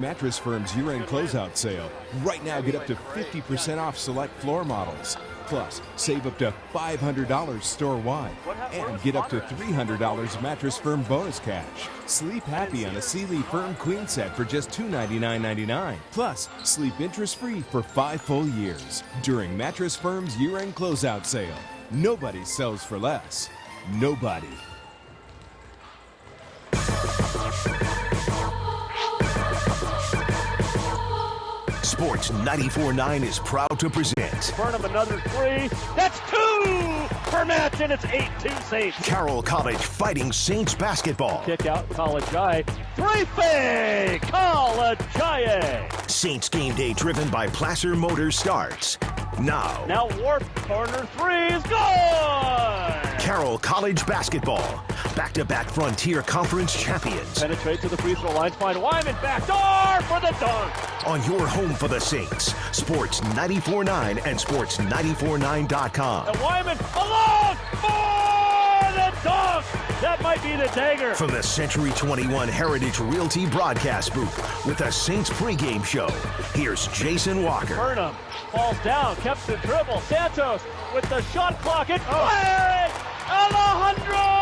Mattress Firm's year-end closeout sale. Right now, get up to 50% off select floor models. Plus, save up to $500 store-wide. And get up to $300 Mattress Firm bonus cash. Sleep happy on a Sealy Firm Queen set for just $299.99. Plus, sleep interest-free for 5 full years. During Mattress Firm's year-end closeout sale. Nobody sells for less. Nobody. Sports 94.9 is proud to present Burnham another three. That's 2 per match, and it's 8-2 Saints. Carroll College Fighting Saints basketball. Kick out, College High. 3 College High. Saints game day driven by Placer Motors starts now. Now Warp corner 3 is gone. Carroll College basketball. Back-to-back Frontier Conference champions. Penetrate to the free throw line. Find Wyman backdoor for the dunk. On your home for the Saints. Sports 94.9 and sports949.com. And Wyman alone for the dunk. That might be the dagger. From the Century 21 Heritage Realty broadcast booth with the Saints pregame show, here's Jason Walker. Burnham falls down, kept the dribble. Santos with the shot clock. It's played. Alejandro!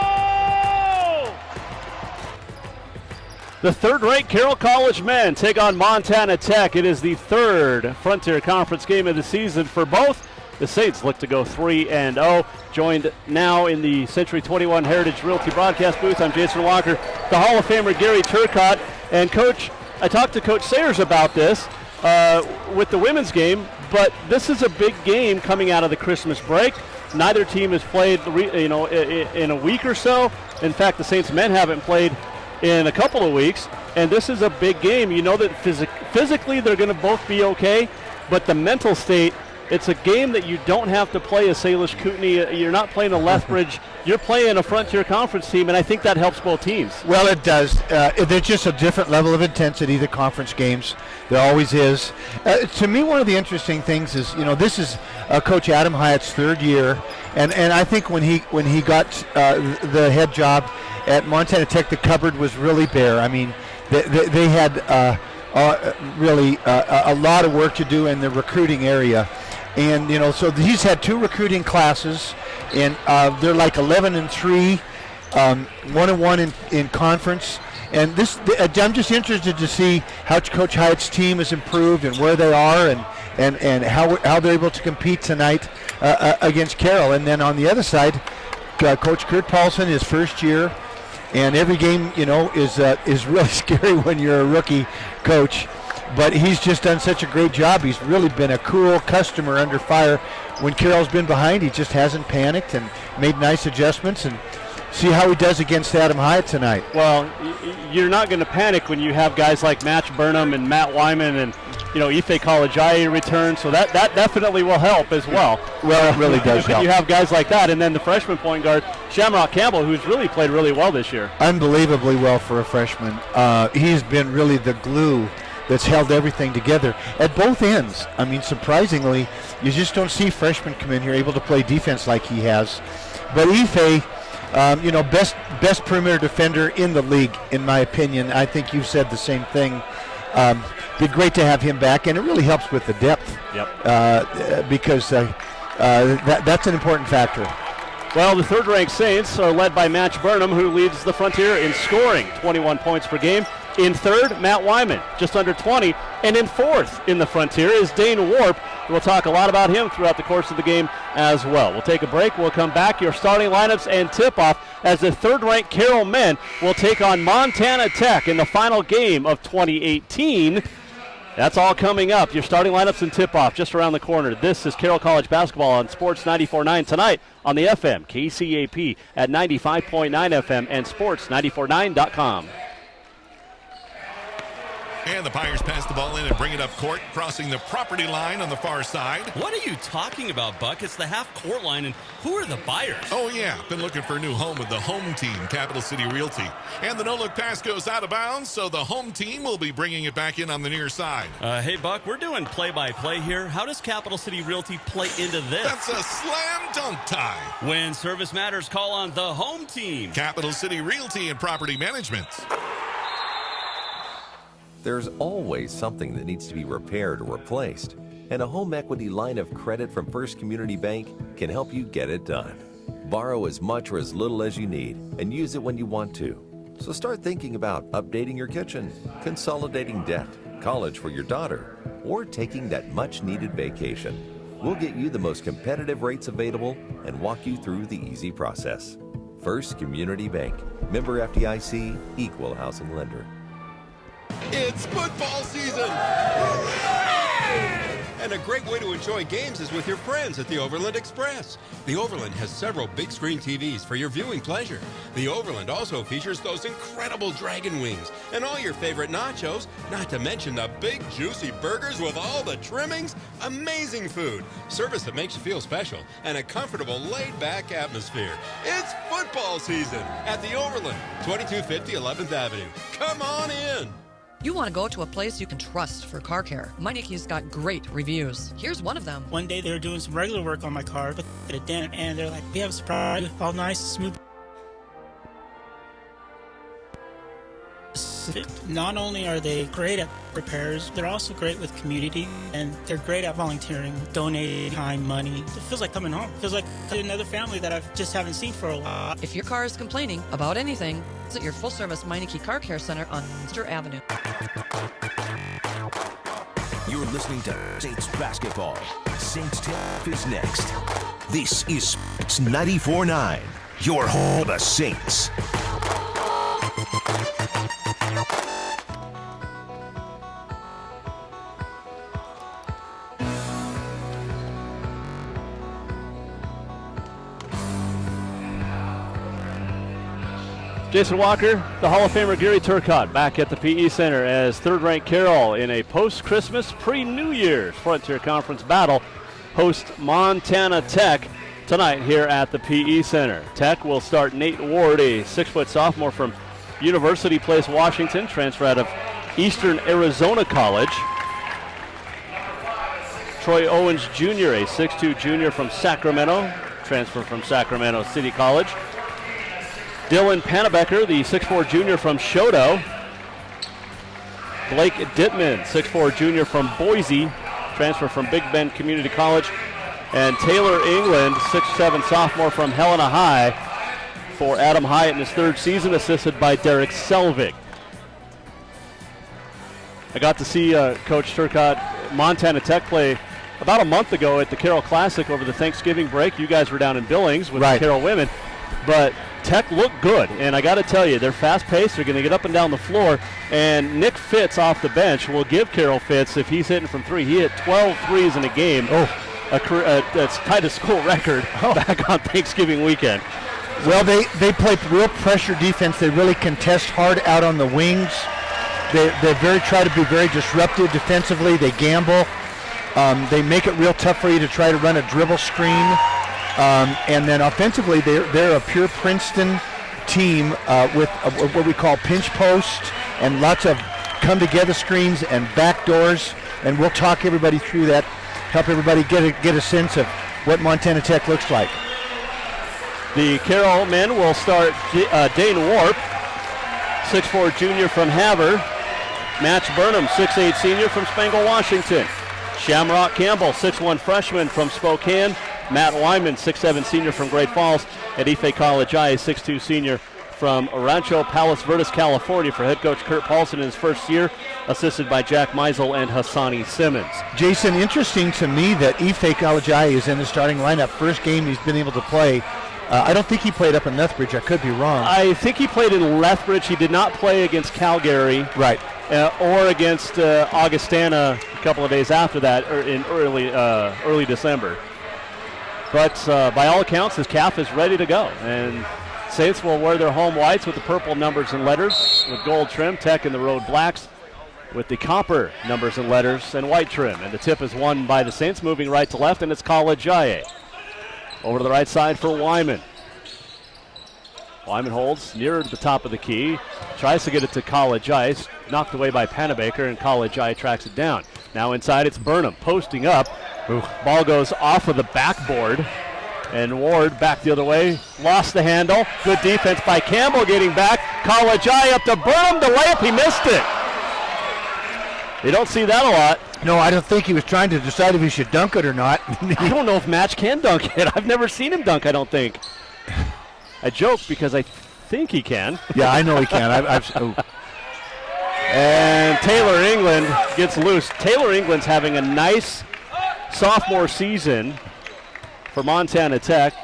The third-ranked Carroll College men take on Montana Tech. It is the third Frontier Conference game of the season for both. The Saints look to go 3-0. Joined now in the Century 21 Heritage Realty broadcast booth, I'm Jason Walker, the Hall of Famer Gary Turcotte. And Coach, I talked to Coach Sayers about this with the women's game, but this is a big game coming out of the Christmas break. Neither team has played, in a week or so. In fact, the Saints men haven't played in a couple of weeks, and this is a big game. You know that physically they're going to both be okay, but the mental state, it's a game that you don't have to play a Salish Kootenai. You're not playing a Lethbridge. You're playing a Frontier Conference team, and I think that helps both teams. Well, it does. There's just a different level of intensity, the conference games. There always is. To me, one of the interesting things is, this is Coach Adam Hyatt's third year, and I think when he got the head job at Montana Tech, the cupboard was really bare. I mean, they had really a lot of work to do in the recruiting area. And, so he's had 2 recruiting classes, and they're like 11-3, 1-1 in conference. And I'm just interested to see how Coach Hyatt's team has improved and where they are and how they're able to compete tonight against Carroll. And then on the other side, Coach Kurt Paulson, his first year, and every game, is really scary when you're a rookie coach. But he's just done such a great job. He's really been a cool customer under fire. When Carroll's been behind, he just hasn't panicked and made nice adjustments. And see how he does against Adam Hyatt tonight. Well, you're not going to panic when you have guys like Match Burnham and Matt Wyman and, Ife Kalajaye return. So that definitely will help as well. Well, it really does help. You have guys like that. And then the freshman point guard, Shamrock Campbell, who's really played really well this year. Unbelievably well for a freshman. He's been really the glue that's held everything together at both ends. I mean, surprisingly, you just don't see freshmen come in here able to play defense like he has. But Ife, best perimeter defender in the league, in my opinion. I think you've said the same thing. Be great to have him back, and it really helps with the depth. Yep. Because that's an important factor. Well, the third-ranked Saints are led by Match Burnham, who leads the Frontier in scoring, 21 points per game. In third, Matt Wyman, just under 20. And in fourth in the Frontier is Dane Warp. We'll talk a lot about him throughout the course of the game as well. We'll take a break. We'll come back. Your starting lineups and tip-off as the third-ranked Carroll men will take on Montana Tech in the final game of 2018. That's all coming up. Your starting lineups and tip-off just around the corner. This is Carroll College basketball on Sports 94.9 tonight on the FM, KCAP at 95.9 FM and sports949.com. And the Pirates pass the ball in and bring it up court, crossing the property line on the far side. What are you talking about, Buck? It's the half-court line, and who are the buyers? Oh, yeah. Been looking for a new home with the home team, Capital City Realty. And the no-look pass goes out of bounds, so the home team will be bringing it back in on the near side. Hey, Buck, we're doing play-by-play here. How does Capital City Realty play into this? That's a slam dunk tie. When service matters, call on the home team. Capital City Realty and Property Management. There's always something that needs to be repaired or replaced, and a home equity line of credit from First Community Bank can help you get it done. Borrow as much or as little as you need and use it when you want to. So start thinking about updating your kitchen, consolidating debt, college for your daughter, or taking that much-needed vacation. We'll get you the most competitive rates available and walk you through the easy process. First Community Bank, member FDIC, equal housing lender. It's football season! And a great way to enjoy games is with your friends at the Overland Express. The Overland has several big screen TVs for your viewing pleasure. The Overland also features those incredible dragon wings and all your favorite nachos, not to mention the big juicy burgers with all the trimmings. Amazing food, service that makes you feel special, and a comfortable laid-back atmosphere. It's football season at the Overland, 2250 11th Avenue. Come on in! You want to go to a place you can trust for car care. Meineke's got great reviews. Here's one of them. One day they were doing some regular work on my car, but at a dent, and they're like, we have a surprise, all nice, smooth. Not only are they great at repairs, they're also great with community, and they're great at volunteering, donating time, money. It feels like coming home. It feels like another family that I just haven't seen for a while. If your car is complaining about anything, visit your full-service Meineke Car Care Center on Munster Avenue. You're listening to Saints basketball. Saints Tip is next. This is Sports 94.9, your home of the Saints. Jason Walker, the Hall of Famer Gary Turcotte back at the PE Center as third-ranked Carroll in a post-Christmas, pre-New Year's Frontier Conference battle host Montana Tech tonight here at the PE Center. Tech will start Nate Ward, a 6-foot sophomore from University Place, Washington, transfer out of Eastern Arizona College. Troy Owens Jr., a 6'2 junior from Sacramento, transfer from Sacramento City College. Dylan Panabecker, the 6'4 junior from Shoto. Blake Dittman, 6'4 junior from Boise, transfer from Big Bend Community College. And Taylor England, 6'7 sophomore from Helena High, for Adam Hyatt in his third season, assisted by Derek Selvig. I got to see Coach Turcotte, Montana Tech play about a month ago at the Carroll Classic over the Thanksgiving break. You guys were down in Billings with the Carroll women. But Tech looked good, and I got to tell you, they're fast-paced. They're going to get up and down the floor, and Nick Fitz off the bench will give Carroll fits if he's hitting from three. He hit 12 threes in a game. That's tied a school record back on Thanksgiving weekend. Well, they play real pressure defense. They really contest hard out on the wings. They try to be very disruptive defensively. They gamble. They make it real tough for you to try to run a dribble screen. And then offensively, they're a pure Princeton team with what we call pinch post and lots of come-together screens and backdoors. And we'll talk everybody through that, help everybody get a sense of what Montana Tech looks like. The Carroll men will start Dane Warp, 6'4 junior from Havre. Match Burnham, 6'8 senior from Spangle, Washington. Shamrock Campbell, 6'1 freshman from Spokane. Matt Wyman, 6'7 senior from Great Falls. At Ife College I, 6'2 senior from Rancho Palos Verdes, California, for head coach Kurt Paulson in his first year, assisted by Jack Meisel and Hassani Simmons. Jason, interesting to me that Ife College I is in the starting lineup. First game he's been able to play. I don't think he played up in Lethbridge. I could be wrong. I think he played in Lethbridge. He did not play against Calgary. Right. Or against Augustana a couple of days after that, or in early December. But by all accounts, his calf is ready to go. And Saints will wear their home whites with the purple numbers and letters with gold trim. Tech in the road blacks with the copper numbers and letters and white trim. And the tip is won by the Saints, moving right to left, and it's Kalajaye. Over to the right side for Wyman. Wyman holds nearer to the top of the key. Tries to get it to Kalajaye. Knocked away by Panabaker, and Kalajaye tracks it down. Now inside, it's Burnham posting up. Ball goes off of the backboard, and Ward back the other way. Lost the handle. Good defense by Campbell getting back. Kalajaye up to Burnham. The layup, he missed it. You don't see that a lot. No, I don't think he was trying to decide if he should dunk it or not. I don't know if Match can dunk it. I've never seen him dunk, I don't think. I joke because I think he can. Yeah, I know he can. And Taylor England gets loose. Taylor England's having a nice sophomore season for Montana Tech,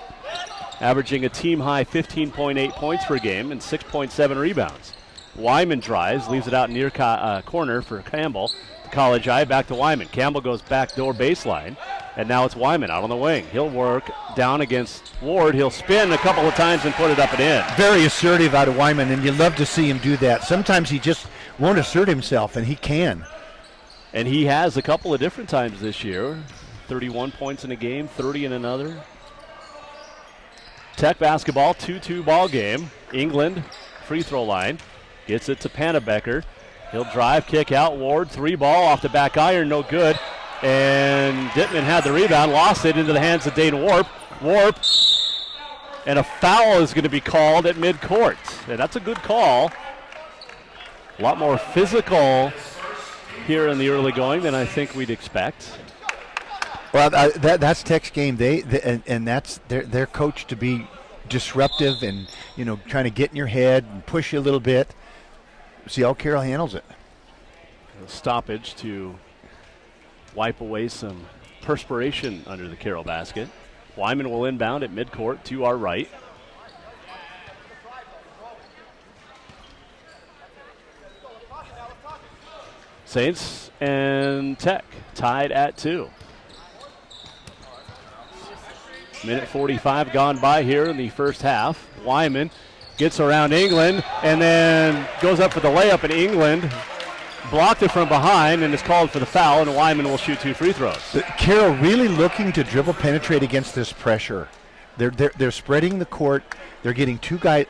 averaging a team-high 15.8 points per game and 6.7 rebounds. Wyman drives, leaves it out near corner for Campbell. College Eye back to Wyman. Campbell goes backdoor baseline, and now it's Wyman out on the wing. He'll work down against Ward. He'll spin a couple of times and put it up and in. Very assertive out of Wyman, and you love to see him do that. Sometimes he just won't assert himself, and he can. And he has a couple of different times this year. 31 points in a game, 30 in another. Tech basketball, 2-2 ball game. England, free throw line. Gets it to Panabecker. He'll drive, kick out. Ward, 3-ball off the back iron, no good. And Dittman had the rebound, lost it into the hands of Dane Warp. Warp, and a foul is going to be called at midcourt. And that's a good call. A lot more physical here in the early going than I think we'd expect. Well, that's Tech's game. And that's their coach to be disruptive and trying to get in your head and push you a little bit. See how Carroll handles it. A stoppage to wipe away some perspiration under the Carroll basket. Wyman will inbound at midcourt to our right. Saints and Tech tied at 2. Minute 45 gone by here in the first half. Wyman gets around England and then goes up for the layup, and England blocked it from behind and is called for the foul, and Wyman will shoot 2 free throws. Carroll really looking to dribble penetrate against this pressure. They're spreading the court. They're getting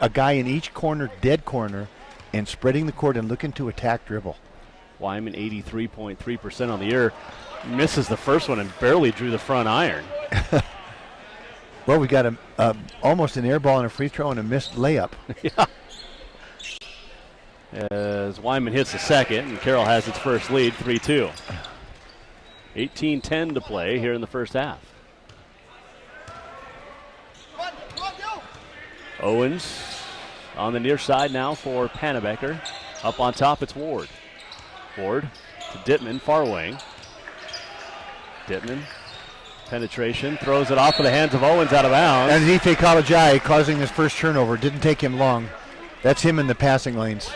a guy in each corner, dead corner, and spreading the court and looking to attack dribble. Wyman 83.3% on the year. Misses the first one and barely drew the front iron. Well, we got almost an air ball and a free throw and a missed layup. Yeah. As Wyman hits the second, and Carroll has its first lead, 3-2. 18-10 to play here in the first half. Owens on the near side now for Panabecker. Up on top, it's Ward. Ward to Dittman, far wing. Dittman. Penetration, throws it off of the hands of Owens out of bounds. And Ife College Eye causing his first turnover. Didn't take him long. That's him in the passing lanes.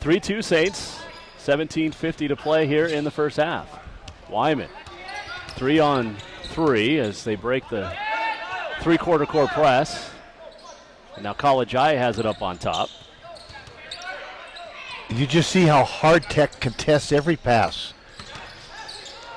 (3-2) Saints. 17:50 to play here in the first half. Wyman, 3-on-3 as they break the three-quarter court press. And now College Eye has it up on top. You just see how hard Tech contests every pass.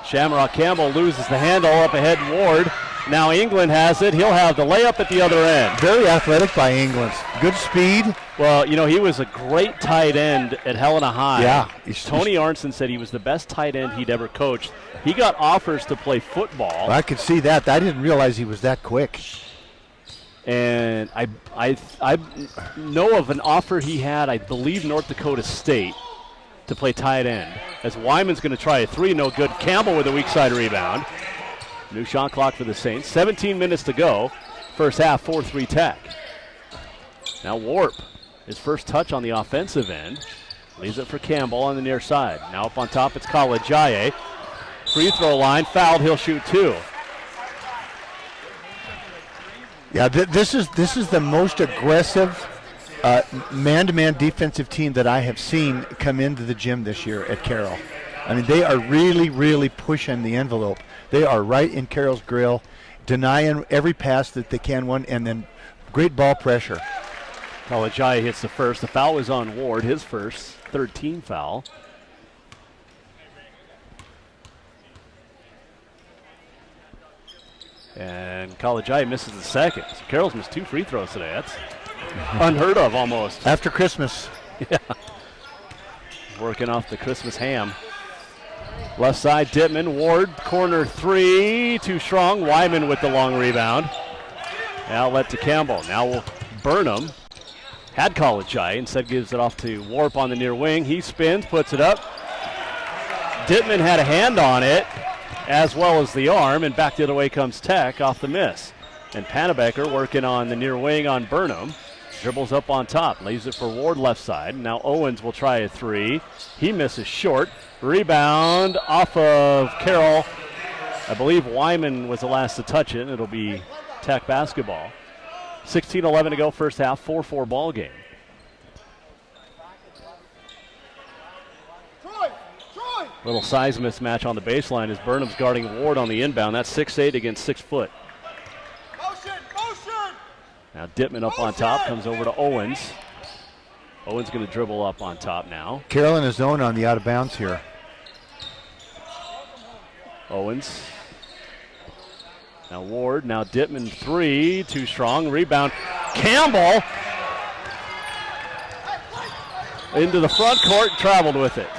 Shamrock Campbell loses the handle up ahead. Ward. Now England has it. He'll have the layup at the other end. Very athletic by England. Good speed. Well, he was a great tight end at Helena High. Yeah. Tony Arnson said he was the best tight end he'd ever coached. He got offers to play football. Well, I could see that. I didn't realize he was that quick. And I know of an offer he had, I believe, North Dakota State, to play tight end. As Wyman's going to try a 3, no good. Campbell with a weak side rebound. New shot clock for the Saints. 17 minutes to go. First half, 4-3 Tech. Now Warp, his first touch on the offensive end. Leaves it for Campbell on the near side. Now up on top, it's Kalajaye. Free throw line, fouled, he'll shoot 2. Yeah, this is the most aggressive man-to-man defensive team that I have seen come into the gym this year at Carroll. I mean, they are really, really pushing the envelope. They are right in Carroll's grill, denying every pass that they can win, and then great ball pressure. Kalajaye hits the first. The foul was on Ward, his first, third team foul. And Kalajaye misses the second. So Carroll's missed 2 free throws today. That's unheard of almost. After Christmas. Yeah. Working off the Christmas ham. Left side, Dittman. Ward, corner 3. Too strong. Wyman with the long rebound. Outlet to Campbell. Now we'll Burnham had College High. Instead gives it off to Warp on the near wing. He spins, puts it up. Dittman had a hand on it, as well as the arm, and back the other way comes Tech off the miss. And Panabaker working on the near wing on Burnham. Dribbles up on top, leaves it for Ward left side. Now Owens will try a three. He misses short. Rebound off of Carroll. I believe Wyman was the last to touch it, and it'll be Tech basketball. 16-11 to go first half, 4-4 ball game. Little size mismatch on the baseline as Burnham's guarding Ward on the inbound. That's 6'8" against 6 foot. Now Dittman up on top, comes over to Owens. Owens going to dribble up on top now. Carroll in his zone on the out of bounds here. Owens. Now Ward, now Dittman three, too strong, rebound. Campbell into the front court, traveled with it.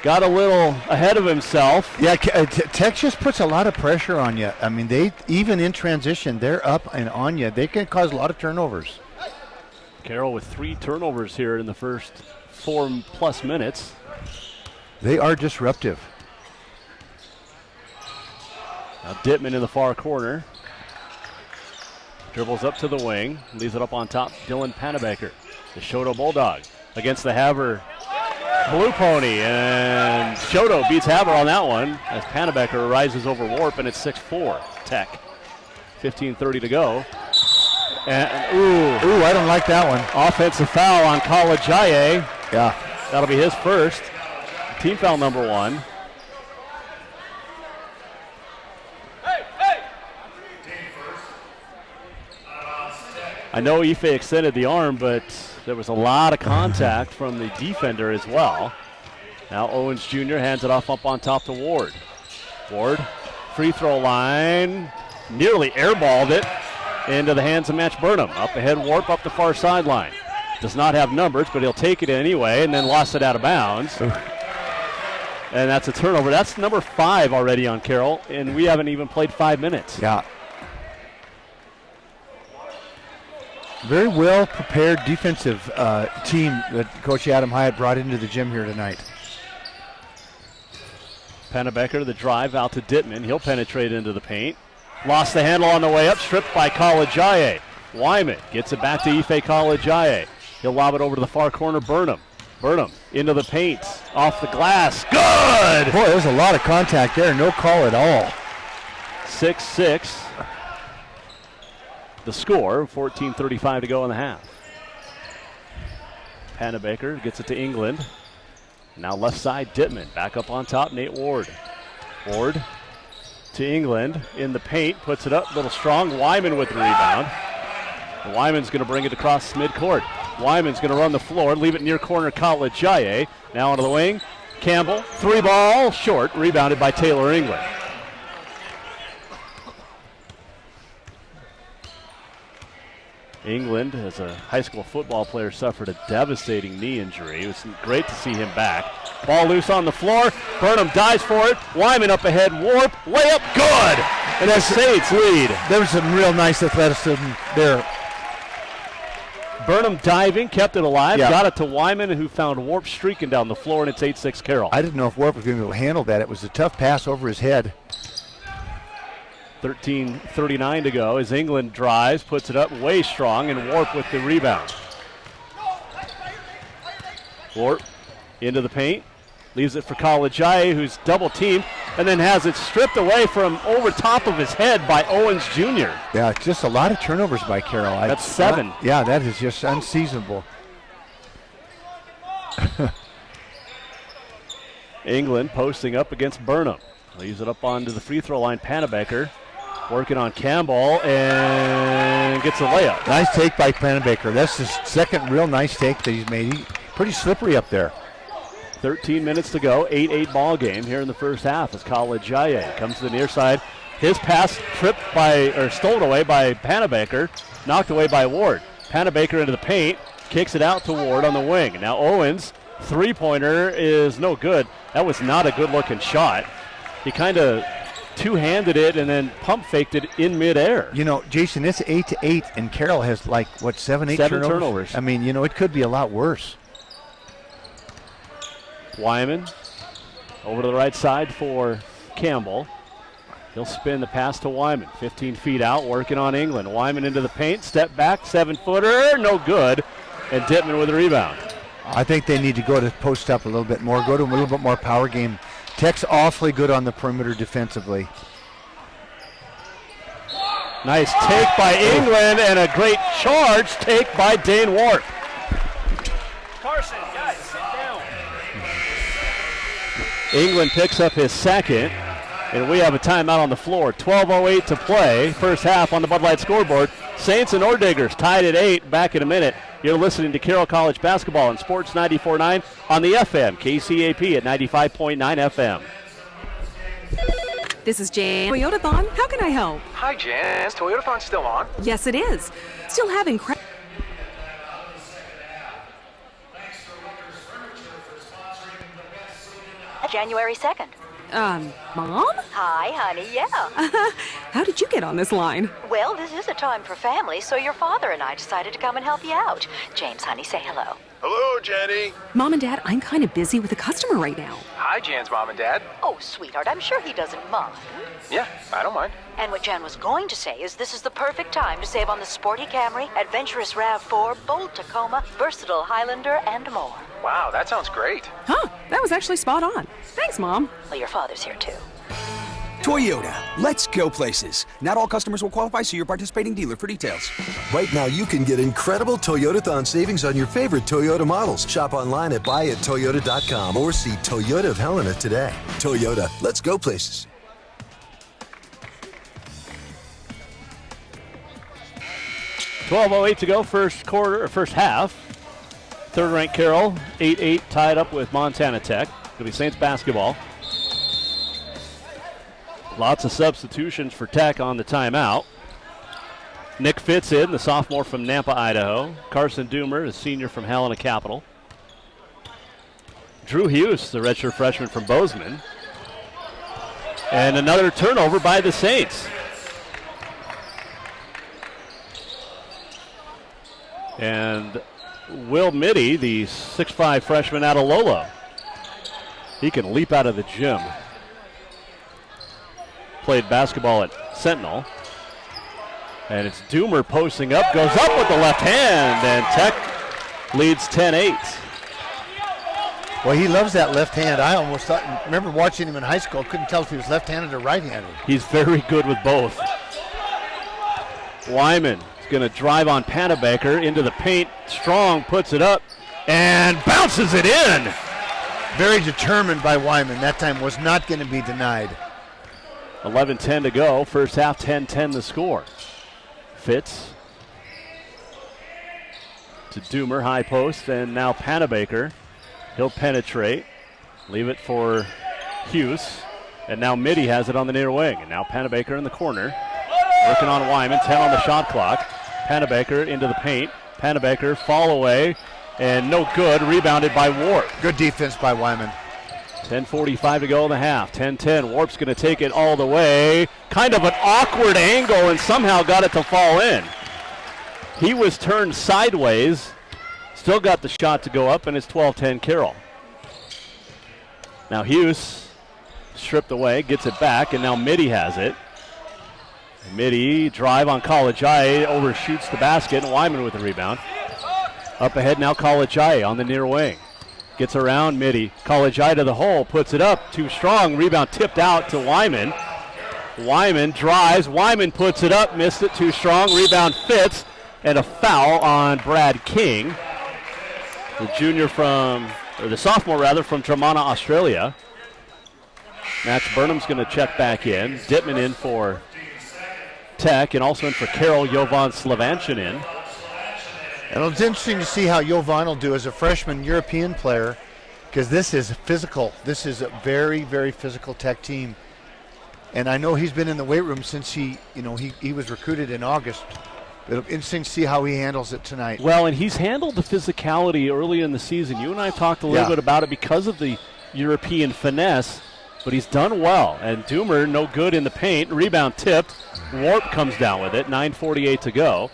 Got a little ahead of himself. Yeah, Tech just puts a lot of pressure on you. I mean, they even in transition, they're up and on you. They can cause a lot of turnovers. Carroll with 3 turnovers here in the first 4+ minutes. They are disruptive. Now Dittman in the far corner. Dribbles up to the wing, leaves it up on top. Dylan Panabaker, the Shoto Bulldog, against the Havre Blue Pony, and Shoto beats Havre on that one as Panabaker rises over Warp, and it's 6-4 Tech. 15:30 to go. And ooh, I don't like that one. Offensive foul on College Jaye. Yeah. That'll be his first. Team foul number 1. I know Ife extended the arm, but there was a lot of contact from the defender as well. Now Owens Jr. hands it off up on top to Ward. Ward, free throw line, nearly airballed it into the hands of Match Burnham. Up ahead, Warp up the far sideline. Does not have numbers, but he'll take it anyway, and then lost it out of bounds. And that's a turnover. That's number 5 already on Carroll, and we haven't even played 5 minutes. Yeah. Very well prepared defensive team that Coach Adam Hyatt brought into the gym here tonight. Panabaker, the drive out to Dittman. He'll penetrate into the paint. Lost the handle on the way up, stripped by College Jaye. Wyman gets it back to Ife College Jaye. He'll lob it over to the far corner, Burnham. Burnham into the paint, off the glass. Good! Boy, there's a lot of contact there. No call at all. 6-6. The score, 14:35 to go in the half. Panabaker gets it to England. Now left side, Dittman. Back up on top, Nate Ward. Ward to England in the paint, puts it up, a little strong. Wyman with the rebound. Wyman's going to bring it across midcourt. Wyman's going to run the floor, leave it near corner College Jaye. Now onto the wing. Campbell, 3 ball, short, rebounded by Taylor England. England, as a high school football player, suffered a devastating knee injury. It was great to see him back. Ball loose on the floor. Burnham dives for it. Wyman up ahead. Warp. Layup. Good. And that's Saints lead. There was some real nice athleticism there. Burnham diving, kept it alive. Yeah. Got it to Wyman, who found Warp streaking down the floor, and it's 8-6 Carroll. I didn't know if Warp was going to be able to handle that. It was a tough pass over his head. 13:39 to go as England drives, puts it up way strong, and Warp with the rebound. Warp into the paint, leaves it for College Jaye, who's double teamed, and then has it stripped away from over top of his head by Owens Jr. Yeah, just a lot of turnovers by Carroll. That's 7. Yeah, that is just unseasonable. England posting up against Burnham. Leaves it up onto the free throw line. Panabaker working on Campbell and gets a layup. Nice take by Panabaker. That's his second real nice take that he's made. He's pretty slippery up there. 13 minutes to go, 8-8 ball game here in the first half as College Jaye comes to the near side. His pass stolen away by Panabaker, knocked away by Ward. Panabaker into the paint, kicks it out to Ward on the wing. Now Owens, three-pointer is no good. That was not a good-looking shot. He kind of two-handed it and then pump faked it in midair. You know, Jason, it's 8-8, and Carroll has 7 turnovers? I mean, it could be a lot worse. Wyman over to the right side for Campbell. He'll spin the pass to Wyman. 15 feet out, working on England. Wyman into the paint, step back, 7-footer, no good. And Dittman with a rebound. I think they need to go to post up a little bit more, go to a little bit more power game. Tech's awfully good on the perimeter defensively. Nice take by England and a great charge take by Dane Warp. Carson, guys, sit down. England picks up his second, and we have a timeout on the floor. 12:08 to play, first half on the Bud Light scoreboard. Saints and Orediggers tied at 8, back in a minute. You're listening to Carroll College Basketball on Sports 94.9 on the FM, KCAP at 95.9 FM. This is Jan. Toyotathon, how can I help? Hi, Jan. Is Toyotathon still on? Yes, it is. Still having January 2nd. Mom? Hi, honey, yeah. How did you get on this line? Well, this is a time for family, so your father and I decided to come and help you out. James, honey, say hello. Hello, Jenny. Mom and Dad, I'm kind of busy with a customer right now. Hi, Jan's mom and dad. Oh, sweetheart, I'm sure he doesn't mind. Yeah, I don't mind. And what Jan was going to say is this is the perfect time to save on the sporty Camry, adventurous RAV4, bold Tacoma, versatile Highlander, and more. Wow, that sounds great. Huh, that was actually spot on. Thanks, Mom. Well, your father's here, too. Toyota, let's go places. Not all customers will qualify, so your participating dealer for details. Right now, you can get incredible Toyotathon savings on your favorite Toyota models. Shop online at buyattoyota.com or see Toyota of Helena today. Toyota, let's go places. $12:08 to go, first half. Third-ranked Carroll, 8-8, tied up with Montana Tech. It'll be Saints basketball. Lots of substitutions for Tech on the timeout. Nick Fitz in, the sophomore from Nampa, Idaho. Carson Doomer, the senior from Helena Capital. Drew Hughes, the redshirt freshman from Bozeman. And another turnover by the Saints. And Will Mitty, the 6'5 freshman out of Lolo. He can leap out of the gym. Played basketball at Sentinel. And it's Doomer posting up, goes up with the left hand, and Tech leads 10-8. Well, he loves that left hand. I almost thought, remember watching him in high school, couldn't tell if he was left-handed or right-handed. He's very good with both. Wyman is going to drive on Panabaker into the paint. Strong puts it up and bounces it in. Very determined by Wyman. That time was not going to be denied. 11-10 to go. First half, 10-10 the score. Fitz to Doomer, high post, and now Panabaker. He'll penetrate, leave it for Hughes, and now Mitty has it on the near wing. And now Panabaker in the corner, working on Wyman, 10 on the shot clock. Panabaker into the paint. Panabaker, fall away, and no good, rebounded by Warp. Good defense by Wyman. 10:45 to go in the half. 10-10. Warp's going to take it all the way. Kind of an awkward angle and somehow got it to fall in. He was turned sideways. Still got the shot to go up, and it's 12-10 Carroll. Now Hughes stripped away, gets it back, and now Mitty has it. Mitty drive on College Eye, overshoots the basket, and Wyman with the rebound. Up ahead now College Eye on the near wing. Gets around Mitty. College Eye to the hole, puts it up, too strong. Rebound tipped out to Wyman. Wyman drives, Wyman puts it up, missed it, too strong. Rebound Fitz, and a foul on Brad King. The sophomore from Dramana, Australia. Max Burnham's going to check back in. Dittman in for Tech, and also in for Carroll, Jovan Slavanchin in. And it's interesting to see how Jovan will do as a freshman European player, because this is physical. This is a very, very physical Tech team. And I know he's been in the weight room since he was recruited in August. It'll be interesting to see how he handles it tonight. Well, and he's handled the physicality early in the season. You and I talked a little bit about it because of the European finesse. but he's done well. And Doomer no good in the paint. Rebound tipped. Warp comes down with it. 9:48 to go.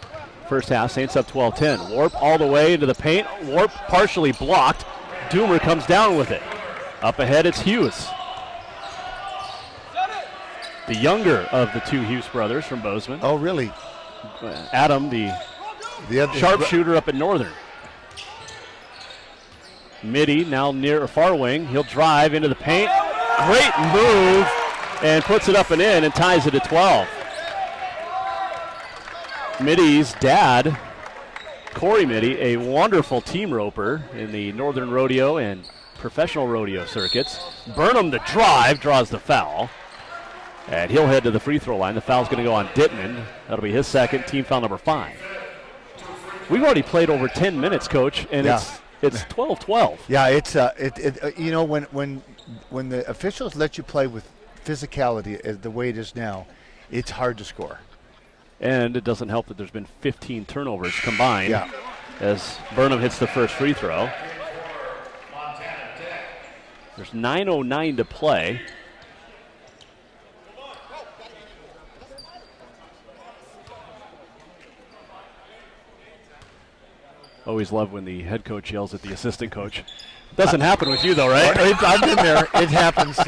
First half, Saints up 12-10. Warp all the way into the paint. Warp partially blocked. Doomer comes down with it. Up ahead, it's Hughes. The younger of the two Hughes brothers from Bozeman. Oh, really? Adam, the other sharpshooter up at Northern. Mitty now near a far wing. He'll drive into the paint. Great move, and puts it up and in and ties it at 12. Mitty's dad, Corey Mitty, a wonderful team roper in the Northern Rodeo and professional rodeo circuits. Burnham to drive, draws the foul. And he'll head to the free throw line. The foul's going to go on Dittman. That'll be his second, team foul number 5. We've already played over 10 minutes, Coach, and it's 12-12. Yeah, it's you know, when the officials let you play with physicality the way it is now, it's hard to score. And it doesn't help that there's been 15 turnovers combined as Burnham hits the first free throw. There's 9:09 to play. Always love when the head coach yells at the assistant coach. Doesn't happen with you, though, right? I've been there. It happens.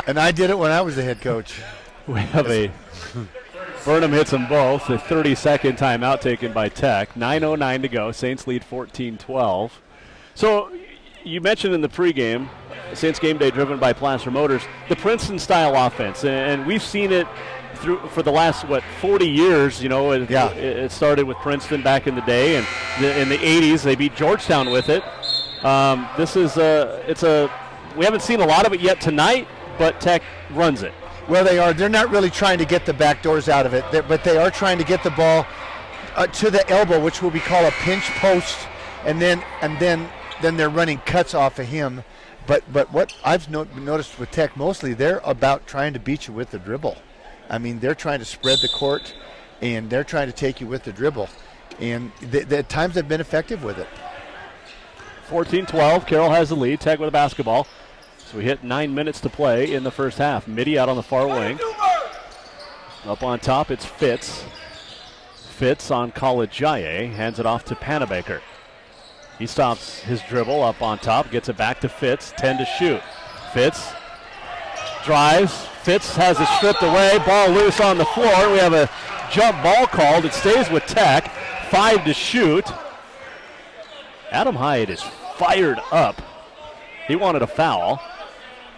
And I did it when I was the head coach. We have Burnham hits them both. The 30-second timeout taken by Tech. 9:09 to go. Saints lead 14-12. So you mentioned in the pregame, Saints game day driven by Placer Motors, the Princeton-style offense. And we've seen it for the last 40 years. You know, it started with Princeton back in the day, and in the 80s they beat Georgetown with it. We haven't seen a lot of it yet tonight, but Tech runs it. Well, they are. They're not really trying to get the back doors out of it, but they are trying to get the ball to the elbow, which will be called a pinch post, and then they're running cuts off of him. But what I've noticed with Tech mostly, they're about trying to beat you with the dribble. I mean, they're trying to spread the court, and they're trying to take you with the dribble. And at times they've been effective with it. 14-12, Carroll has the lead. Tech with a basketball. So we hit 9 minutes to play in the first half. Mitty out on the far wing. Up on top, it's Fitz. Fitz on Kalajaye, hands it off to Panabaker. He stops his dribble up on top, gets it back to Fitz, 10 to shoot. Fitz drives. Fitz has it stripped away. Ball loose on the floor. We have a jump ball called. It stays with Tech. 5 to shoot. Adam Hyatt is fired up. He wanted a foul.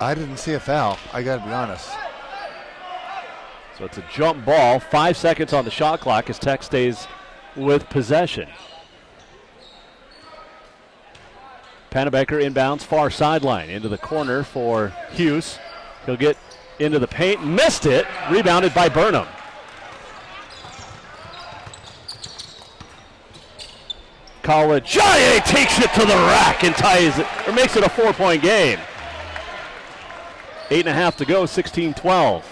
I didn't see a foul. I got to be honest. So it's a jump ball. 5 seconds on the shot clock as Tech stays with possession. Panabaker inbounds far sideline into the corner for Hughes. He'll get into the paint, missed it, rebounded by Burnham. Kalajaye takes it to the rack and ties it, or makes it a 4-point game. 8.5 to go, 16-12.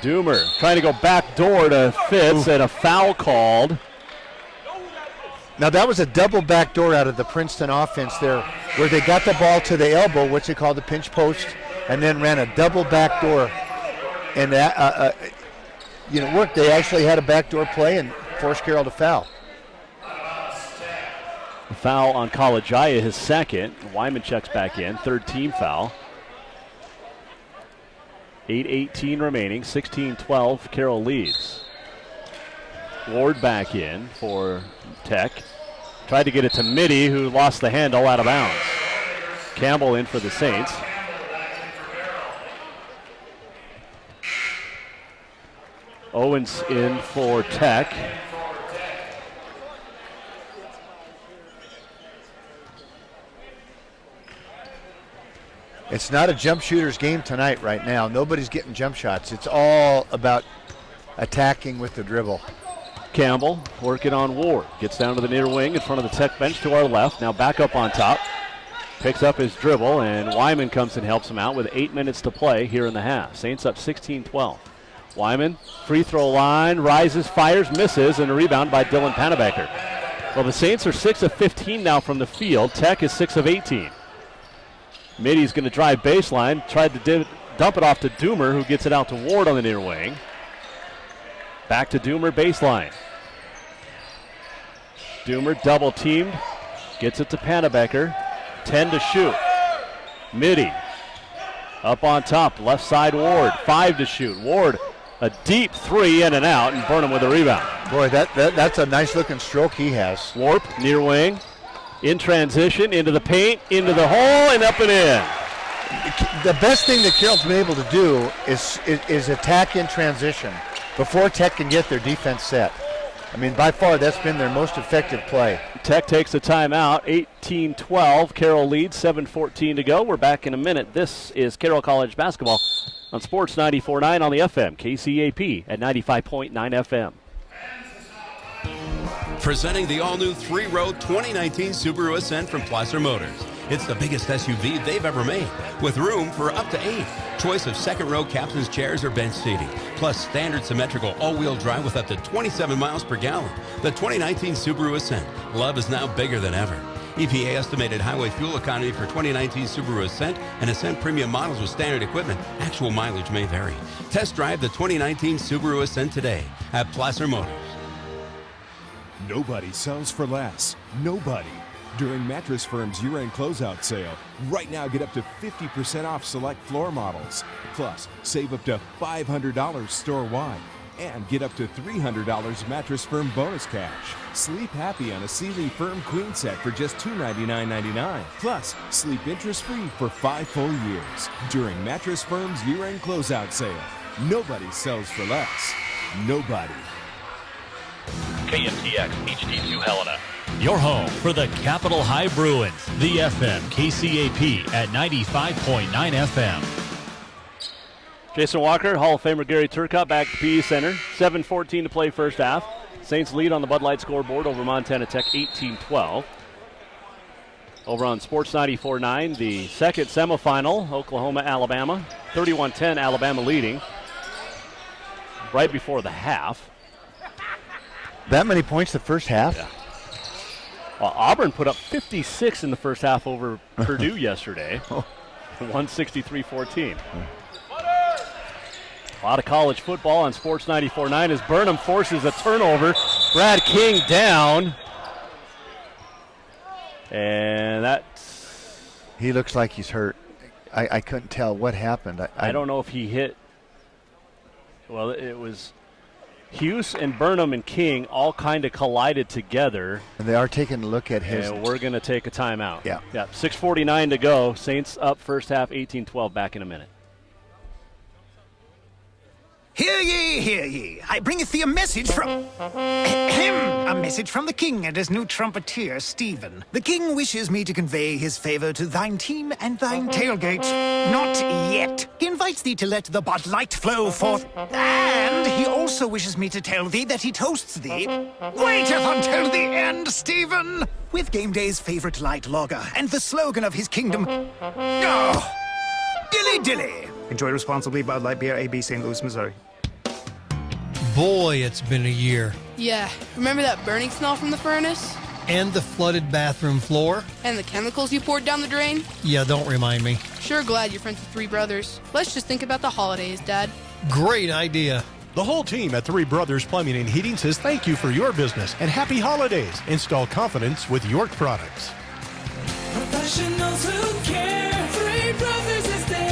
Doomer trying to go back door to Fitz, and a foul called. Now that was a double back door out of the Princeton offense there, where they got the ball to the elbow, which they called the pinch post, and then ran a double back door. And that, it worked. They actually had a backdoor play and forced Carroll to foul. A foul on Kalajaye, his second. Wyman checks back in, third team foul. 8:18 remaining, 16-12, Carroll leads. Ward back in for Tech. Tried to get it to Mitty, who lost the handle out of bounds. Campbell in for the Saints. Owens in for Tech. It's not a jump shooter's game tonight right now. Nobody's getting jump shots. It's all about attacking with the dribble. Campbell working on Ward. Gets down to the near wing in front of the Tech bench to our left. Now back up on top. Picks up his dribble, and Wyman comes and helps him out with 8 minutes to play here in the half. Saints up 16-12. Wyman, free throw line, rises, fires, misses, and a rebound by Dylan Panabaker. Well, the Saints are 6 of 15 now from the field. Tech is 6 of 18. Middy's going to drive baseline. Tried to dump it off to Doomer, who gets it out to Ward on the near wing. Back to Doomer, baseline. Doomer double teamed. Gets it to Panabecker. 10 to shoot. Middy up on top. Left side Ward. 5 to shoot. Ward, a deep 3 in and out, and Burnham with a rebound. Boy, that's a nice looking stroke he has. Warp, near wing. In transition, into the paint, into the hole, and up and in. The best thing that Carroll's been able to do is attack in transition before Tech can get their defense set. I mean, by far, that's been their most effective play. Tech takes a timeout, 18-12. Carroll leads, 7:14 to go. We're back in a minute. This is Carroll College basketball on Sports 94.9 on the FM, KCAP at 95.9 FM. Presenting the all-new 3-row 2019 Subaru Ascent from Placer Motors. It's the biggest SUV they've ever made, with room for up to 8. Choice of second-row captain's chairs or bench seating, plus standard symmetrical all-wheel drive with up to 27 miles per gallon. The 2019 Subaru Ascent. Love is now bigger than ever. EPA estimated highway fuel economy for 2019 Subaru Ascent and Ascent Premium models with standard equipment. Actual mileage may vary. Test drive the 2019 Subaru Ascent today at Placer Motors. Nobody sells for less. Nobody. During Mattress Firm's year-end closeout sale, right now get up to 50% off select floor models. Plus, save up to $500 store-wide. And get up to $300 Mattress Firm bonus cash. Sleep happy on a Sealy Firm Queen set for just $299.99. Plus, sleep interest-free for 5 full years. During Mattress Firm's year-end closeout sale. Nobody sells for less. Nobody. KMTX HD2 Helena. Your home for the Capitol High Bruins. The FM KCAP at 95.9 FM. Jason Walker, Hall of Famer Gary Turcotte back at the PE Center. 7:14 to play first half. Saints lead on the Bud Light scoreboard over Montana Tech 18-12. Over on Sports 94.9, the second semifinal, Oklahoma-Alabama. 31-10, Alabama leading right before the half. That many points the first half? Yeah. Well, Auburn put up 56 in the first half over Purdue yesterday. 163-14. A lot of college football on Sports 94.9 as Burnham forces a turnover. Brad King down. And that's... He looks like he's hurt. I couldn't tell what happened. I don't know if he hit... Well, it was... Hughes and Burnham and King all kind of collided together. And they are taking a look at his... And we're going to take a timeout. Yeah. 6:49 to go. Saints up first half, 18-12. Back in a minute. Hear ye, hear ye. I bringeth thee a message from... a message from the king and his new trumpeter, Stephen. The king wishes me to convey his favor to thine team and thine tailgate. Not yet. He invites thee to let the Bud Light flow forth. And he also wishes me to tell thee that he toasts thee. Waiteth until the end, Stephen! With game day's favorite light lager and the slogan of his kingdom... Oh, dilly dilly. Enjoy responsibly. Bud Light Beer, AB, St. Louis, Missouri. Boy, it's been a year. Yeah, remember that burning smell from the furnace? And the flooded bathroom floor. And the chemicals you poured down the drain? Yeah, don't remind me. Sure glad you're friends with Three Brothers. Let's just think about the holidays, Dad. Great idea. The whole team at Three Brothers Plumbing and Heating says thank you for your business and happy holidays. Install confidence with York products. Professionals who care. Three Brothers is there.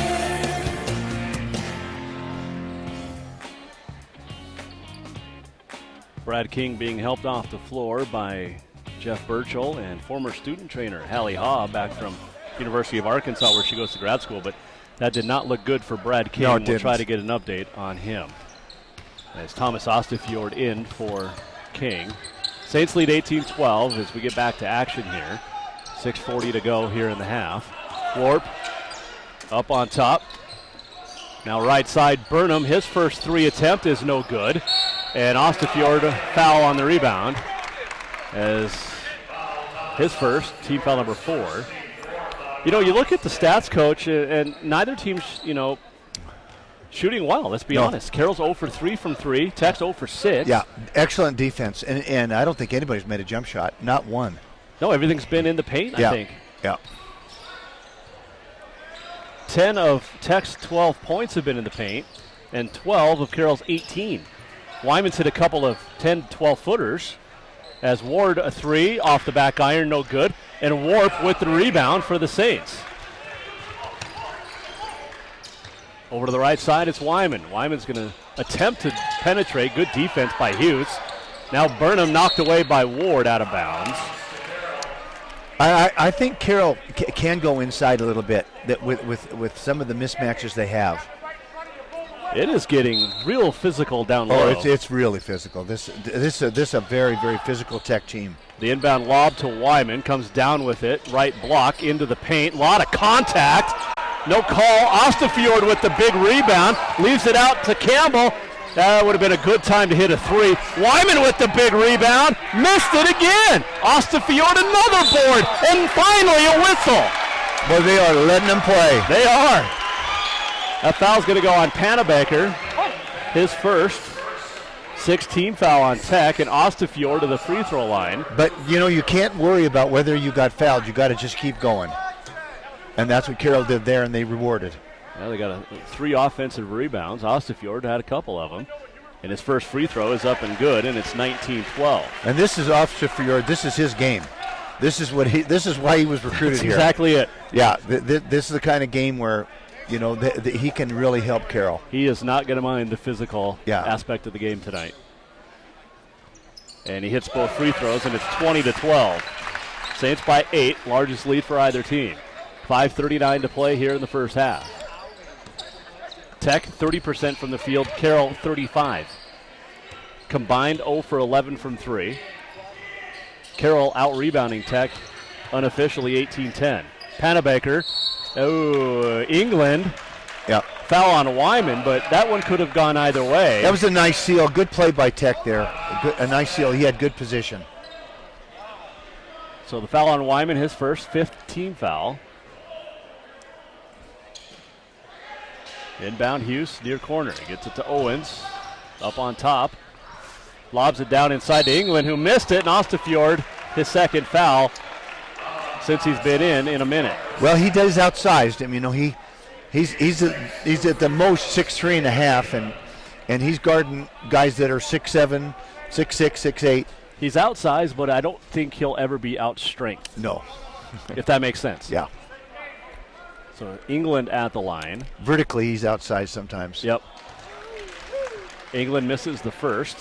Brad King being helped off the floor by Jeff Burchell and former student trainer Hallie Haw back from University of Arkansas where she goes to grad school, but that did not look good for Brad King. No, it we'll didn't. try to get an update on him. As Thomas Ostefjord in for King. Saints lead 18-12 as we get back to action here. 6:40 to go here in the half. Warp up on top. Now right side Burnham, his first 3 attempt is no good. And Ostefjord foul on the rebound as his first, team foul number 4. You know, you look at the stats, Coach, and neither team's, shooting well, let's be honest. Carroll's 0 for 3 from 3. Tech's 0 for 6. Yeah, excellent defense. And I don't think anybody's made a jump shot. Not one. No, everything's been in the paint, I think. Yeah. 10 of Tech's 12 points have been in the paint, and 12 of Carroll's 18. Wyman's hit a couple of 10, 12-footers. As Ward, a 3 off the back iron, no good. And Warp with the rebound for the Saints. Over to the right side, it's Wyman. Wyman's going to attempt to penetrate. Good defense by Hughes. Now Burnham knocked away by Ward out of bounds. I think Carroll can go inside a little bit with some of the mismatches they have. It is getting real physical down low. Oh, it's really physical. This is a very, very physical Tech team. The inbound lob to Wyman, comes down with it, right block into the paint. A lot of contact. No call. Ostafjord with the big rebound, leaves it out to Campbell. That would have been a good time to hit a 3. Wyman with the big rebound, missed it again. Ostafjord another board, and finally a whistle. Well, they are letting them play. They are. That foul's going to go on Panabaker, his first. 6-team foul on Tech, and Ostafjord to the free throw line. But, you can't worry about whether you got fouled. You got to just keep going. And that's what Carroll did there, and they rewarded. Well, they got 3 offensive rebounds. Ostafjord had a couple of them. And his first free throw is up and good, and it's 19-12. And this is Ostafjord. This is his game. This is why he was recruited here. Exactly it. Yeah, this is the kind of game where he can really help Carroll. He is not going to mind the physical aspect of the game tonight. And he hits both free throws, and it's 20-12. Saints by 8, largest lead for either team. 5:39 to play here in the first half. Tech 30% from the field, Carroll 35. Combined 0 for 11 from 3. Carroll out-rebounding Tech unofficially 18-10. Panabaker. Oh, England. Yeah. Foul on Wyman, but that one could have gone either way. That was a nice seal. Good play by Tech there. A nice seal. He had good position. So the foul on Wyman, his first, 5th team foul. Inbound Hughes, near corner. He gets it to Owens. Up on top. Lobs it down inside to England, who missed it. And Ostafjord, his second foul since he's been in a minute. Well, he does outsized him. He's at the most 6'3.5", and he's guarding guys that are 6'7", 6'6", 6'8". He's outsized, but I don't think he'll ever be outstrength. No. If that makes sense. Yeah. So England at the line. Vertically, he's outsized sometimes. Yep. England misses the first.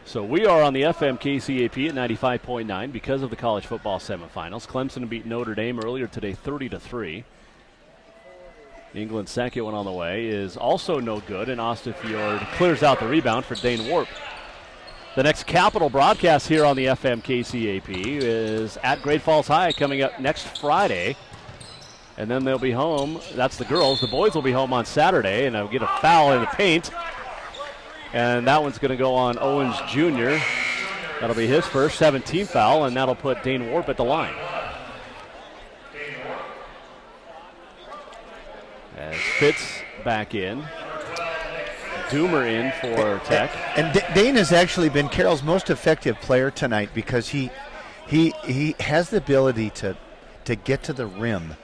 So we are on the FM KCAP at 95.9 because of the college football semifinals. Clemson beat Notre Dame earlier today 30-3. England's second one on the way is also no good, and Ostafjord clears out the rebound for Dane Warp. The next Capital broadcast here on the FM KCAP is at Great Falls High coming up next Friday. And then they'll be home. That's the girls. The boys will be home on Saturday, and they'll get a foul in the paint. And that one's going to go on Owens Jr. That'll be his first 17th foul, and that'll put Dane Warp at the line. As Fitz back in. Doomer in for Tech. And Dane has actually been Carroll's most effective player tonight because he has the ability to get to the rim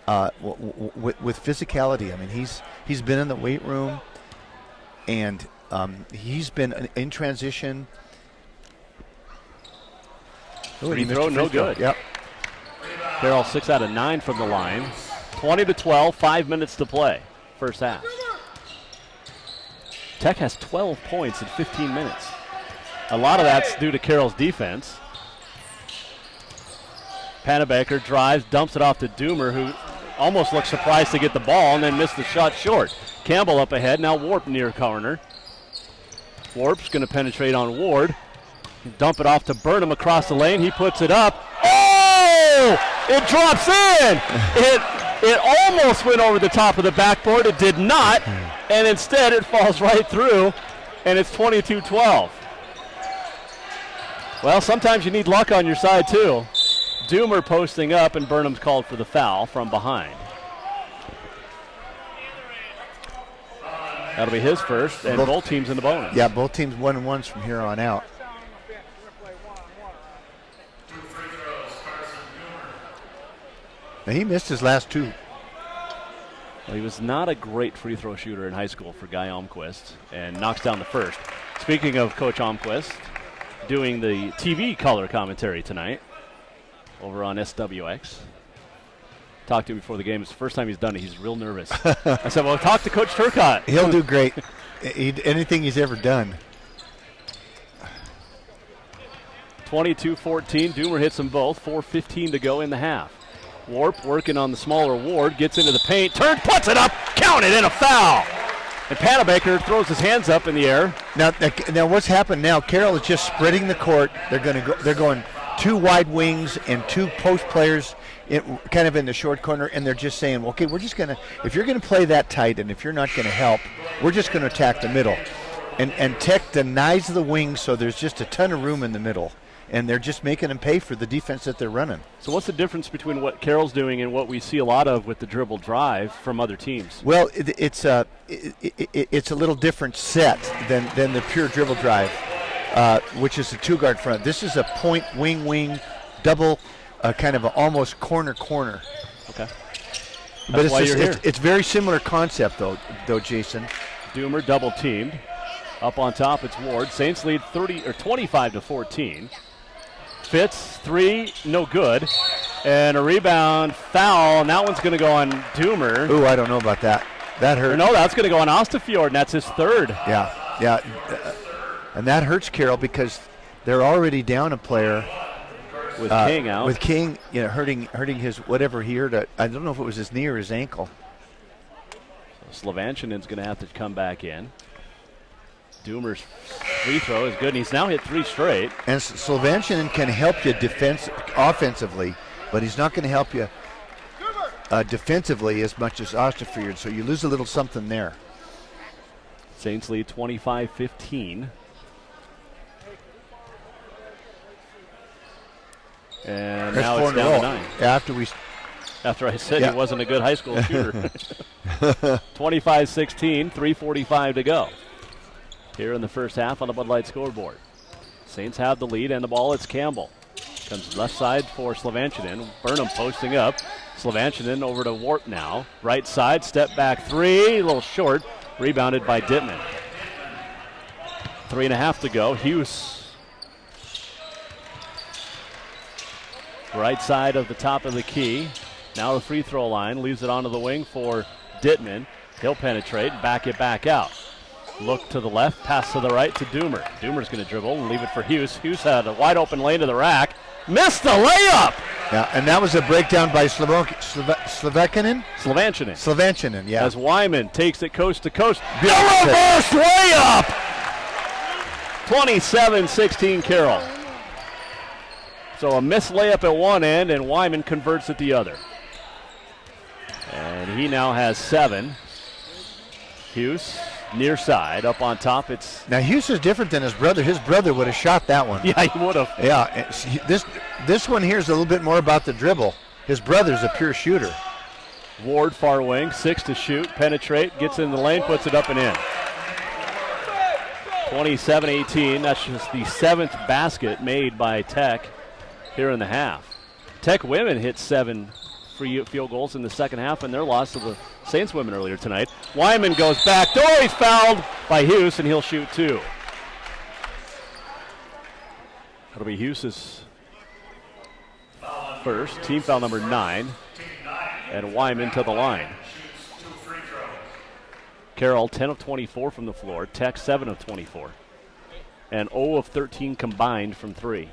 with physicality. I mean, he's been in the weight room, and he's been in transition. Free throw, no good. Yep. Carroll 6 out of 9 from the line. 20-12, 5 minutes to play, first half. Tech has 12 points in 15 minutes. A lot of that's due to Carroll's defense. Panabaker drives, dumps it off to Doomer, who almost looks surprised to get the ball and then missed the shot short. Campbell up ahead, now Warp near corner. Warp's going to penetrate on Ward. Dump it off to Burnham across the lane. He puts it up. Oh! It drops in! It almost went over the top of the backboard. It did not, and instead it falls right through, and it's 22-12. Well, sometimes you need luck on your side, too. Doomer posting up, and Burnham's called for the foul from behind. That'll be his first, and both teams in the bonus. Yeah, both teams 1-1s from here on out. Now, he missed his last two. Well, he was not a great free throw shooter in high school for Guy Almquist, and knocks down the first. Speaking of Coach Almquist, doing the TV color commentary tonight over on SWX. Talked to him before the game. It's the first time he's done it. He's real nervous. I said, well, talk to Coach Turcotte. He'll do great. Anything he's ever done. 22-14. Doomer hits them both. 4:15 to go in the half. Warp working on the smaller Ward. Gets into the paint. Turns, puts it up. Counted, and a foul. And Panabaker throws his hands up in the air. Now what's happened now? Carroll is just spreading the court. They're going two wide wings and two post players kind of in the short corner, and they're just saying, well, okay, we're just going to, if you're going to play that tight and if you're not going to help, we're just going to attack the middle. And Tech denies the wings, so there's just a ton of room in the middle. And they're just making them pay for the defense that they're running. So what's the difference between what Carroll's doing and what we see a lot of with the dribble drive from other teams? Well, it's a little different set than the pure dribble drive, which is a two-guard front. This is a point, wing, double, kind of almost corner. Okay. But it's very similar concept, though, Jason. Doomer double teamed. Up on top, it's Ward. Saints lead 25-14. Fitz, three, no good. And a rebound foul, and that one's going to go on Doomer. Ooh, I don't know about that. That hurt. No, that's going to go on Ostafjord, and that's his third. Yeah. And that hurts Carroll because they're already down a player. With King out. With King, hurting his whatever he hurt. I don't know if it was his knee or his ankle. So Slovanshinen's going to have to come back in. Doomer's free throw is good, and he's now hit three straight. And Slovanshinen can help you offensively, but he's not going to help you defensively as much as Ostafjord, so you lose a little something there. Saints lead 25-15. And That's now it's down to 9. After I said he wasn't a good high school shooter. 25-16, 3:45 to go. Here in the first half on the Bud Light scoreboard. Saints have the lead and the ball. It's Campbell. Comes left side for Slovanshinen. Burnham posting up. Slovanshinen over to Warp now. Right side, step back three. A little short. Rebounded by Dittman. 3.5 to go. Hughes. Right side of the top of the key. Now the free throw line. Leaves it onto the wing for Dittman. He'll penetrate and back it back out. Look to the left, pass to the right to Doomer. Doomer's going to dribble and leave it for Hughes. Hughes had a wide open lane to the rack. Missed the layup! Yeah, and that was a breakdown by Slovanshinen? Slovanshinen, yeah. As Wyman takes it coast to coast. The reverse layup! 27-16 Carroll. So a missed layup at one end, and Wyman converts at the other. And he now has 7. Hughes. Near side, up on top, it's... Now, Hughes is different than his brother. His brother would have shot that one. Yeah, he would have. Yeah, this one here is a little bit more about the dribble. His brother's a pure shooter. Ward, far wing, 6 to shoot, penetrate, gets in the lane, puts it up and in. 27-18, that's just the 7th basket made by Tech here in the half. Tech women hit 7 free field goals in the second half in their loss to the Saints women earlier tonight. Wyman goes back door. He's fouled by Hughes, and he'll shoot 2. That'll be Hughes' first. Team foul number 9. And Wyman to the line. Carroll 10 of 24 from the floor. Tech 7 of 24. And 0 of 13 combined from 3.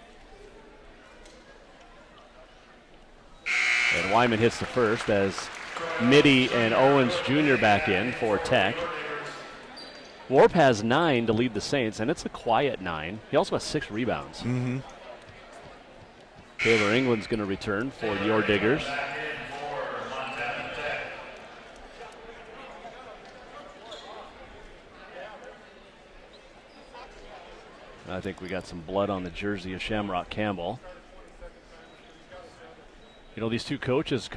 And Wyman hits the first as Mitty and Owens Jr. back in for Tech. Warp has 9 to lead the Saints, and it's a quiet 9. He also has 6 rebounds. Mm-hmm. Taylor England's going to return for the Diggers. I think we got some blood on the jersey of Shamrock Campbell. these two coaches,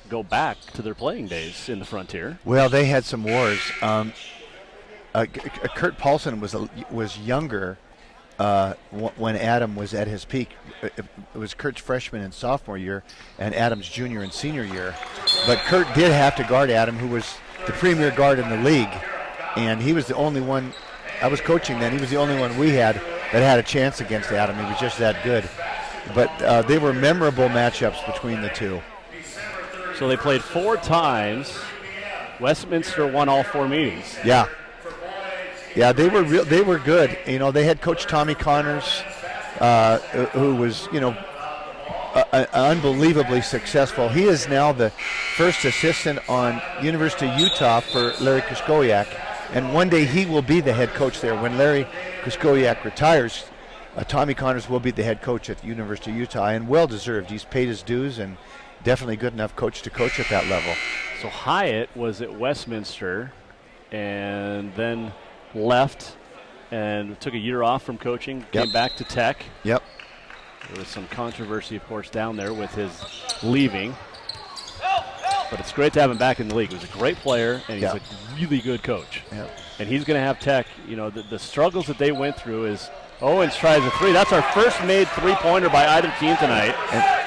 go back to their playing days in the Frontier. Well, they had some wars. Kurt Paulson was younger when Adam was at his peak. It was Kurt's freshman and sophomore year, and Adam's junior and senior year. But Kurt did have to guard Adam, who was the premier guard in the league, and he was the only one. I was coaching then. He was the only one we had that had a chance against Adam. He was just that good. But they were memorable matchups between the two. So they played 4 times. Westminster won all 4 meetings. Yeah. Yeah, they were good. They had Coach Tommy Connors, who was, unbelievably successful. He is now the first assistant on University of Utah for Larry Kuskowiak, and one day he will be the head coach there. When Larry Kuskowiak retires, Tommy Connors will be the head coach at the University of Utah, and well-deserved. He's paid his dues and definitely good enough coach to coach at that level. So Hyatt was at Westminster and then left and took a year off from coaching, came back to Tech. Yep. There was some controversy, of course, down there with his leaving. But it's great to have him back in the league. He was a great player, and he's a really good coach. Yep. And he's going to have Tech, the struggles that they went through is Owens tries a 3. That's our first made 3-pointer by either team tonight.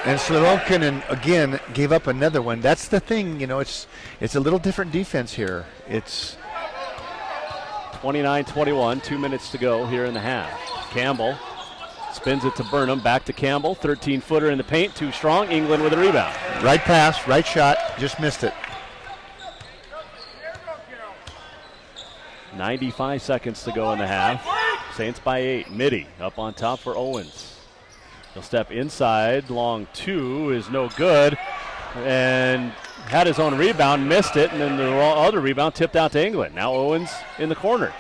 And Slavokin, again, gave up another one. That's the thing, it's a little different defense here. It's 29-21, 2 minutes to go here in the half. Campbell spins it to Burnham, back to Campbell, 13-footer in the paint, too strong. England with a rebound. Right pass, right shot, just missed it. 95 seconds to go in the half. Saints by 8. Mitty up on top for Owens. He'll step inside. Long 2 is no good. And had his own rebound, missed it, and then the other rebound tipped out to England. Now Owens in the corner.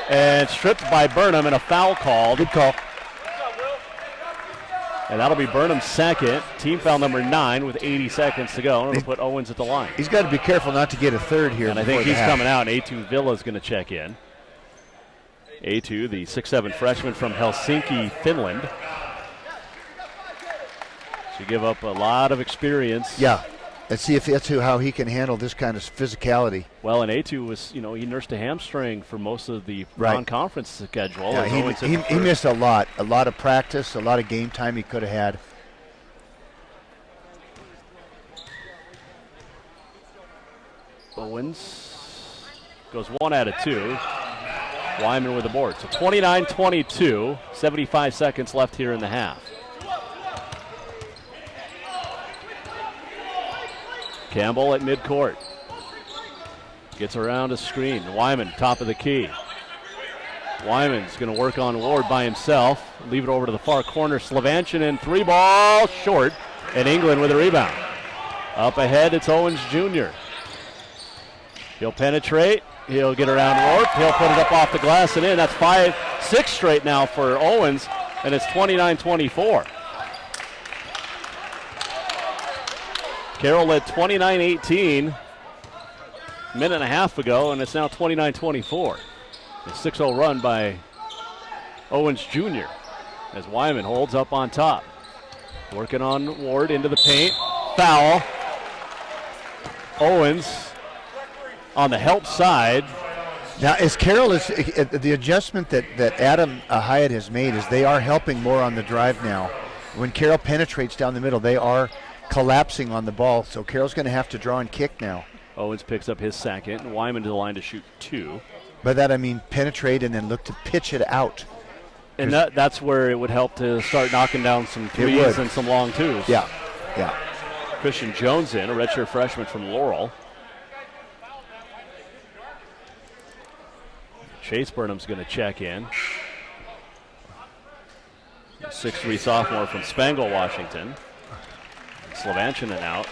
And stripped by Burnham and a foul called. Good call. And that'll be Burnham's second. Team foul number 9 with 80 seconds to go. And it'll put Owens at the line. He's got to be careful not to get a third here. And I think he's coming out. A2 Villa's going to check in. A2, the 6'7" freshman from Helsinki, Finland. So you give up a lot of experience. Yeah. Let's see if that's how he can handle this kind of physicality. Well, and A2 was, he nursed a hamstring for most of the non-conference schedule. Yeah, he missed a lot of practice, a lot of game time he could have had. Owens goes 1 out of 2. Wyman with the board. So 29-22, 75 seconds left here in the half. Campbell at midcourt. Gets around a screen. Wyman, top of the key. Wyman's going to work on Ward by himself. Leave it over to the far corner. Slavanchin 3-ball short. And England with a rebound. Up ahead, it's Owens Jr. He'll penetrate. He'll get around Ward. He'll put it up off the glass and in. That's 5-6 straight now for Owens. And it's 29-24. Carroll led 29-18 a minute and a half ago, and it's now 29-24. A 6-0 run by Owens Jr. as Wyman holds up on top. Working on Ward into the paint. Foul. Owens on the help side. Now, as Carroll is, the adjustment that Adam Hyatt has made is they are helping more on the drive now. When Carroll penetrates down the middle, they are collapsing on the ball, so Carroll's going to have to draw and kick now. Owens picks up his second, and Wyman to the line to shoot 2. By that I mean penetrate and then look to pitch it out. And that's where it would help to start knocking down some threes and some long 2s. Yeah. Christian Jones in, a redshirt freshman from Laurel. Chase Burnham's going to check in. 6'3" sophomore from Spangle, Washington. Slavanchin out.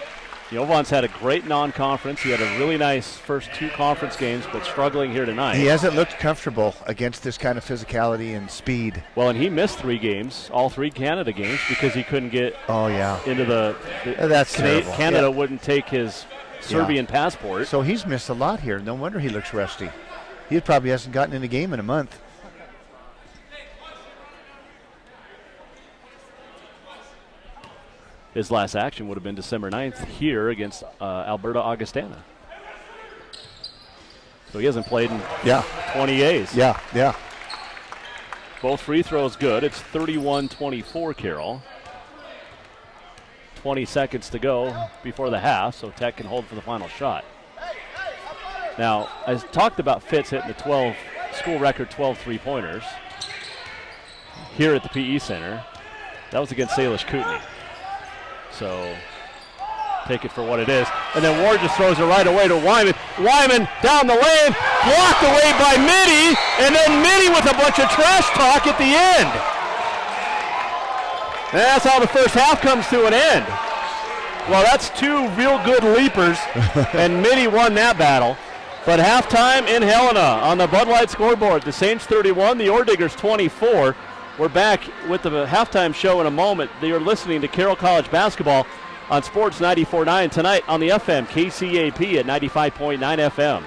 Jovan's had a great non-conference. He had a really nice first 2 conference games, but struggling here tonight. He hasn't looked comfortable against this kind of physicality and speed. Well, and he missed 3 games, all 3 Canada games, because he couldn't get into the that's terrible. Canada wouldn't take his Serbian passport. So he's missed a lot here. No wonder he looks rusty. He probably hasn't gotten in a game in a month. His last action would have been December 9th here against Alberta Augustana. So he hasn't played in 20 days. Yeah. Both free throws good. It's 31-24 Carroll. 20 seconds to go before the half, so Tech can hold for the final shot. Now, I talked about Fitz hitting the school record 12 three-pointers here at the PE Center. That was against Salish Kootenai. So take it for what it is. And then Ward just throws it right away to Wyman. Wyman down the lane, blocked away by Mitty, and then Mitty with a bunch of trash talk at the end. And that's how the first half comes to an end. Well, that's two real good leapers, and Mitty won that battle. But halftime in Helena on the Bud Light scoreboard. The Saints 31, the Orediggers 24. We're back with the halftime show in a moment. You're listening to Carroll College basketball on Sports 94.9 tonight on the FM KCAP at 95.9 FM.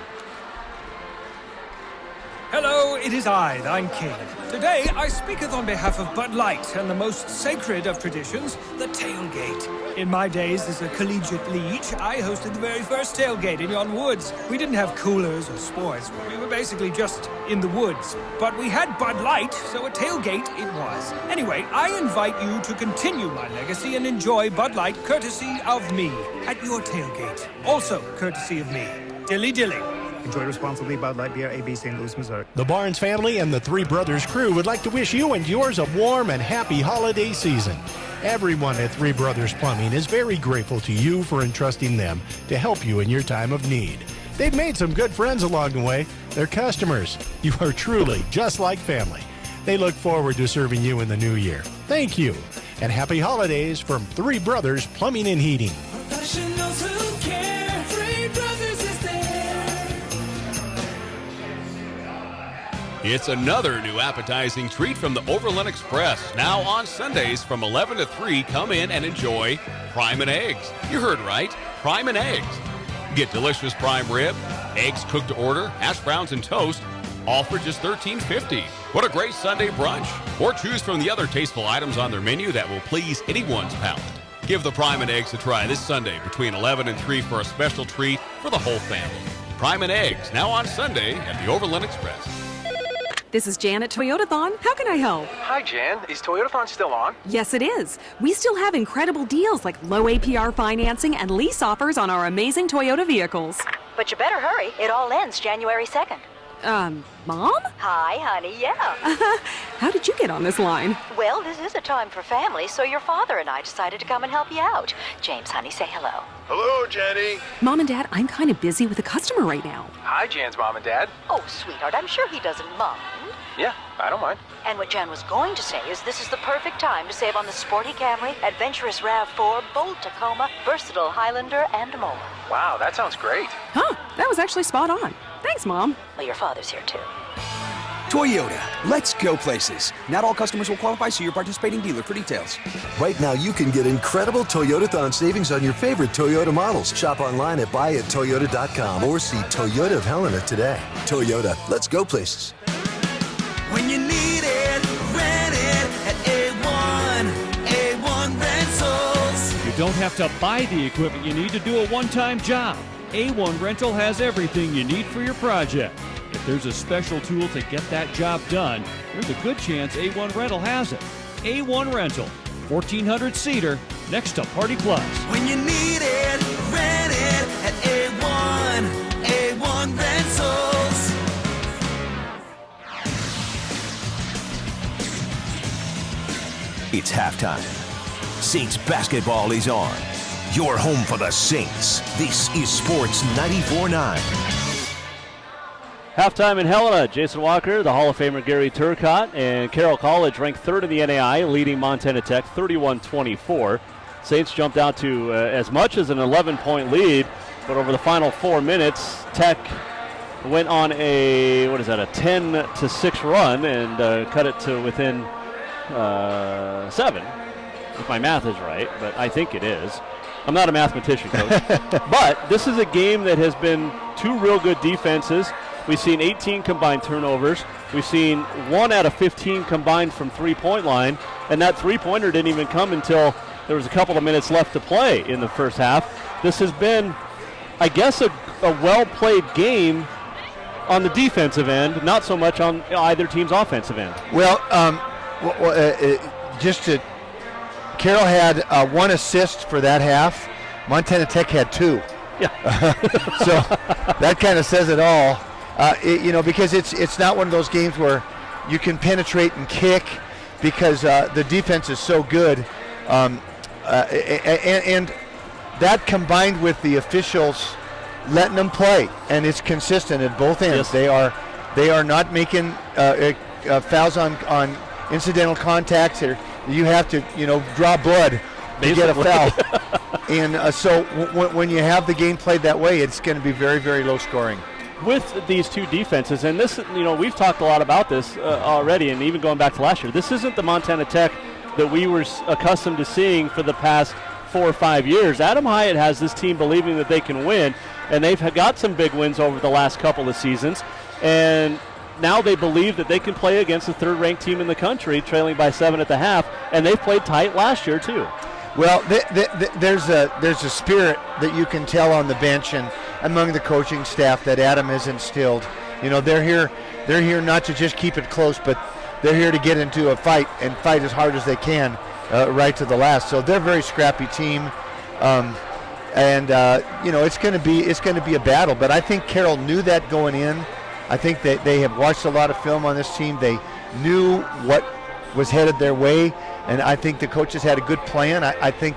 Hello, it is I, thine king. Today I speaketh on behalf of Bud Light and the most sacred of traditions, the tailgate. In my days as a collegiate liege, I hosted the very first tailgate in yon woods. We didn't have coolers or sports. We were basically just in the woods. But we had Bud Light, so a tailgate it was. Anyway, I invite you to continue my legacy and enjoy Bud Light courtesy of me at your tailgate. Also courtesy of me. Dilly dilly. Enjoy responsibly. Bud Light Beer, AB, St. Louis, Missouri. The Barnes family and the Three Brothers crew would like to wish you and yours a warm and happy holiday season. Everyone at Three Brothers Plumbing is very grateful to you for entrusting them to help you in your time of need. They've made some good friends along the way. They're customers. You are truly just like family. They look forward to serving you in the new year. Thank you, and happy holidays from Three Brothers Plumbing and Heating. Professionals who care. Three Brothers is there. It's another new appetizing treat from the Overland Express. Now on Sundays from 11 to 3, come in and enjoy prime and eggs. You heard right, prime and eggs. Get delicious prime rib, eggs cooked to order, hash browns and toast, all for just $13.50. What a great Sunday brunch. Or choose from the other tasteful items on their menu that will please anyone's palate. Give the prime and eggs a try this Sunday between 11 and 3 for a special treat for the whole family. Prime and eggs, now on Sunday at the Overland Express. This is Jan at Toyotathon. How can I help? Hi, Jan. Is Toyotathon still on? Yes, it is. We still have incredible deals like low APR financing and lease offers on our amazing Toyota vehicles. But you better hurry. It all ends January 2nd. Mom? Hi, honey, yeah. How did you get on this line? Well, this is a time for family, so your father and I decided to come and help you out. James, honey, say hello. Hello, Jenny. Mom and Dad, I'm kind of busy with a customer right now. Hi, Jan's mom and dad. Oh, sweetheart, I'm sure he doesn't mind. Yeah, I don't mind. And what Jan was going to say is this is the perfect time to save on the sporty Camry, adventurous RAV4, bold Tacoma, versatile Highlander, and more. Wow, that sounds great. Huh, that was actually spot on. Thanks, Mom. Well, your father's here, too. Toyota, let's go places. Not all customers will qualify, see your participating dealer for details. Right now, you can get incredible Toyotathon savings on your favorite Toyota models. Shop online at buyattoyota.com or see Toyota of Helena today. Toyota, let's go places. When you need it, rent it at A1 Rentals. You don't have to buy the equipment you need to do a one-time job. A1 Rental has everything you need for your project. If there's a special tool to get that job done, there's a good chance A1 Rental has it. A1 Rental, 1400-seater, next to Party Plus. When you need it, rent it at A1 Rentals. It's halftime. Saints basketball is on. Your home for the Saints. This is Sports 94.9. Halftime in Helena. Jason Walker, the Hall of Famer Gary Turcotte, and Carroll College ranked third in the NAI, leading Montana Tech 31-24. Saints jumped out to as much as an 11-point lead, but over the final 4 minutes, Tech went on a 10-6 run and cut it to within 7, if my math is right, but I think it is. I'm not a mathematician, Coach. But this is a game that has been two real good defenses. We've seen 18 combined turnovers. We've seen 1 out of 15 combined from three-point line, and that three-pointer didn't even come until there was a couple of minutes left to play in the first half. This has been, I guess, a well-played game on the defensive end, not so much on either team's offensive end. Well, Carroll had 1 assist for that half. Montana Tech had 2. Yeah. So that kind of says it all. Because it's not one of those games where you can penetrate and kick because the defense is so good. And that combined with the officials letting them play, and it's consistent at both ends. Yes. They are not making fouls on incidental contacts. You have to draw blood to get a foul. And so when you have the game played that way, it's going to be very, very low scoring. With these two defenses, and this, we've talked a lot about this already, and even going back to last year, this isn't the Montana Tech that we were accustomed to seeing for the past 4 or 5 years. Adam Hyatt has this team believing that they can win, and they've got some big wins over the last couple of seasons, and now they believe that they can play against the third-ranked team in the country, trailing by 7 at the half, and they played tight last year too. Well, there's a spirit that you can tell on the bench and among the coaching staff that Adam has instilled. They're here not to just keep it close, but they're here to get into a fight and fight as hard as they can right to the last. So they're a very scrappy team, it's going to be a battle. But I think Carroll knew that going in. I think that they have watched a lot of film on this team. They knew what was headed their way, and I think the coaches had a good plan. I think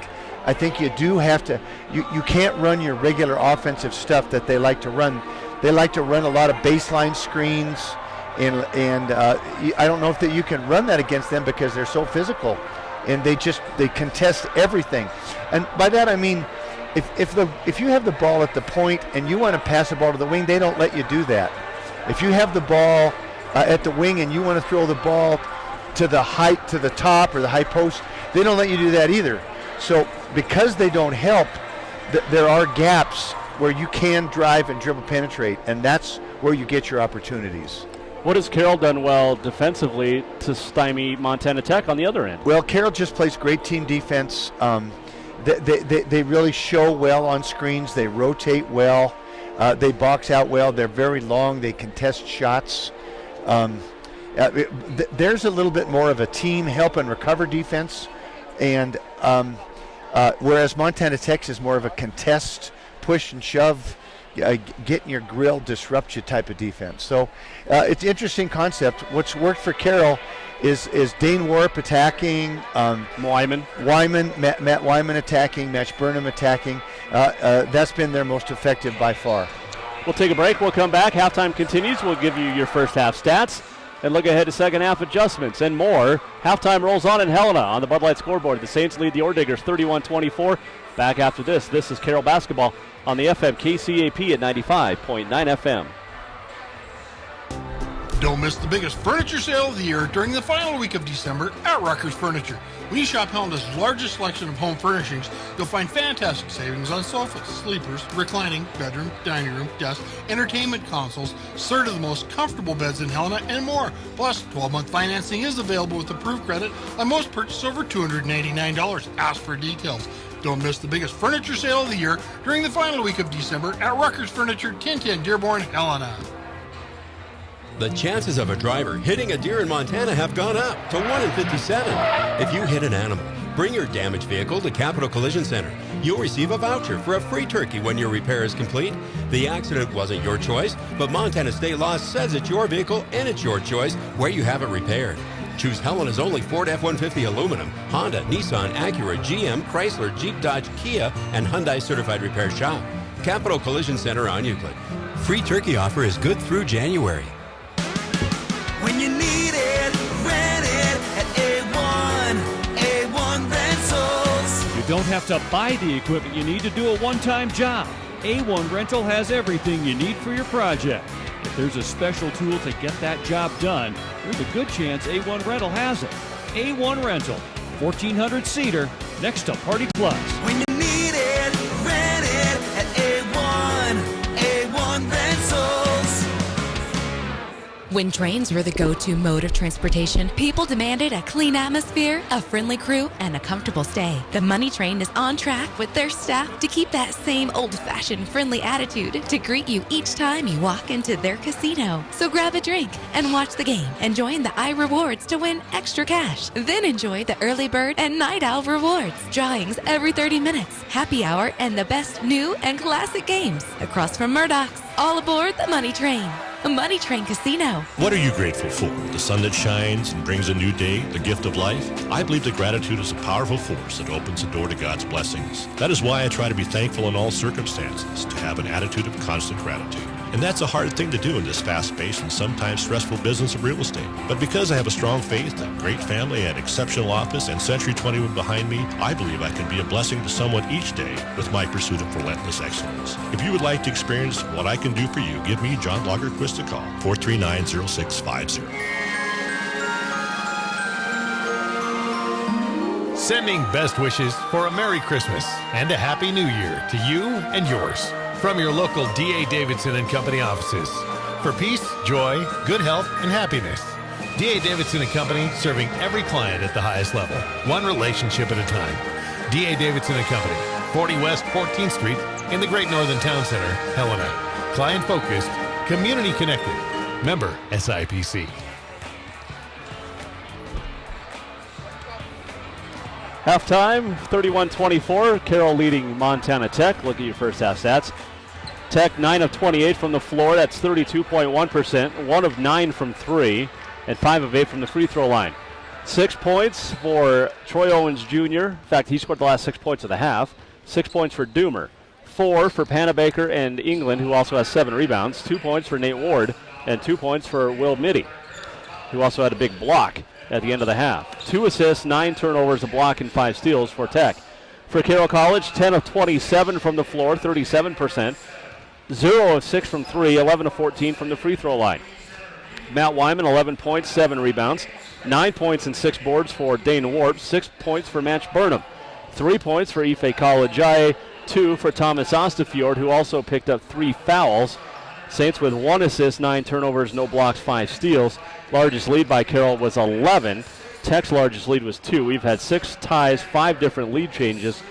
you do have to. You can't run your regular offensive stuff that they like to run. They like to run a lot of baseline screens, and I don't know if that you can run that against them because they're so physical, and they contest everything. And by that I mean, if you have the ball at the point and you want to pass the ball to the wing, they don't let you do that. If you have the ball at the wing and you want to throw the ball to the top or the high post, they don't let you do that either. So because they don't help, there are gaps where you can drive and dribble penetrate, and that's where you get your opportunities. What has Carroll done well defensively to stymie Montana Tech on the other end? Well, Carroll just plays great team defense. They really show well on screens. They rotate well. They box out well. They're very long. They contest shots. There's a little bit more of a team help and recover defense, and whereas Montana Tech is more of a contest, push and shove, get in your grill, disrupt you type of defense. So it's an interesting concept. What's worked for Carroll is Dane Warp attacking, Matt Wyman attacking, Match Burnham attacking. That's been their most effective by far. We'll take a break. We'll come back. Halftime continues. We'll give you your first half stats and look ahead to second half adjustments and more. Halftime rolls on in Helena on the Bud Light scoreboard. The Saints lead the Orediggers 31-24. Back after this. This is Carroll basketball on the FM KCAP at 95.9 FM. Don't miss the biggest furniture sale of the year during the final week of December at Rucker's Furniture. When you shop Helena's largest selection of home furnishings, you'll find fantastic savings on sofas, sleepers, reclining, bedroom, dining room, desk, entertainment consoles, third of the most comfortable beds in Helena, and more. Plus, 12-month financing is available with approved credit on most purchases over $289. Ask for details. Don't miss the biggest furniture sale of the year during the final week of December at Rucker's Furniture, 1010 Dearborn, Helena. The chances of a driver hitting a deer in Montana have gone up to 1 in 57. If you hit an animal, bring your damaged vehicle to Capital Collision Center. You'll receive a voucher for a free turkey when your repair is complete. The accident wasn't your choice, but Montana state law says it's your vehicle and it's your choice where you have it repaired. Choose Helena's only Ford F-150 aluminum, Honda, Nissan, Acura, GM, Chrysler, Jeep, Dodge, Kia, and Hyundai certified repair shop. Capital Collision Center on Euclid. Free turkey offer is good through January. When you need it, rent it at A1 Rentals. You don't have to buy the equipment you need to do a one-time job. A1 Rental has everything you need for your project. If there's a special tool to get that job done, there's a good chance A1 Rental has it. A1 Rental, 1400-seater, next to Party Plus. When you need it, rent it at A1 Rentals. When trains were the go-to mode of transportation, people demanded a clean atmosphere, a friendly crew, and a comfortable stay. The Money Train is on track with their staff to keep that same old-fashioned friendly attitude to greet you each time you walk into their casino. So grab a drink and watch the game and join the iRewards to win extra cash. Then enjoy the early bird and night owl rewards, drawings every 30 minutes, happy hour, and the best new and classic games. Across from Murdoch's, all aboard the Money Train. A Money Train Casino. What are you grateful for? The sun that shines and brings a new day, the gift of life? I believe that gratitude is a powerful force that opens the door to God's blessings. That is why I try to be thankful in all circumstances, to have an attitude of constant gratitude. And that's a hard thing to do in this fast-paced and sometimes stressful business of real estate. But because I have a strong faith, a great family, an exceptional office, and Century 21 behind me, I believe I can be a blessing to someone each day with my pursuit of relentless excellence. If you would like to experience what I can do for you, give me, John Lagerquist, a call, 439-0650. Sending best wishes for a Merry Christmas and a Happy New Year to you and yours from your local D.A. Davidson & Company offices. For peace, joy, good health, and happiness. D.A. Davidson & Company, serving every client at the highest level, one relationship at a time. D.A. Davidson & Company, 40 West 14th Street in the Great Northern Town Center, Helena. Client-focused, community-connected. Member SIPC. Halftime, 31-24. Carroll leading Montana Tech. Look at your first half stats. Tech 9 of 28 from the floor. That's 32.1%. 1 of 9 from 3. And 5 of 8 from the free throw line. 6 points for Troy Owens Jr. In fact, he scored the last 6 points of the half. 6 points for Doomer. 4 for Panabaker and England, who also has 7 rebounds. 2 points for Nate Ward. And 2 points for Will Mitty, who also had a big block at the end of the half. 2 assists, 9 turnovers, a block, and 5 steals for Tech. For Carroll College, 10 of 27 from the floor, 37%. 0 of 6 from 3, 11 of 14 from the free throw line. Matt Wyman, 11 points, 7 rebounds. 9 points and 6 boards for Dane Warp. 6 points for Match Burnham. 3 points for Ife Kalajaye. 2 for Thomas Ostafjord, who also picked up 3 fouls. Saints with 1 assist, 9 turnovers, no blocks, 5 steals. Largest lead by Carroll was 11. Tech's largest lead was 2. We've had 6 ties, 5 different lead changes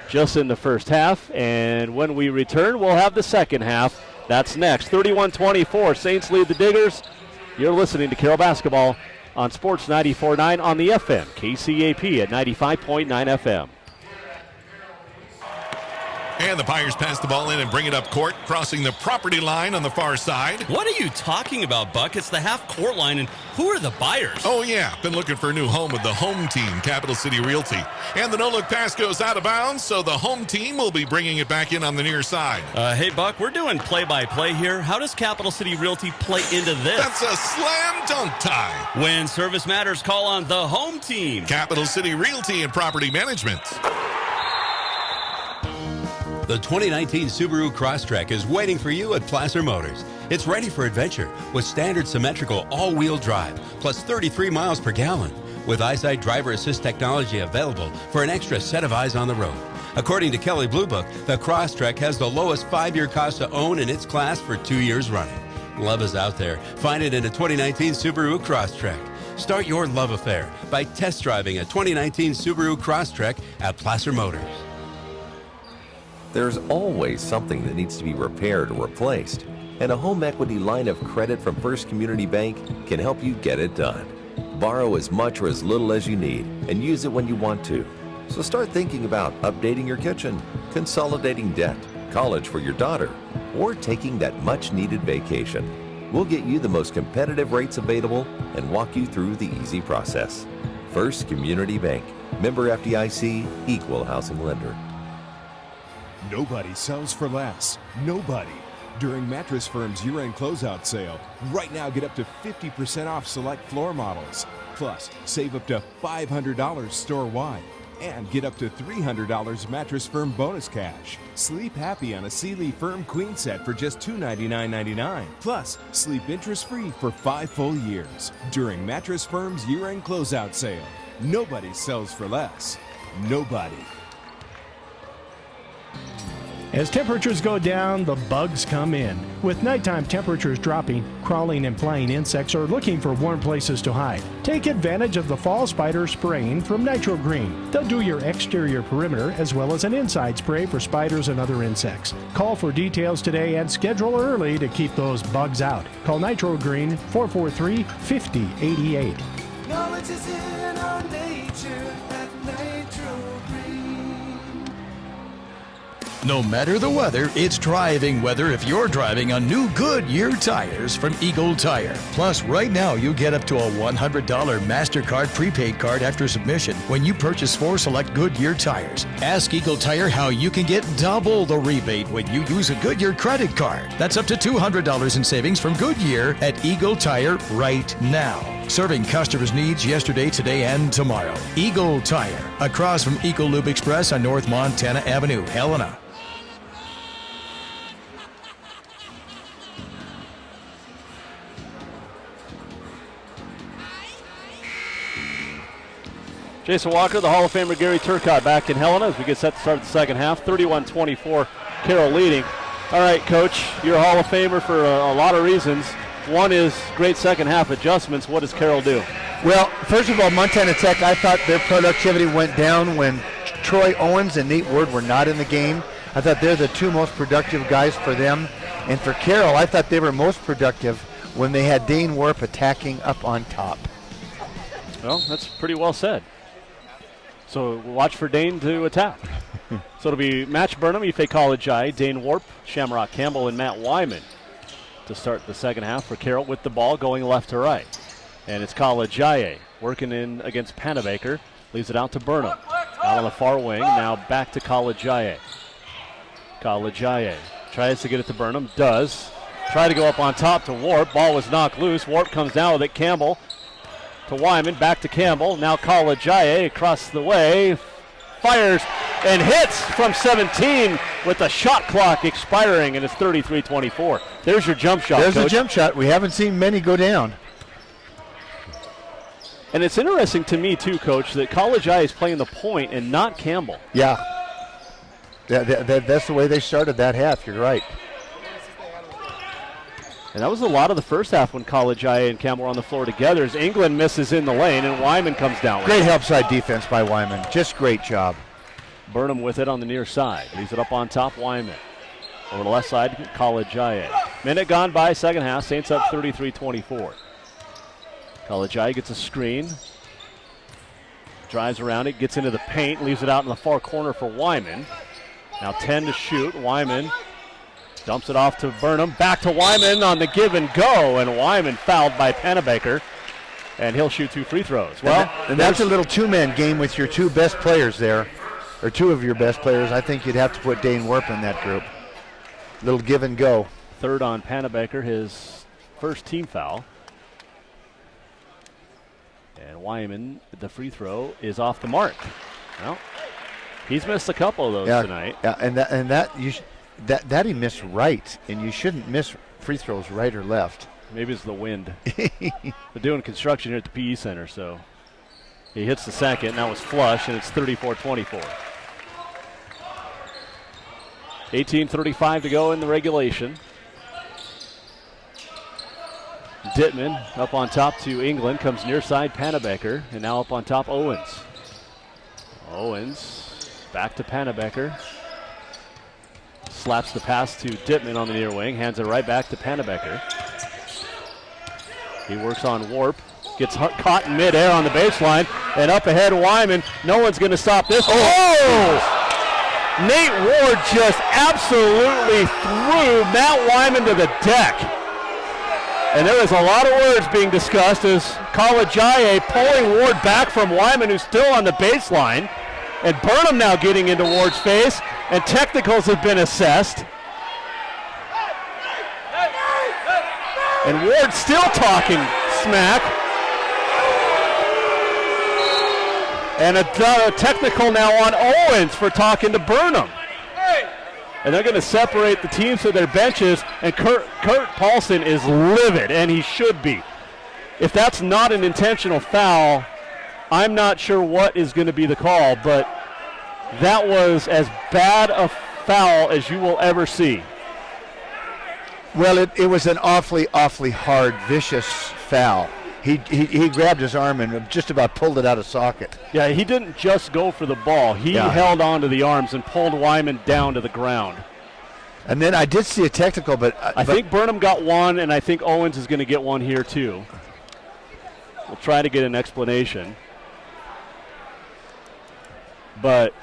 just in the first half. And when we return, we'll have the second half. That's next. 31-24, Saints lead the Diggers. You're listening to Carroll Basketball on Sports 94.9 on the FM, KCAP at 95.9 FM. And the Pirates pass the ball in and bring it up court, crossing the property line on the far side. What are you talking about, Buck? It's the half-court line, and who are the buyers? Oh, yeah. Been looking for a new home with the home team, Capital City Realty. And the no-look pass goes out of bounds, so the home team will be bringing it back in on the near side. Hey, Buck, we're doing play-by-play here. How does Capital City Realty play into this? That's a slam dunk tie. When service matters, call on the home team. Capital City Realty and Property Management. The 2019 Subaru Crosstrek is waiting for you at Placer Motors. It's ready for adventure with standard symmetrical all-wheel drive, plus 33 miles per gallon, with EyeSight driver assist technology available for an extra set of eyes on the road. According to Kelley Blue Book, the Crosstrek has the lowest 5-year cost to own in its class for 2 years running. Love is out there. Find it in a 2019 Subaru Crosstrek. Start your love affair by test driving a 2019 Subaru Crosstrek at Placer Motors. There's always something that needs to be repaired or replaced, and a home equity line of credit from First Community Bank can help you get it done. Borrow as much or as little as you need and use it when you want to. So start thinking about updating your kitchen, consolidating debt, college for your daughter, or taking that much-needed vacation. We'll get you the most competitive rates available and walk you through the easy process. First Community Bank, member FDIC, equal housing lender. Nobody sells for less. Nobody. During Mattress Firm's year-end closeout sale, right now get up to 50% off select floor models. Plus, save up to $500 store-wide. And get up to $300 Mattress Firm bonus cash. Sleep happy on a Sealy Firm Queen set for just $299.99. Plus, sleep interest-free for 5 full years. During Mattress Firm's year-end closeout sale. Nobody sells for less. Nobody. As temperatures go down, the bugs come in. With nighttime temperatures dropping, crawling and flying insects are looking for warm places to hide. Take advantage of the fall spider spraying from Nitro Green. They'll do your exterior perimeter as well as an inside spray for spiders and other insects. Call for details today and schedule early to keep those bugs out. Call Nitro Green 443-5088. Knowledge is in our nature at Nitro Green. No matter the weather, it's driving weather if you're driving on new Goodyear tires from Eagle Tire. Plus, right now, you get up to a $100 MasterCard prepaid card after submission when you purchase 4 select Goodyear tires. Ask Eagle Tire how you can get double the rebate when you use a Goodyear credit card. That's up to $200 in savings from Goodyear at Eagle Tire right now. Serving customers' needs yesterday, today, and tomorrow. Eagle Tire, across from Eco Lube Express on North Montana Avenue, Helena. Jason Walker, the Hall of Famer Gary Turcotte back in Helena as we get set to start the second half. 31-24, Carroll leading. All right, Coach, you're a Hall of Famer for a lot of reasons. One is great second half adjustments. What does Carroll do? Well, first of all, Montana Tech, I thought their productivity went down when Troy Owens and Nate Ward were not in the game. I thought they're the two most productive guys for them. And for Carroll, I thought they were most productive when they had Dane Warp attacking up on top. Well, that's pretty well said. So watch for Dane to attack. So it'll be Match Burnham, Ife College High, Dane Warp, Shamrock Campbell, and Matt Wyman to start the second half for Carroll with the ball going left to right. And it's College High working in against Panabaker. Leaves it out to Burnham. Out on the far wing, now back to College High. College High tries to get it to Burnham, does. Try to go up on top to Warp. Ball was knocked loose. Warp comes down with it. Campbell to Wyman, back to Campbell. Now College High across the way. Fires and hits from 17 with the shot clock expiring, and it's 33-24. There's your jump shot, There's Coach. a jump shot. We haven't seen many go down. And it's interesting to me, too, Coach, that College High is playing the point and not Campbell. Yeah. That's the way they started that half. You're right. And that was a lot of the first half when College High and Campbell were on the floor together as England misses in the lane and Wyman comes down with Great it. help side defense by Wyman. Just great job. Burnham with it on the near side. Leaves it up on top, Wyman. Over the left side, College High. Minute gone by, second half. Saints up 33-24. College High gets a screen. Drives around it, gets into the paint, leaves it out in the far corner for Wyman. Now 10 to shoot. Wyman dumps it off to Burnham. Back to Wyman on the give and go. And Wyman fouled by Panabaker. And he'll shoot 2 free throws. Well, and that's a little two-man game with your two best players there, or two of your best players. I think you'd have to put Dane Warp in that group. Little give and go. Third on Panabaker, his first team foul. And Wyman, the free throw is off the mark. Well, he's missed a couple of those tonight. Yeah, that he missed right, and you shouldn't miss free throws right or left. Maybe it's the wind. They're doing construction here at the PE Center, so he hits the second. That was flush, and it's 34-24. 18:35 to go in the regulation. Dittman up on top to England, comes near side Panabaker, and now up on top Owens. Owens back to Panabaker. Slaps the pass to Dittman on the near wing, hands it right back to Panabaker. He works on Warp, gets caught in midair on the baseline, and up ahead Wyman. No one's going to stop this. Oh! Nate Ward just absolutely threw Matt Wyman to the deck. And there was a lot of words being discussed as College High pulling Ward back from Wyman, who's still on the baseline. And Burnham now getting into Ward's face, and technicals have been assessed. And Ward still talking smack. And a technical now on Owens for talking to Burnham. And they're going to separate the teams to their benches, and Kurt Paulson is livid, and he should be. If that's not an intentional foul, I'm not sure what is going to be the call, but that was as bad a foul as you will ever see. Well, it was an awfully hard, vicious foul. He grabbed his arm and just about pulled it out of socket. Yeah, he didn't just go for the ball. He held on to the arms and pulled Wyman down to the ground. And then I did see a technical, but I think Burnham got one, and I think Owens is going to get one here too. We'll try to get an explanation. But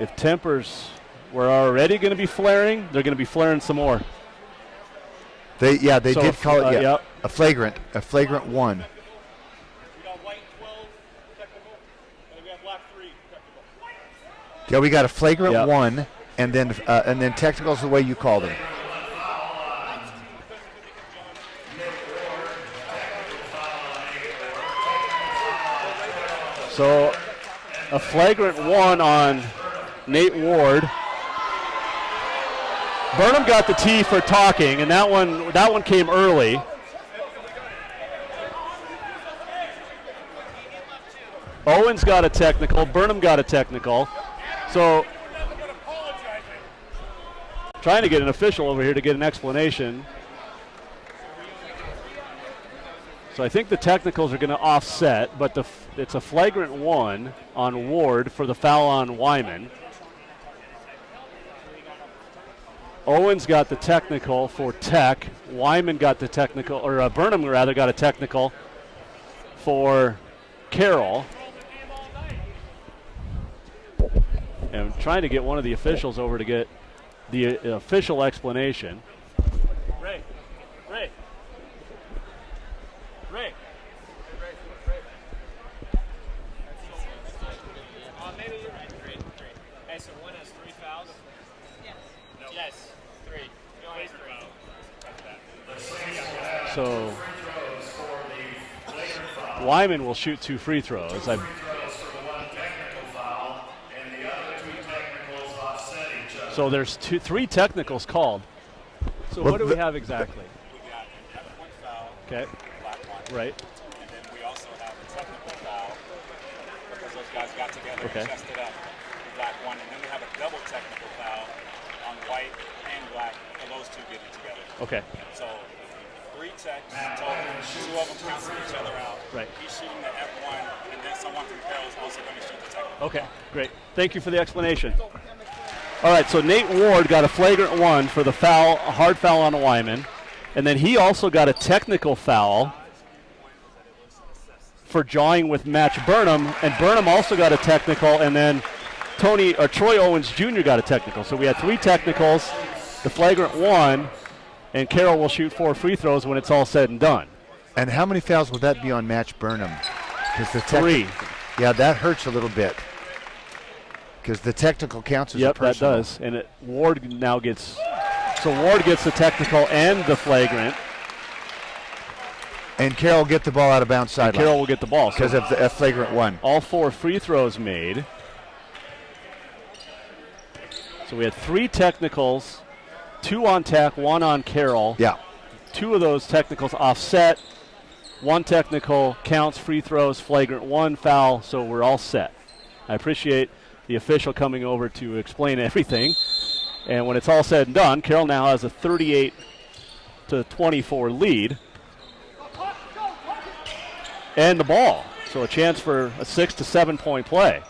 if tempers were already going to be flaring, they're going to be flaring some more. They did call it yep. a flagrant one. Yeah, we got a flagrant one, and then technicals the way you called them. So a flagrant one on Nate Ward. Burnham got the tee for talking, and that one came early. Owens got a technical. Burnham got a technical. So trying to get an official over here to get an explanation. So I think the technicals are going to offset, but it's a flagrant one on Ward for the foul on Wyman. Owens got the technical for Tech. Wyman got the technical, or Burnham rather got a technical for Carroll. And I'm trying to get one of the officials over to get the official explanation. Ray. Maybe you're right. Three. Hey, so one has 3 fouls? Yes. No. Yes, 3. You only have 3. So Wyman will shoot 2 free throws. So there's 3 technicals called. So what do we have exactly? We got an F1 foul. Okay. Black one. Right. And then we also have a technical foul because those guys got together and chested up. Black one. And then we have a double technical foul on white and black for those two getting together. Okay. So 3 techs total. 2 of them cancel each other out. Right. He's shooting the F1, and then someone from Carroll is also going to shoot the technical. Okay, great. Thank you for the explanation. All right, so Nate Ward got a flagrant one for the foul, a hard foul on Wyman. And then he also got a technical foul for jawing with Match Burnham. And Burnham also got a technical, and then Troy Owens Jr. got a technical. So we had 3 technicals, the flagrant one, and Carroll will shoot 4 free throws when it's all said and done. And how many fouls would that be on Match Burnham? 3. Yeah, that hurts a little bit. Because the technical counts as a personal. Yep, that does. And Ward now gets the technical and the flagrant. And Carroll will get the ball out of bounds sideline. Carroll will get the ball. Because of the flagrant one. All 4 free throws made. So we had 3 technicals, 2 on Tech, 1 on Carroll. Yeah. 2 of those technicals offset. 1 technical counts, free throws, flagrant 1 foul, so we're all set. I appreciate the official coming over to explain everything. And when it's all said and done, Carroll now has a 38-24 lead. And the ball. So a chance for a 6 to 7 point play,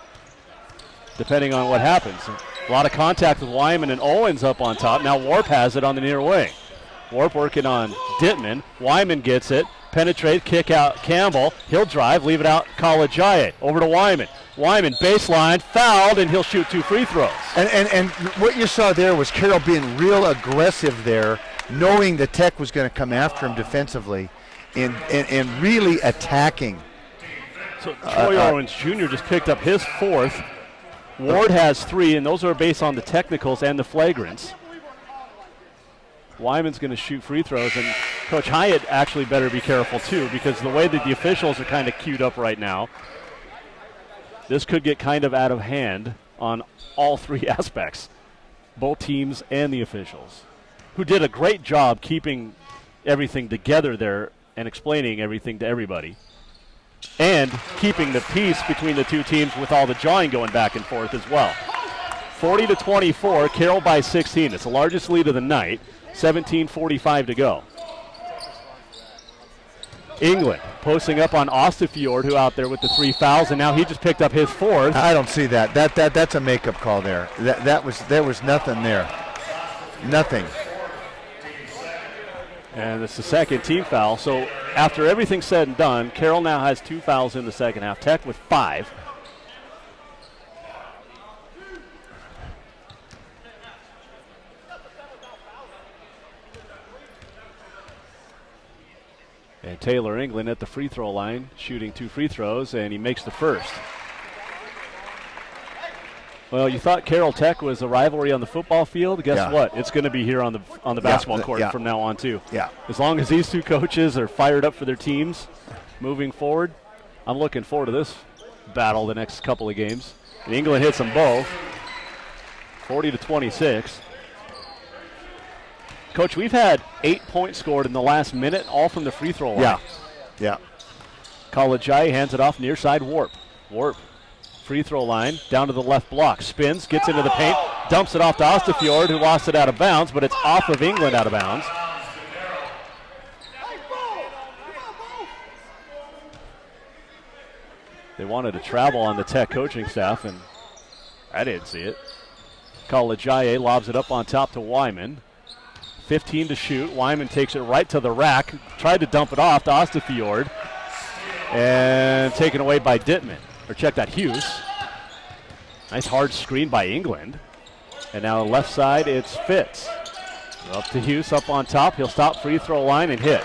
depending on what happens. A lot of contact with Wyman and Owens up on top. Now Warp has it on the near wing. Warp working on Dittman. Wyman gets it. Penetrate, kick out Campbell. He'll drive, leave it out Kalajaye. Over to Wyman. Wyman baseline, fouled, and he'll shoot 2 free throws. And what you saw there was Carroll being real aggressive there, knowing the Tech was going to come after him defensively and really attacking. So Troy Owens Jr. just picked up his 4th. Ward has 3, and those are based on the technicals and the flagrants. Wyman's going to shoot free throws, and Coach Hyatt actually better be careful too, because the way that the officials are kind of queued up right now, this could get kind of out of hand on all 3 aspects, both teams and the officials, who did a great job keeping everything together there and explaining everything to everybody. and keeping the peace between the two teams with all the jawing going back and forth as well. 40-24, Carroll by 16. It's the largest lead of the night. 17:45 to go. England posting up on Ostafjord, who out there with the 3 fouls, and now he just picked up his 4th. I don't see that. That's a makeup call there. There was nothing there. Nothing. And it's the second team foul. So after everything's said and done, Carroll now has 2 fouls in the second half. Tech with 5. And Taylor England at the free throw line, shooting 2 free throws, and he makes the first. Well, you thought Carroll Tech was a rivalry on the football field. Guess what? It's going to be here on the basketball court from now on too. Yeah. As long as these two coaches are fired up for their teams moving forward, I'm looking forward to this battle the next couple of games. And England hits them both, 40-26. Coach, we've had 8 points scored in the last minute, all from the free throw line. Yeah. Kalajai hands it off near side. Warp. Free throw line, down to the left block. Spins, gets into the paint, dumps it off to Ostafjord, who lost it out of bounds, but it's off of England out of bounds. They wanted to travel on the Tech coaching staff, and I didn't see it. Kalajai lobs it up on top to Wyman. 15 to shoot. Wyman takes it right to the rack. Tried to dump it off to Ostafjord. And taken away by Dittman. Or check that, Hughes. Nice hard screen by England. And now left side, it's Fitz. Up to Hughes, up on top. He'll stop free throw line and hit.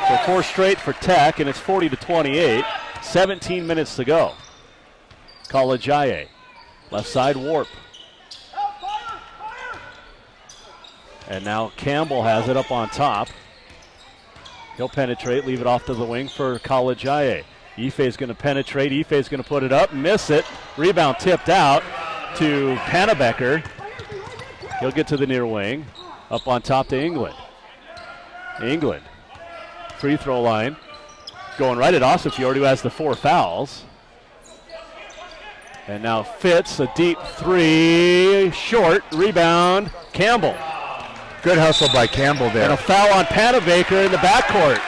So 4 straight for Tech, and it's 40-28. 17 minutes to go. Kalajai. Left side, Warp. And now Campbell has it up on top. He'll penetrate, leave it off to the wing for Kalajai. Ife's going to penetrate. Ife's going to put it up, miss it. Rebound tipped out to Panabecker. He'll get to the near wing. Up on top to England. England. Free throw line. Going right at Ostafjord, who has the 4 fouls. And now Fitz, a deep 3. Short. Rebound. Campbell. Good hustle by Campbell there. And a foul on Panabaker in the backcourt.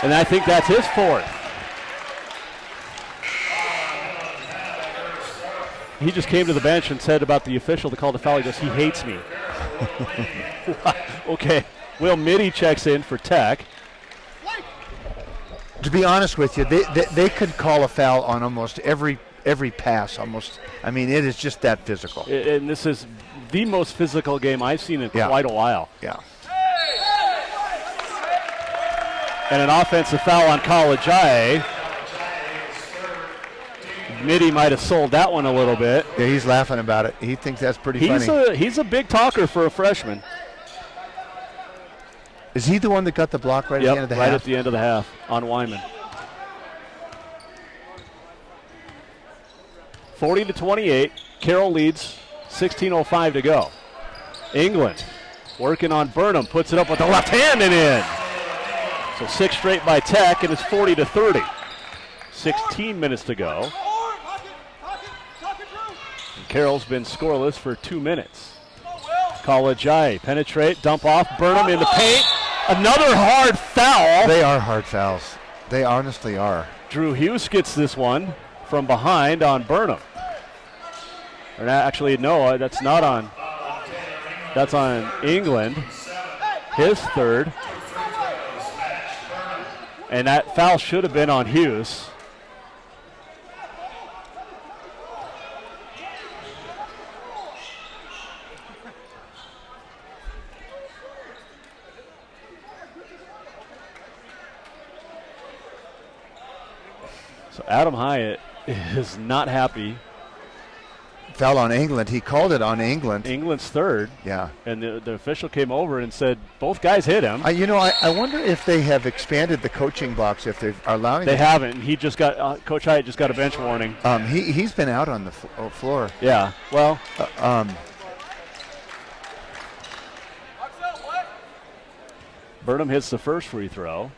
And I think that's his 4th. He just came to the bench and said about the official that called the foul, he goes, he hates me. Okay. Will Mitty checks in for Tech. To be honest with you, they could call a foul on almost every pass. Almost. I mean, it is just that physical. And this is the most physical game I've seen in quite a while. Yeah. And an offensive foul on Kalajai. Mitty might have sold that one a little bit. Yeah, he's laughing about it. He thinks that's pretty funny. He's a big talker for a freshman. Is he the one that got the block right at the end of the half? Right at the end of the half on Wyman. 40-28. Carroll leads. 16:05 to go. England working on Burnham. Puts it up with the left hand and in. So 6 straight by Tech, and it's 40-30. 16 minutes to go. And Carroll's been scoreless for 2 minutes. Kalajai penetrate, dump off, Burnham in the paint. Another hard foul. They are hard fouls. They honestly are. Drew Hughes gets this one from behind on Burnham. Or actually, no, that's not on. That's on England. His 3rd. And that foul should have been on Hughes. So Adam Hyatt is not happy. Foul on England. He called it on England. England's 3rd. Yeah. And the official came over and said both guys hit him. I wonder if they have expanded the coaching box, if they're allowing They haven't. He just got, Coach Hyatt just got a bench warning. He's been out on the floor. Yeah, well. Burnham hits the first free throw.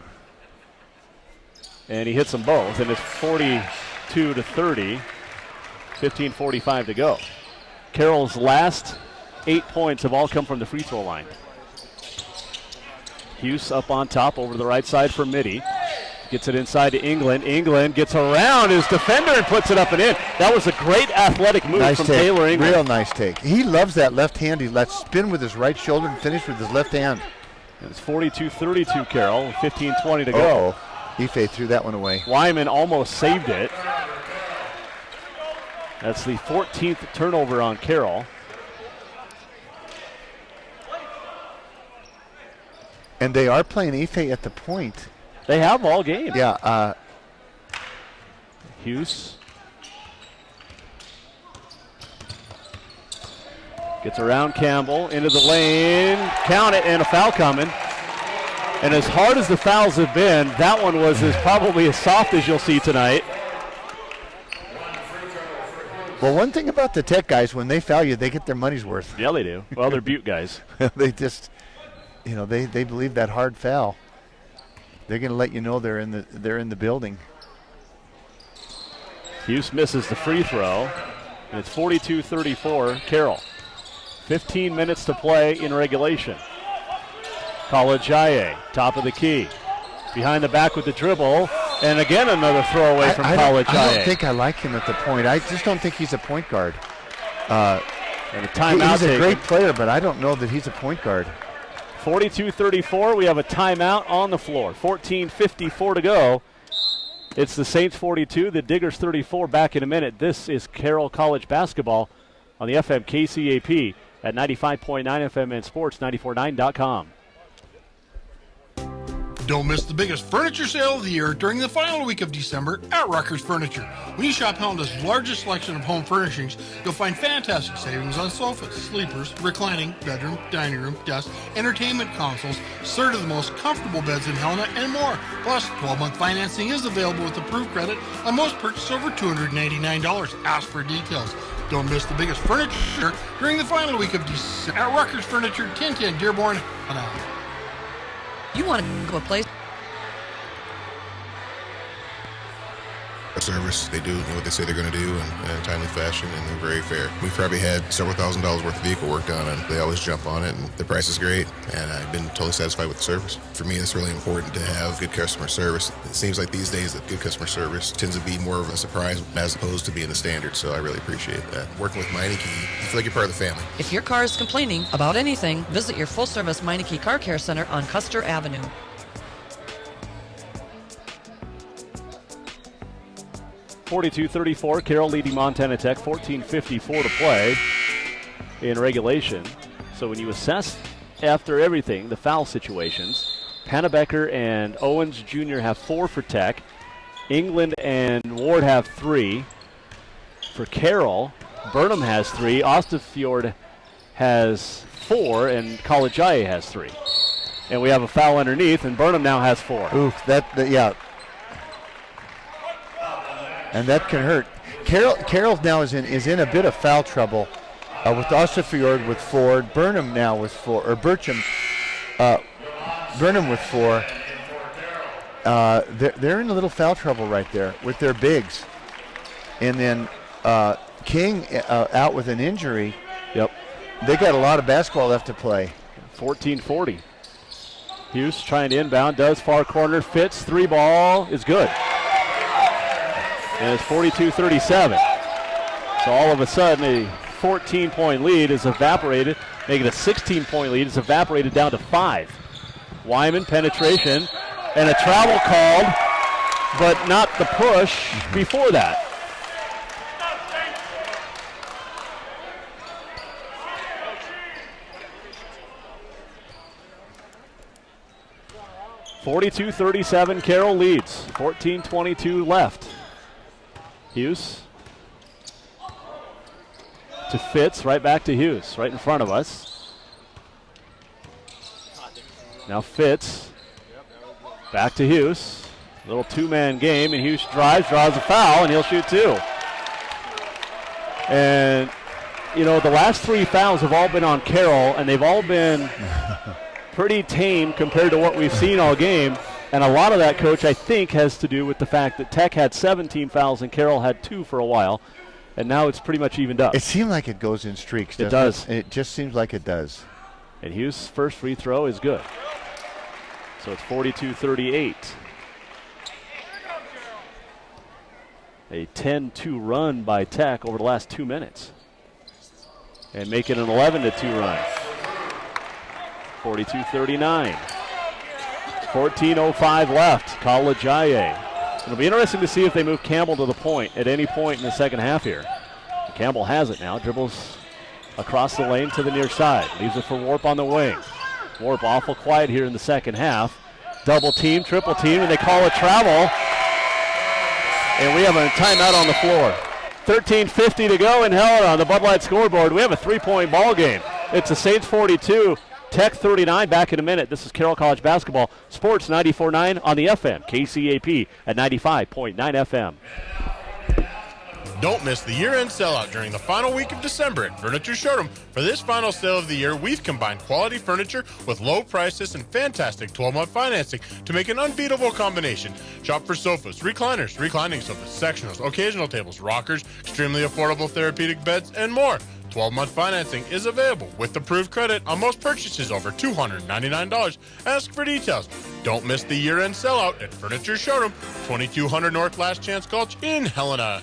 And he hits them both, and it's 42-30, 15:45 to go. Carroll's last 8 points have all come from the free throw line. Hughes up on top over the right side for Mitty. Gets it inside to England. England gets around his defender and puts it up and in. That was a great athletic move from Taylor England. Real nice take. He loves that left hand. He lets spin with his right shoulder and finish with his left hand. And it's 42-32 Carroll, 15:20 to go. Ife threw that one away. Wyman almost saved it. That's the 14th turnover on Carroll. And they are playing Ife at the point. They have all game. Yeah. Hughes gets around Campbell into the lane. Count it, and a foul coming. And as hard as the fouls have been, that one was probably as soft as you'll see tonight. Well, one thing about the Tech guys, when they foul you, they get their money's worth. Yeah, they do. Well, they're Butte guys. They just, they believe that hard foul. They're going to let you know they're in the building. Hughes misses the free throw, and it's 42-34 Carroll. 15 minutes to play in regulation. Kalajaye, top of the key. Behind the back with the dribble, and again another throwaway from Kalajaye. I don't think I like him at the point. I just don't think he's a point guard. And a timeout he's taken. a great player, but I don't know that he's a point guard. 42-34, we have a timeout on the floor. 14:54 to go. It's the Saints 42, the Diggers 34. Back in a minute. This is Carroll College basketball on the FM KCAP at 95.9 FM and Sports, 94.9.com. Don't miss the biggest furniture sale of the year during the final week of December at Rutgers Furniture. When you shop Honda's largest selection of home furnishings, you'll find fantastic savings on sofas, sleepers, reclining, bedroom, dining room, desk, entertainment consoles, third of the most comfortable beds in Helena, and more. Plus, 12-month financing is available with approved credit on most purchases over $299. Ask for details. Don't miss the biggest furniture during the final week of December at Rutgers Furniture, 1010 Dearborn, Helena. You want to go a place? Service, they do what they say they're going to do in a timely fashion, and they're very fair. We've probably had several $1,000s worth of vehicle work done, and they always jump on it, and the price is great, and I've been totally satisfied with the service. For me, it's really important to have good customer service. It seems like these days that good customer service tends to be more of a surprise as opposed to being the standard, so I really appreciate that. Working with Meineke, you feel like you're part of the family. If your car is complaining about anything, visit your full-service Meineke Car Care Center on Custer Avenue. 42-34, Carroll leading Montana Tech, 14:54 to play in regulation. So when you assess after everything, the foul situations, Pannebecker and Owens Jr. have 4 for Tech. England and Ward have 3. For Carroll, Burnham has 3. Ostafjord has 4, and Kalajaye has 3. And we have a foul underneath, and Burnham now has 4. Oof, yeah. And that can hurt. Carroll now is in a bit of foul trouble with Ostafjord with 4, Burnham now with 4, or Burnham with 4. They're in a little foul trouble right there with their bigs. And then King out with an injury. Yep. They got a lot of basketball left to play. 14:40. Hughes trying to inbound, does far corner, fits, 3 ball is good. And it's 42-37. So all of a sudden, a 14-point lead is evaporated, making a 16-point lead is evaporated down to 5. Wyman penetration, and a travel called, but not the push before that. (42-37) Carroll leads. 14:22 left. Hughes to Fitz, right back to Hughes, right in front of us. Now Fitz, back to Hughes. Little 2-man game, and Hughes draws a foul, and he'll shoot 2. And, the last 3 fouls have all been on Carroll, and they've all been pretty tame compared to what we've seen all game. And a lot of that, Coach, I think has to do with the fact that Tech had 17 fouls and Carroll had 2 for a while, and now it's pretty much evened up. It seems like it goes in streaks, doesn't it? Does. It just seems like it does. And Hughes' first free throw is good. So it's 42-38. A 10-2 run by Tech over the last 2 minutes. And make it an 11-2 run. 42-39. 14:05 left. College IA. It'll be interesting to see if they move Campbell to the point at any point in the second half here. Campbell has it now. Dribbles across the lane to the near side. Leaves it for Warp on the wing. Warp awful quiet here in the second half. Double team, triple team, and they call it travel. And we have a timeout on the floor. 13:50 to go in Helena on the Bud Light scoreboard. We have a 3-point ball game. It's the Saints 42, Tech 39. Back in a minute. This is Carroll College Basketball. Sports 94.9 on the FM. KCAP at 95.9 FM. Don't miss the year-end sellout during the final week of December at Furniture Showroom. For this final sale of the year, we've combined quality furniture with low prices and fantastic 12-month financing to make an unbeatable combination. Shop for sofas, recliners, reclining sofas, sectionals, occasional tables, rockers, extremely affordable therapeutic beds, and more. 12-month financing is available with approved credit on most purchases over $299. Ask for details. Don't miss the year-end sellout at Furniture Showroom, 2200 North Last Chance Gulch in Helena.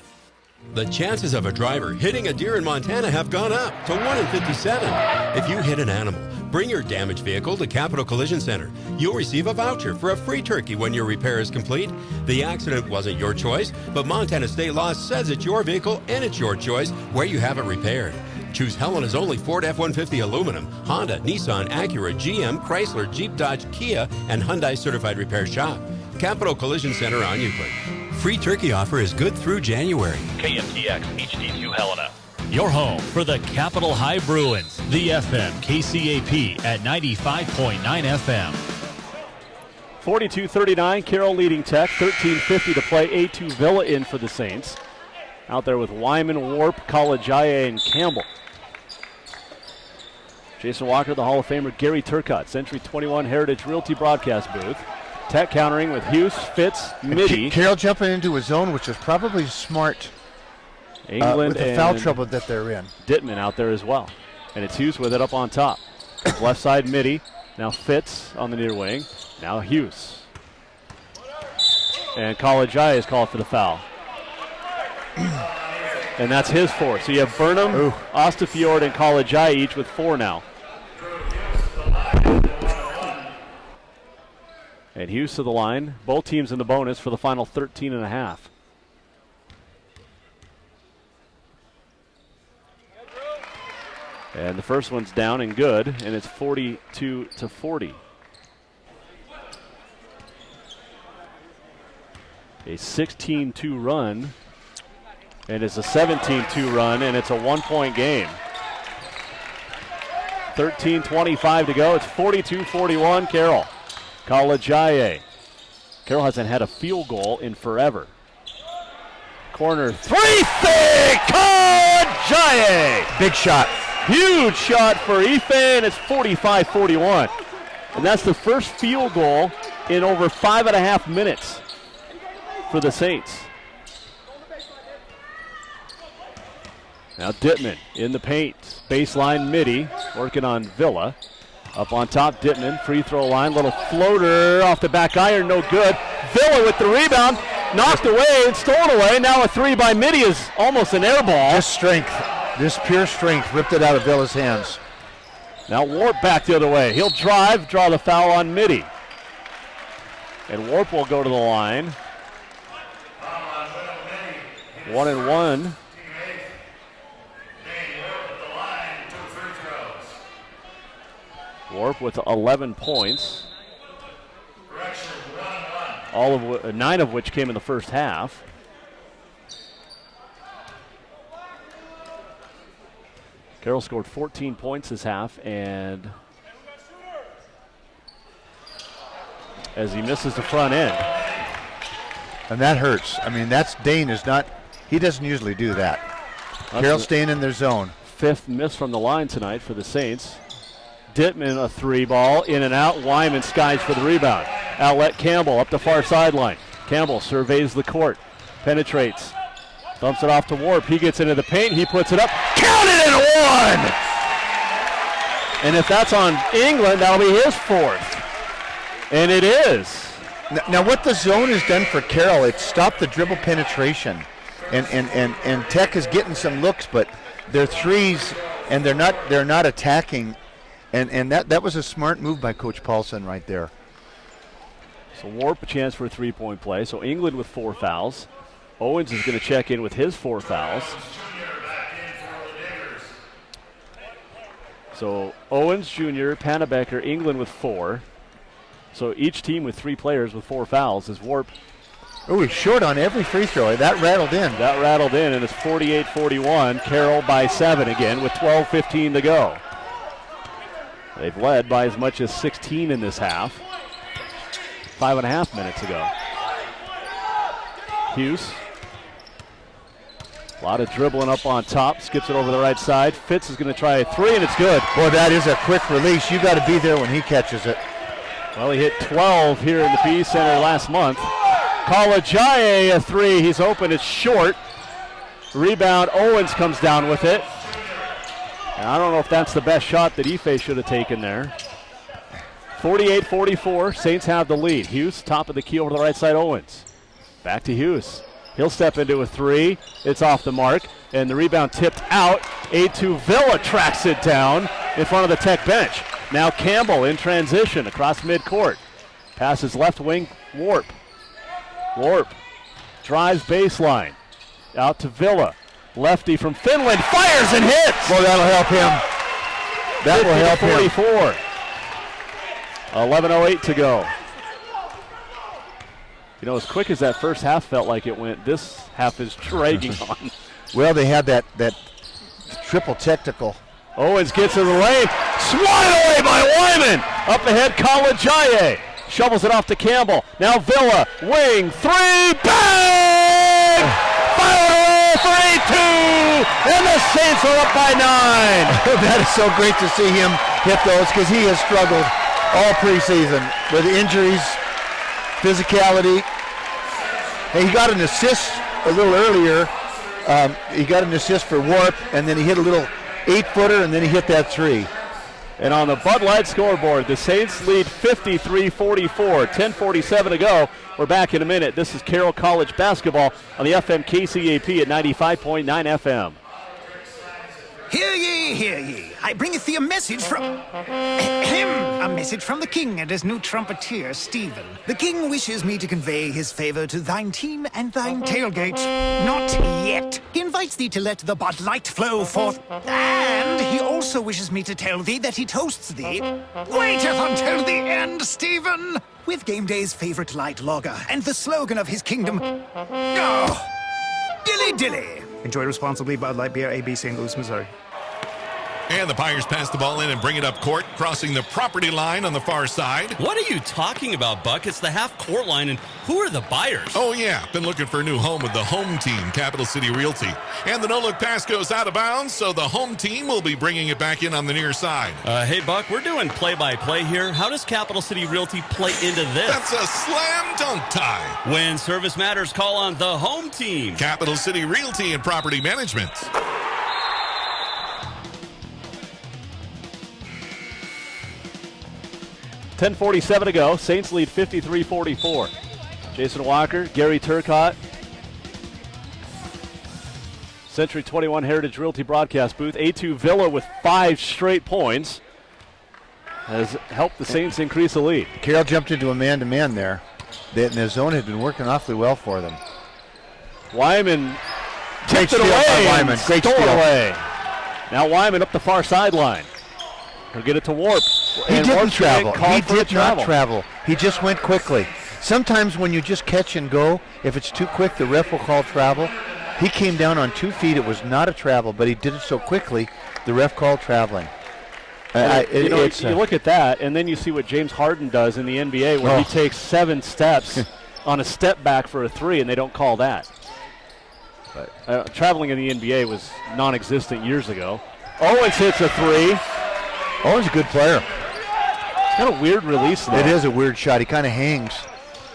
The chances of a driver hitting a deer in Montana have gone up to 1 in 57. If you hit an animal, bring your damaged vehicle to Capital Collision Center. You'll receive a voucher for a free turkey when your repair is complete. The accident wasn't your choice, but Montana state law says it's your vehicle and it's your choice where you have it repaired. Choose Helena's only Ford F-150 aluminum, Honda, Nissan, Acura, GM, Chrysler, Jeep, Dodge, Kia, and Hyundai certified repair shop. Capital Collision Center on Euclid. Free turkey offer is good through January. KMTX HD2 Helena. Your home for the Capital High Bruins. The FM KCAP at 95.9 FM. 42-39, Carroll leading Tech. 13:50 to play. A2 Villa in for the Saints. Out there with Wyman, Warp, College IA, and Campbell. Jason Walker, the Hall of Famer Gary Turcotte, Century 21 Heritage Realty broadcast booth. Tech countering with Hughes, Fitz, Midi. Carroll jumping into a zone, which is probably smart. England with the foul trouble that they're in. Dittman out there as well. And it's Hughes with it up on top. Left side Midi. Now Fitz on the near wing. Now Hughes. And College I is called for the foul. And that's his 4. So you have Burnham, Osterfjord, and College I each with 4 now. And Hughes to the line. Both teams in the bonus for the final 13.5. And the first one's down and good, and it's 42-40. A 16-2 run, and it's a 17-2 run, and it's a 1-point game. 13:25 to go. It's 42-41 Carroll. College IA. Carroll hasn't had a field goal in forever. Corner 3, College IA. Big shot. Huge shot for Ife, and it's 45-41. And that's the first field goal in over 5.5 minutes for the Saints. Now Dittman in the paint. Baseline Midi working on Villa. Up on top, Dittman, free throw line, little floater off the back iron, no good. Villa with the rebound, knocked away and stolen away. Now a 3 by Midi is almost an air ball. Just strength, just pure strength, ripped it out of Villa's hands. Now Warp back the other way. He'll drive, draw the foul on Midi. And Warp will go to the line. 1-1. Warp with 11 points, 9 of which came in the first half. Carroll scored 14 points this half, and as he misses the front end. And that hurts. I mean, Dane is not, he doesn't usually do that. Carroll staying in their zone. 5th miss from the line tonight for the Saints. Dittman a 3 ball, in and out. Wyman skies for the rebound. Outlet Campbell up the far sideline. Campbell surveys the court, penetrates, dumps it off to Warp. He gets into the paint, he puts it up, counted and one! And if that's on England, that'll be his fourth. And it is. Now what the zone has done for Carroll, it's stopped the dribble penetration. And Tech is getting some looks, but they're threes and they're not attacking. And that was a smart move by Coach Paulson right there. So Warp a chance for a three-point play. So England with 4 fouls. Owens is going to check in with his 4 fouls. So Owens Jr., Panabecker, England with 4. So each team with 3 players with 4 fouls is Warp. Oh, he's short on every free throw. That rattled in. That rattled in, and it's 48-41. Carroll by 7 again with 12:15 to go. They've led by as much as 16 in this half. 5.5 minutes ago. Hughes. A lot of dribbling up on top. Skips it over the right side. Fitz is going to try a 3, and it's good. Boy, that is a quick release. You got to be there when he catches it. Well, he hit 12 here in the PE Center last month. Kalajaye a 3. He's open. It's short. Rebound. Owens comes down with it. And I don't know if that's the best shot that Ife should have taken there. 48-44. Saints have the lead. Hughes, top of the key over the right side. Owens. Back to Hughes. He'll step into a 3. It's off the mark. And the rebound tipped out. A2 Villa tracks it down in front of the Tech bench. Now Campbell in transition across midcourt. Passes left wing, Warp. Warp drives baseline. Out to Villa. Lefty from Finland fires and hits. Well, that'll help him. That will help 44. 11:08 to go. You know, as quick as that first half felt like it went, this half is dragging on. Well, they had that triple technical. Owens gets in the lane. Swatted away by Wyman. Up ahead, Kalajaye. Shovels it off to Campbell. Now Villa. Wing. 3. Bang! Fire away for 8-2. And the Saints are up by 9. That is so great to see him hit those because he has struggled all preseason with injuries, physicality. Hey, he got an assist a little earlier. He got an assist for Warp, and then he hit a little 8-footer, and then he hit that 3. And on the Bud Light scoreboard, the Saints lead 53-44. 10:47 to go. We're back in a minute. This is Carroll College basketball on the FM KCAP at 95.9 FM. Hear ye, hear ye. I bringeth thee a message from a message from the king and his new trumpeter, Stephen. The king wishes me to convey his favor to thine team and thine tailgate. Not yet. He invites thee to let the Bud Light flow forth. And he also wishes me to tell thee that he toasts thee. Waiteth until the end, Stephen. With game day's favorite light lager and the slogan of his kingdom. Oh, dilly dilly. Enjoy responsibly. Bud Light Beer, AB, St. Louis, Missouri. And the Pirates pass the ball in and bring it up court, crossing the property line on the far side. What are you talking about, Buck? It's the half-court line, and who are the buyers? Oh, yeah. Been looking for a new home with the home team, Capital City Realty. And the no-look pass goes out of bounds, so the home team will be bringing it back in on the near side. Hey, Buck, we're doing play-by-play here. How does Capital City Realty play into this? That's a slam dunk tie. When service matters, call on the home team. Capital City Realty and Property Management. .10:47 to go. Saints lead 53-44. Jason Walker, Gary Turcotte. Century 21 Heritage Realty broadcast booth. A2 Villa with 5 straight points has helped the Saints increase the lead. Carroll jumped into a man-to-man there. The zone had been working awfully well for them. Wyman Great tipped it steal away. by Wyman. Great Stole steal. away. Now Wyman up the far sideline. He'll get it to Warp. He And didn't Warp's travel. called He for a did not travel. He just went quickly. Sometimes when you just catch and go, if it's too quick, the ref will call travel. He came down on 2 feet. It was not a travel, but he did it so quickly, the ref called traveling. You look at that, and then you see what James Harden does in the NBA, where he takes 7 steps on a step back for a 3, and they don't call that. But traveling in the NBA was non-existent years ago. Owens hits a 3. Owens a good player. He's Kind of weird release there. It is a weird shot. He kind of hangs.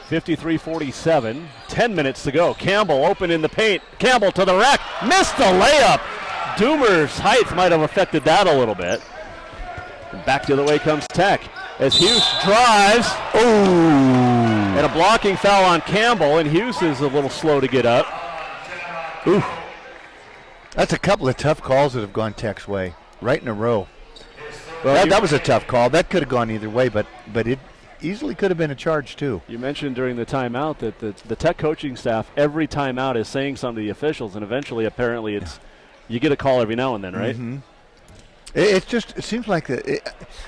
53-47, 10 minutes to go. Campbell open in the paint. Campbell to the rack, missed the layup. Doomer's height might have affected that a little bit. And back the other way comes Tech as Hughes drives. Oh! And a blocking foul on Campbell, and Hughes is a little slow to get up. Ooh. That's a couple of tough calls that have gone Tech's way, right in a row. Well, that was a tough call. That could have gone either way, but it easily could have been a charge too. You mentioned during the timeout that the Tech coaching staff, every timeout is saying something to the officials, and eventually, apparently, you get a call every now and then, right? Mm-hmm. It seems like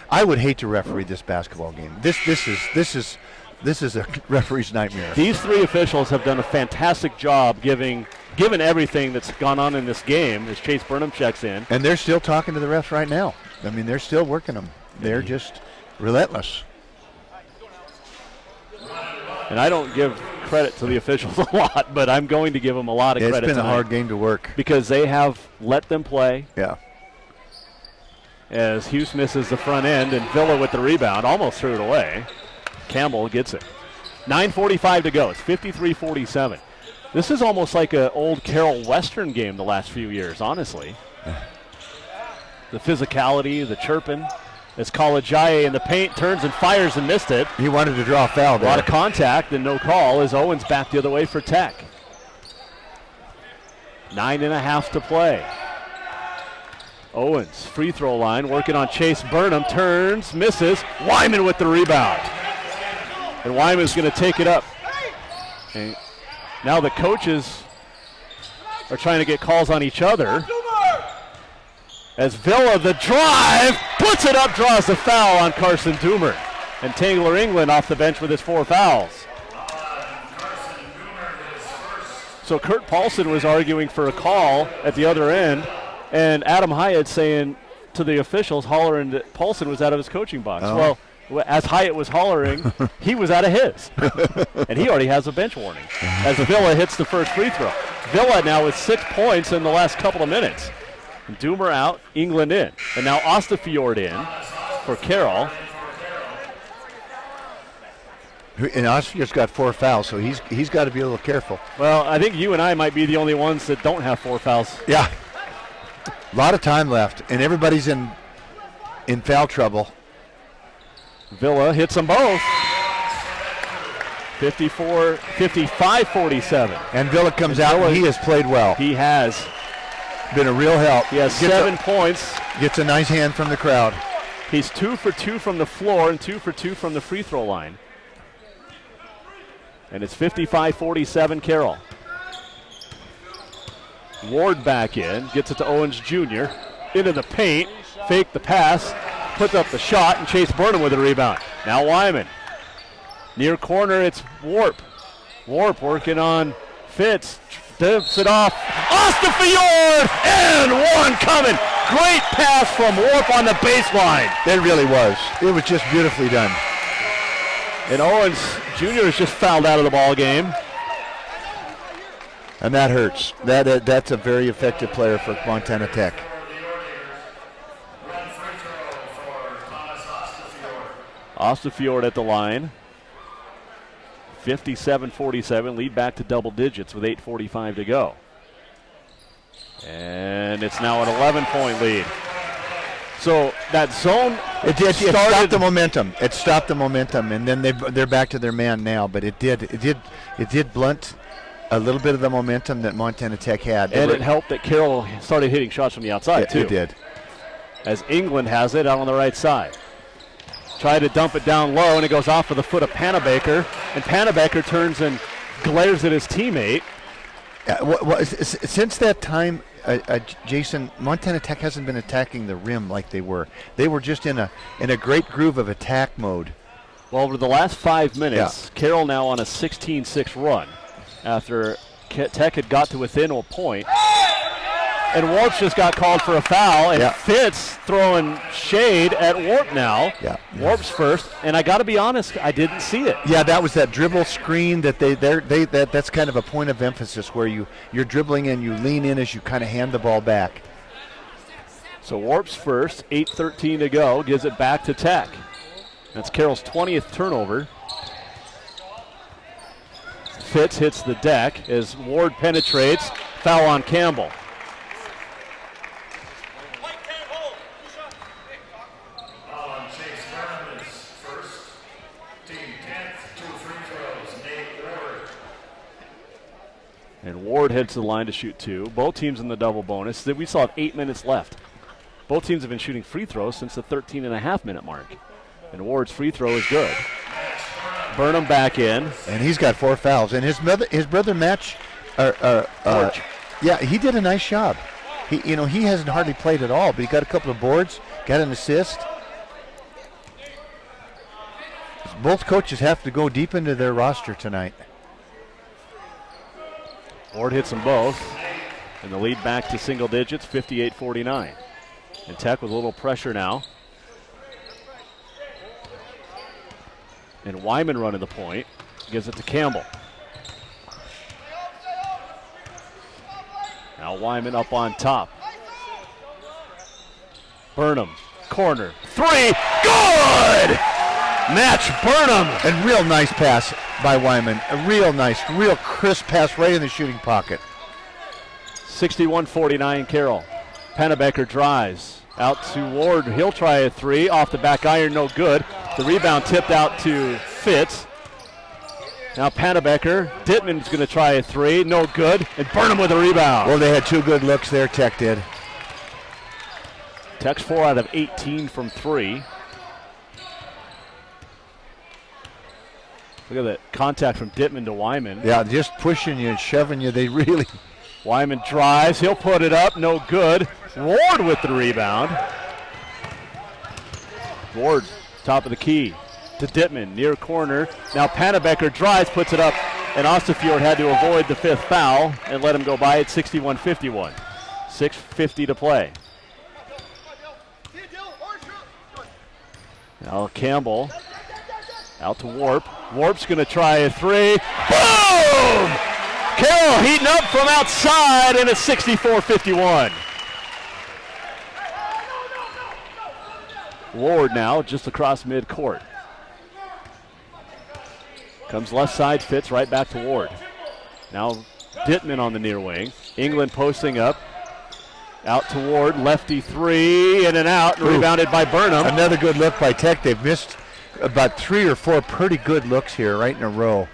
I would hate to referee this basketball game. This is a referee's nightmare. These three officials have done a fantastic job given everything that's gone on in this game as Chase Burnham checks in. And they're still talking to the refs right now. I mean, they're still working them. They're just relentless. And I don't give credit to the officials a lot, but I'm going to give them a lot of credit. It's been tonight a hard game to work. because they have let them play. Yeah. As Hughes misses the front end, and Villa with the rebound, almost threw it away. Campbell gets it. 9:45 to go. It's 53-47. This is almost like an old Carroll Western game the last few years, honestly. The physicality, the chirping. As Kalajaye in the paint turns and fires and missed it. He wanted to draw a foul there. A lot of contact and no call as Owens back the other way for Tech. 9.5 to play. Owens, free throw line, working on Chase Burnham, turns, misses. Wyman with the rebound. And Wyman's going to take it up. And now the coaches are trying to get calls on each other. As Villa, the drive, puts it up, draws the foul on Carson Doomer. And Tangler England off the bench with his 4 fouls. So Kurt Paulson was arguing for a call at the other end, and Adam Hyatt saying to the officials, hollering that Paulson was out of his coaching box. Oh. Well, as Hyatt was hollering, he was out of his. And he already has a bench warning as Villa hits the first free throw. Villa now with 6 points in the last couple of minutes. And Doomer out, England in. And now Ostafjord in for Carroll. And Ostafjord's got 4 fouls, so he's got to be a little careful. Well, I think you and I might be the only ones that don't have 4 fouls. Yeah. A lot of time left, and everybody's in foul trouble. Villa hits them both. 55-47. And Villa comes out, and he has played well. He has. Been a real help. He has 7 points. Gets a nice hand from the crowd. He's 2 for 2 from the floor and 2 for 2 from the free throw line. And it's 55-47 Carroll. Ward back in, gets it to Owens Jr. Into the paint, fake the pass, puts up the shot, and Chase Burnham with a rebound. Now Wyman. Near corner, it's Warp. Warp working on Fitz. Dips it off. Ostafjord! And one coming. Great pass from Warp on the baseline. It really was. It was just beautifully done. And Owens Jr. is just fouled out of the ball game. And that hurts. That's a very effective player for Montana Tech. Ostafjord at the line. 57-47, lead back to double digits with 8:45 to go. And it's now an 11-point lead. So that zone, it stopped the momentum. It stopped the momentum, and then they're back to their man now. But it did blunt a little bit of the momentum that Montana Tech had. And it helped that Carroll started hitting shots from the outside too. It did. As England has it out on the right side. Try to dump it down low, and it goes off of the foot of Panabaker. And Panabaker turns and glares at his teammate. Since that time, Jason, Montana Tech hasn't been attacking the rim like they were. They were just in a great groove of attack mode. Well, over the last 5 minutes, Carroll now on a 16-6 run after Tech had got to within a point. And Warp's just got called for a foul, and Fitz throwing shade at Warp now. Yeah. Warp's first, and I got to be honest, I didn't see it. Yeah, that was that dribble screen that that's kind of a point of emphasis where you're dribbling and you lean in as you kind of hand the ball back. So Warp's first, 8:13 to go, gives it back to Tech. That's Carroll's 20th turnover. Fitz hits the deck as Ward penetrates. Foul on Campbell. And Ward heads to the line to shoot 2. Both teams in the double bonus. We still have 8 minutes left. Both teams have been shooting free throws since the 13.5-minute mark. And Ward's free throw is good. Burnham back in. And he's got 4 fouls. And his brother Match, yeah, he did a nice job. He hasn't hardly played at all, but he got a couple of boards, got an assist. Both coaches have to go deep into their roster tonight. Ward hits them both, and the lead back to single digits, 58-49. And Tech with a little pressure now. And Wyman running the point, gives it to Campbell. Now Wyman up on top. Burnham, corner, 3, good! Match Burnham! And real nice pass by Wyman. A real nice, real crisp pass right in the shooting pocket. 61-49 Carroll. Pennebecker drives out to Ward. He'll try a 3 off the back iron, no good. The rebound tipped out to Fitz. Now Pennebecker. Dittman's going to try a 3, no good. And Burnham with a rebound. Well, they had 2 good looks there, Tech did. Tech's 4 out of 18 from 3. Look at that contact from Dittman to Wyman. Yeah, just pushing you and shoving you. They really. Wyman drives. He'll put it up. No good. Ward with the rebound. Ward, top of the key to Dittman, near corner. Now Pennebecker drives, puts it up, and Osterfield had to avoid the 5th foul and let him go by at 61-51. 6:50 to play. Now Campbell out to Warp. Warp's going to try a 3. Boom! Carroll heating up from outside, and it's 64-51. Ward now just across midcourt. Comes left side, Fitz right back to Ward. Now Dittman on the near wing. England posting up. Out to Ward, lefty 3, in and out, and rebounded by Burnham. Another good look by Tech. They've missed about 3 or 4 pretty good looks here right in a row.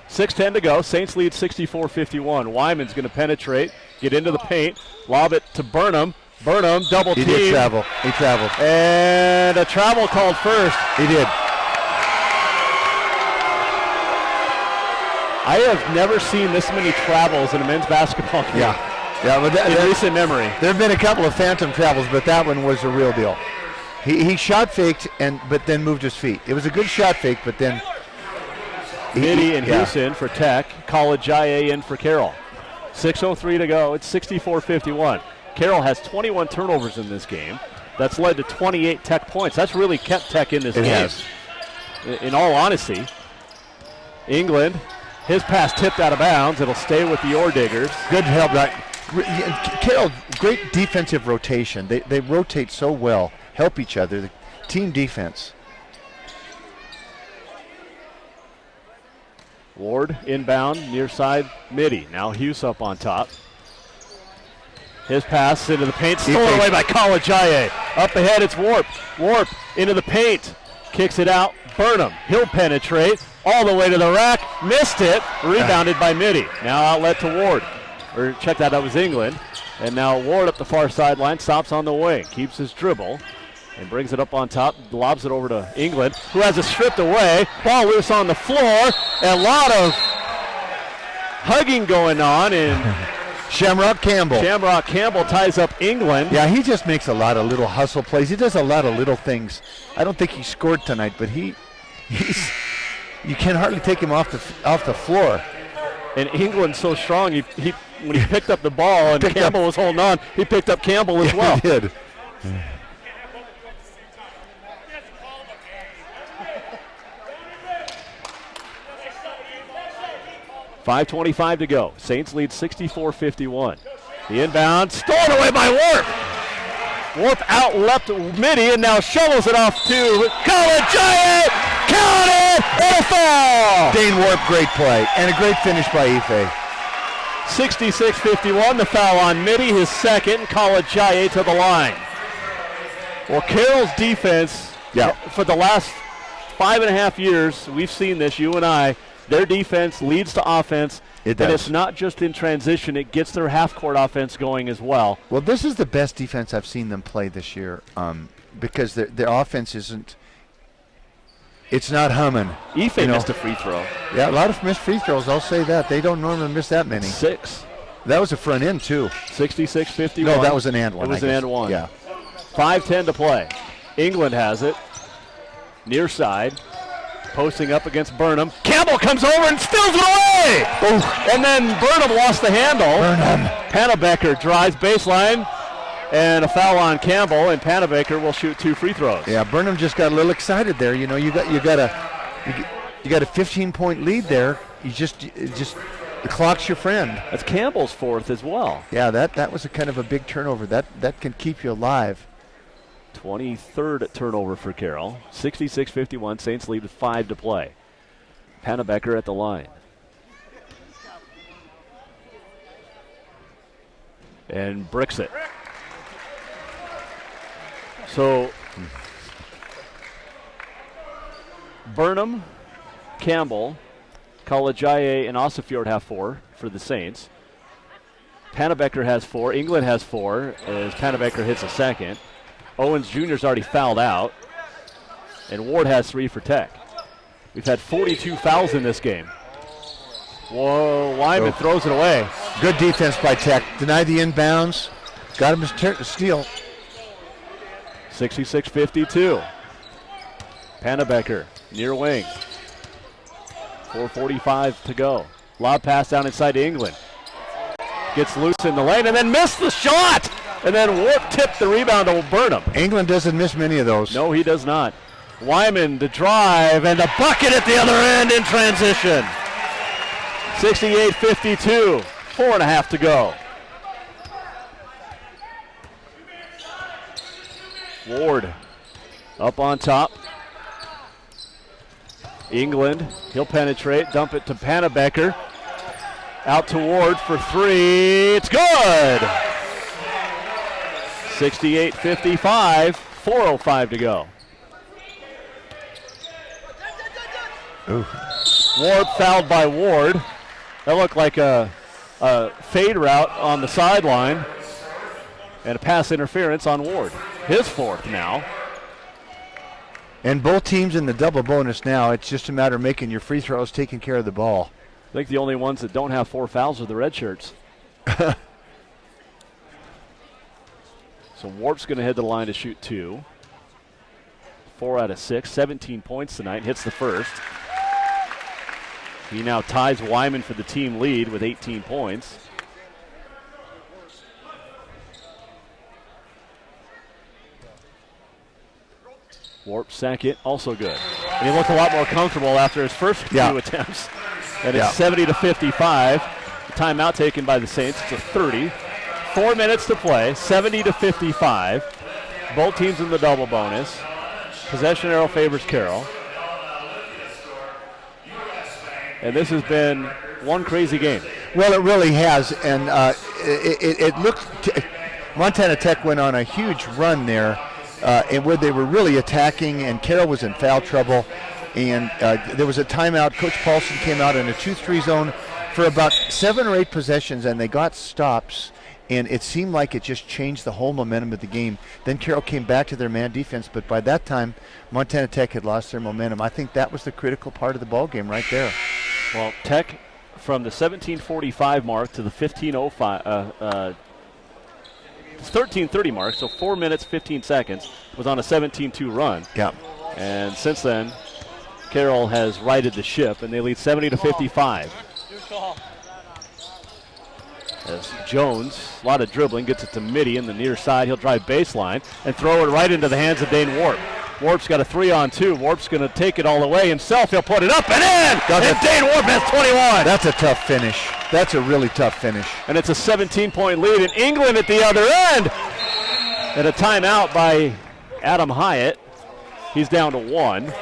6:10 to go. Saints lead 64-51. Wyman's going to penetrate, get into the paint, lob it to Burnham. Burnham double team. He did travel. He traveled. And a travel called first. He did. I have never seen this many travels in a men's basketball game. Yeah, but in recent memory. There have been a couple of phantom travels, but that one was a real deal. He shot faked but then moved his feet. It was a good shot fake, but then Mitty and Houston for Tech. College IA in for Carroll. 6:03 to go. It's 64-51. Carroll has 21 turnovers in this game. That's led to 28 Tech points. That's really kept Tech in this game. Has. In all honesty. England, his pass tipped out of bounds. It'll stay with the Orediggers. Good help. Carroll, great defensive rotation. They rotate so well, help each other. The team defense. Ward inbound, near side, Mitty. Now Hughes up on top. His pass into the paint, stolen away by College IA. Up ahead, it's Warp. Warp into the paint, kicks it out. Burnham, he'll penetrate all the way to the rack, missed it, rebounded by Mitty. Now outlet to Ward. Or check that was England. And now Ward up the far sideline, stops on the wing, keeps his dribble, and brings it up on top, lobs it over to England, who has it stripped away. Ball loose on the floor. A lot of hugging going on, and Shamrock Campbell ties up England. Yeah, he just makes a lot of little hustle plays. He does a lot of little things. I don't think he scored tonight, but you can hardly take him off the floor. And England's so strong, when he picked up the ball and Campbell was holding on, he picked up Campbell as well. He did. 5:25 to go. Saints lead 64-51. The inbound stolen away by Warp. Warp out left Mitty and now shovels it off to Kalajaye. Count it! And a foul! Dane Warp, great play. And a great finish by Ife. 66-51, the foul on Mitty, his second. Kalajaye to the line. Well, Carroll's defense, for the last 5.5 years, we've seen this, you and I, their defense leads to offense. It does. And it's not just in transition, it gets their half-court offense going as well. Well, this is the best defense I've seen them play this year because their offense isn't, it's not humming. Ife missed a free throw. Yeah, a lot of missed free throws, I'll say that. They don't normally miss that many. 6. That was a front end, too. 66-51. No, that was an and one. It was an and one. Yeah. 5:10 to play. England has it. Near side. Posting up against Burnham. Campbell comes over and steals it away! Ooh. And then Burnham lost the handle. Panabaker drives baseline. And a foul on Campbell, and Panabaker will shoot 2 free throws. Yeah, Burnham just got a little excited there. You know, you got a 15-point lead there. It the clock's your friend. That's Campbell's 4th as well. Yeah, that was a kind of a big turnover. That can keep you alive. 23rd turnover for Carroll. 66-51. Saints lead with 5 to play. Panabaker at the line. And bricks it. So, Burnham, Campbell, Kalajaye, and Osafjord have 4 for the Saints. Panabaker has 4. England has 4 as Panabaker hits a second. Owens Jr.'s already fouled out. And Ward has 3 for Tech. We've had 42 fouls in this game. Whoa, Wyman throws it away. Good defense by Tech. Denied the inbounds. Got him a steal. 66-52. Panabaker near wing. 4:45 to go. Lob pass down inside to England. Gets loose in the lane and then missed the shot! And then Warp tipped the rebound to Burnham. England doesn't miss many of those. No, he does not. Wyman the drive and the bucket at the other end in transition. 68-52. 4.5 to go. Ward up on top. England, he'll penetrate, dump it to Panabaker. Out to Ward for 3. It's good! 68-55, 4:05 to go. Ooh. Ward fouled by Ward. That looked like a fade route on the sideline. And a pass interference on Ward. His 4th now. And both teams in the double bonus now. It's just a matter of making your free throws, taking care of the ball. I think the only ones that don't have 4 fouls are the red shirts. So Warp's going to head to the line to shoot 2. 4 out of 6, 17 points tonight, hits the first. He now ties Wyman for the team lead with 18 points. Warp second, also good. And he looked a lot more comfortable after his first few attempts. And it's 70-55. The timeout taken by the Saints. It's a 30. 4 minutes to play, 70-55. Both teams in the double bonus. Possession arrow favors Carroll. And this has been one crazy game. Well, it really has. And it looked, Montana Tech went on a huge run there. And where they were really attacking, and Carroll was in foul trouble. And there was a timeout. Coach Paulson came out in a 2-3 zone for about 7 or 8 possessions, and they got stops. And it seemed like it just changed the whole momentum of the game. Then Carroll came back to their man defense, but by that time, Montana Tech had lost their momentum. I think that was the critical part of the ball game right there. Well, Tech, from the 17:45 mark to the 13:30 mark, so 4 minutes, 15 seconds, was on a 17-2 run. Yeah. And since then, Carroll has righted the ship, and they lead 70-55. As Jones, a lot of dribbling, gets it to Mitty in the near side. He'll drive baseline and throw it right into the hands of Dane Warp. Warp's got a 3-on-2. Warp's going to take it all the way himself. He'll put it up and in! And Dane Warp has 21! That's a tough finish. That's a really tough finish. And it's a 17-point lead, and England at the other end. And a timeout by Adam Hyatt. He's down to 1.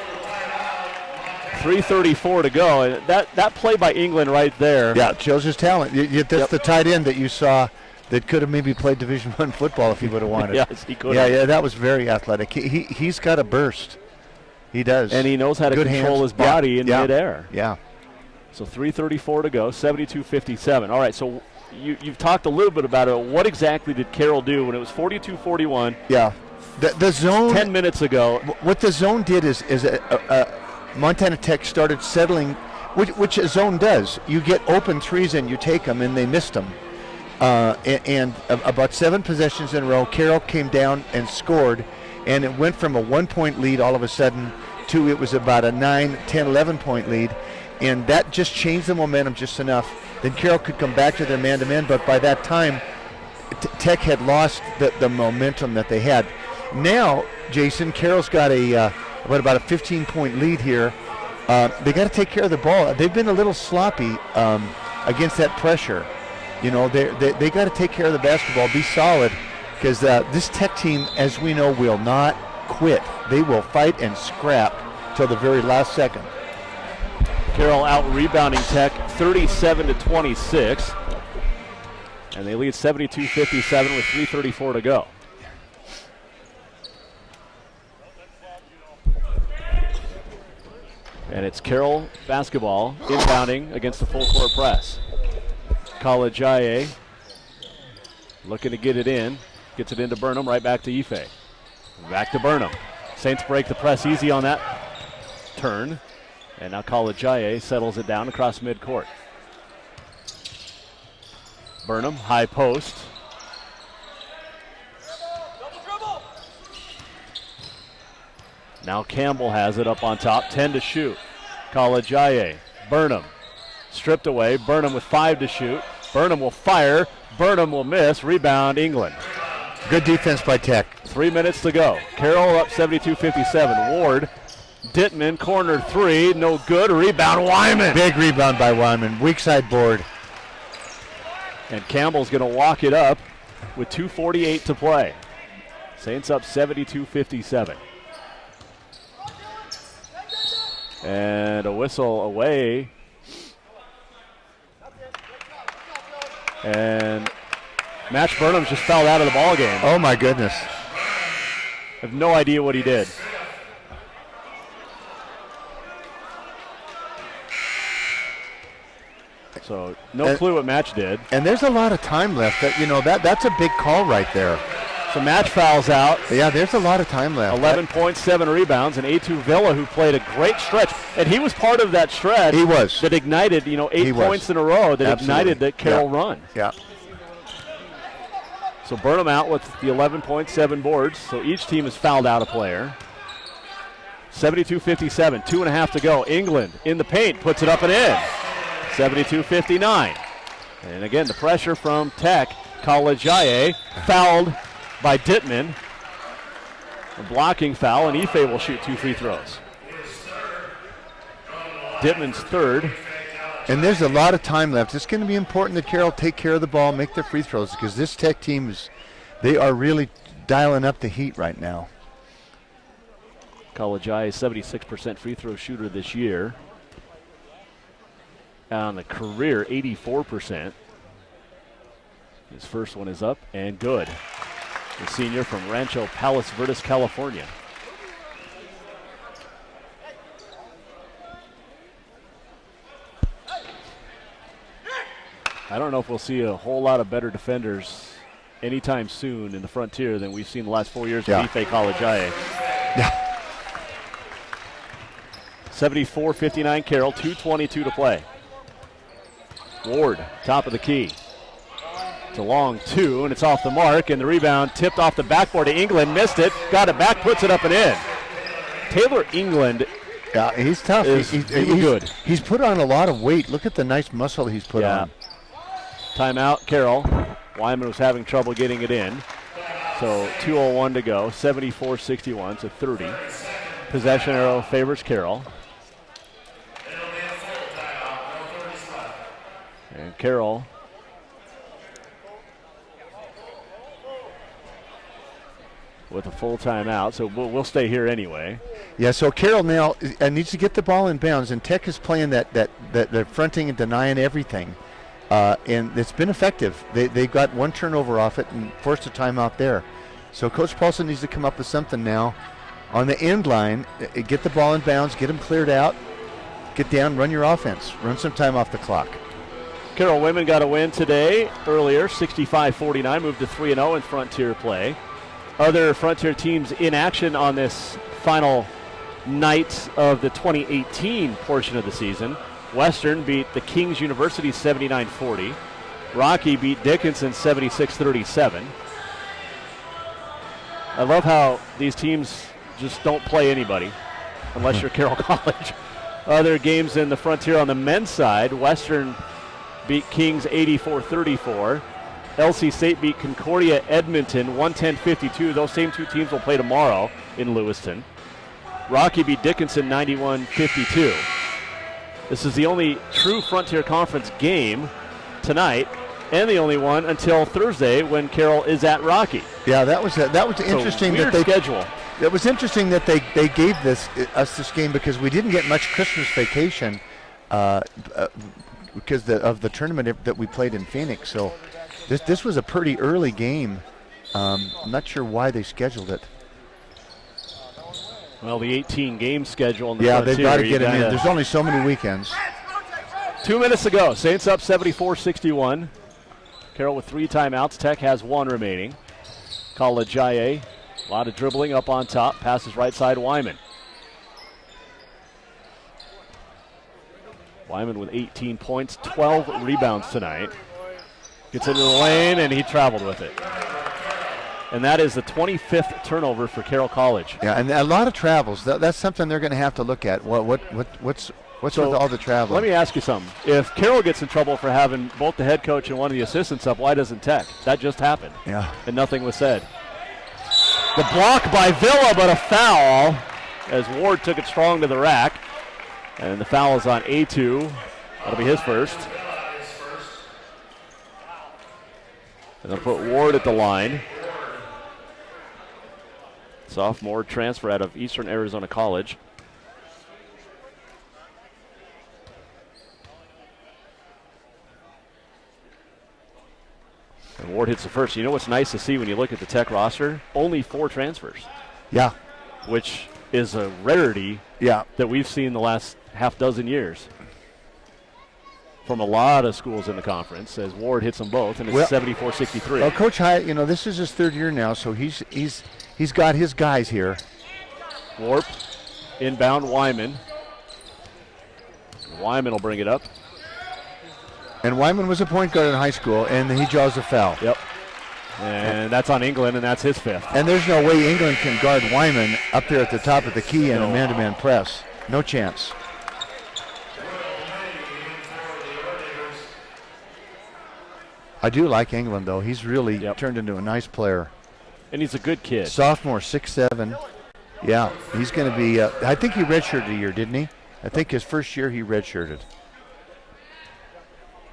3:34 to go. And that play by England right there. Yeah, it shows his talent. That's the tight end that you saw that could have maybe played Division I football if he would have wanted. Yes, he could have. Yeah, that was very athletic. He's got a burst. He does. And he knows how to control his body in midair. Yeah. So 3:34 to go, 72-57. All right, so you've talked a little bit about it. What exactly did Carroll do when it was 42-41? Yeah. The zone. 10 minutes ago. What the zone did is Montana Tech started settling, which a zone does. You get open threes and you take them, and they missed them. And about 7 possessions in a row, Carroll came down and scored, and it went from a 1-point lead all of a sudden to it was about a 9, 10, 11-point lead, and that just changed the momentum just enough. Then Carroll could come back to their man-to-man, but by that time, Tech had lost the momentum that they had. Now, Jason, Carroll's got about a 15-point lead here. They got to take care of the ball. They've been a little sloppy against that pressure. You know, they got to take care of the basketball, be solid, because this Tech team, as we know, will not quit. They will fight and scrap till the very last second. Carroll out rebounding Tech 37-26, and they lead 72-57 with 3:34 to go. And it's Carroll basketball inbounding against the full court press. College IA looking to get it in. Gets it into Burnham, right back to Ife. Back to Burnham. Saints break the press easy on that turn. And now College IA settles it down across midcourt. Burnham, high post. Now Campbell has it up on top, 10 to shoot. College IA, Burnham, stripped away. Burnham with 5 to shoot. Burnham will fire. Burnham will miss. Rebound, England. Good defense by Tech. 3 minutes to go. Carroll up 72-57. Ward, Dittman, corner 3, no good. Rebound, Wyman. Big rebound by Wyman. Weak side board. And Campbell's going to walk it up with 2:48 to play. Saints up 72-57. And a whistle away. And Match Burnham just fouled out of the ball game. Oh my goodness. I have no idea what he did. So no clue what Match did. And there's a lot of time left. That's a big call right there. So Match fouls out. Yeah, there's a lot of time left. 11 points, 7 rebounds, and A2 Villa, who played a great stretch. And he was part of that stretch. He was. That ignited, 8 points in a row that ignited the Carroll run. Yeah. So Burnham out with the 11 points, 7 boards. So each team has fouled out a player. 72-57, 2.5 to go. England in the paint, puts it up and in. 72-59. And again, the pressure from Tech. College IA fouled by Dittman. A blocking foul, and Ife will shoot 2 free throws. Dittman's third. And there's a lot of time left. It's going to be important that Carroll take care of the ball, make their free throws, because this Tech team they are really dialing up the heat right now. College IA is 76% free throw shooter this year. On the career, 84%. His first one is up and good. The senior from Rancho Palos Verdes, California. I don't know if we'll see a whole lot of better defenders anytime soon in the Frontier than we've seen the last 4 years with Ife College IA. Yeah. 74-59 Carroll, 2:22 to play. Ward, top of the key. It's a long 2, and it's off the mark, and the rebound tipped off the backboard to England, missed it, got it back, puts it up and in. Taylor England. Yeah, he's tough. He's good. He's put on a lot of weight. Look at the nice muscle he's put on. Timeout, Carroll. Wyman was having trouble getting it in. So 2:01 to go, 74-61 to 30. Possession arrow favors Carroll. And Carroll with a full timeout, so we'll stay here anyway. Yeah, so Carroll now needs to get the ball in bounds, and Tech is playing that fronting and denying everything, and it's been effective. They got one turnover off it and forced a timeout there. So Coach Paulson needs to come up with something now on the end line, get the ball in bounds, get them cleared out, get down, run your offense, run some time off the clock. Carroll women got a win today earlier, 65-49, moved to 3-0 in Frontier play. Other Frontier teams in action on this final night of the 2018 portion of the season. Western beat the Kings University 79-40. Rocky beat Dickinson 76-37. I love how these teams just don't play anybody unless you're Carroll College. Other games in the Frontier on the men's side, Western beat Kings 84-34. LC State beat Concordia Edmonton 110-52. Those same two teams will play tomorrow in Lewiston. Rocky beat Dickinson 91-52. This is the only true Frontier Conference game tonight, and the only one until Thursday when Carroll is at Rocky. Yeah, that was interesting. Weird schedule. It was interesting that they gave us this game because we didn't get much Christmas vacation because of the tournament that we played in Phoenix. So this was a pretty early game. I'm not sure why they scheduled it. Well, the 18-game schedule in the Frontier. Frontier. They've got to get them in. There's only so many weekends. 2 minutes to go. Saints up 74-61. Carroll with 3 timeouts. Tech has 1 remaining. College IA. A lot of dribbling up on top. Passes right side, Wyman. Wyman with 18 points, 12 rebounds tonight. Gets into the lane, and he traveled with it. And that is the 25th turnover for Carroll College. Yeah, and a lot of travels. That's something they're going to have to look at. What's with all the travel? Let me ask you something. If Carroll gets in trouble for having both the head coach and one of the assistants up, why doesn't Tech? That just happened. Yeah. And nothing was said. The block by Villa, but a foul as Ward took it strong to the rack. And the foul is on A2. That'll be his first. And they'll put Ward at the line. Sophomore transfer out of Eastern Arizona College. And Ward hits the first. You know what's nice to see when you look at the Tech roster? Only 4 transfers. Yeah. Which is a rarity that we've seen the last half dozen years from a lot of schools in the conference as Ward hits them both, and it's 74-63. Well, Coach Hyatt, this is his 3rd year now, so he's got his guys here. Warp, inbound, Wyman. Wyman will bring it up. And Wyman was a point guard in high school, and he draws a foul. Yep. And that's on England, and that's his 5th. And there's no way England can guard Wyman up there at the top of the key in a man-to-man press. No chance. I do like England, though. He's really turned into a nice player. And he's a good kid. Sophomore, 6'7". Yeah, he's going to be, I think he redshirted a year, didn't he? I think his first year he redshirted.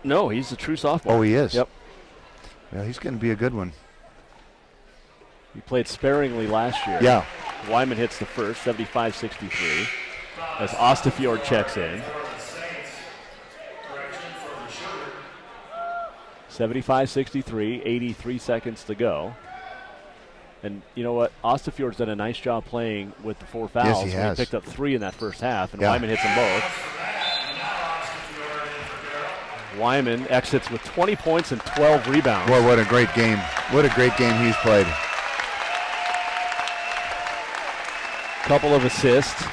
No, he's a true sophomore. Oh, he is? Yep. Yeah, he's going to be a good one. He played sparingly last year. Yeah. Wyman hits the first, 75-63, as Ostafjord checks in. 75-63, 83 seconds to go. And you know what? Ostafjord's done a nice job playing with the 4 fouls. Yes, he has. He picked up 3 in that first half, and Wyman hits them both. Wyman exits with 20 points and 12 rebounds. Boy, what a great game. What a great game he's played. Couple of assists.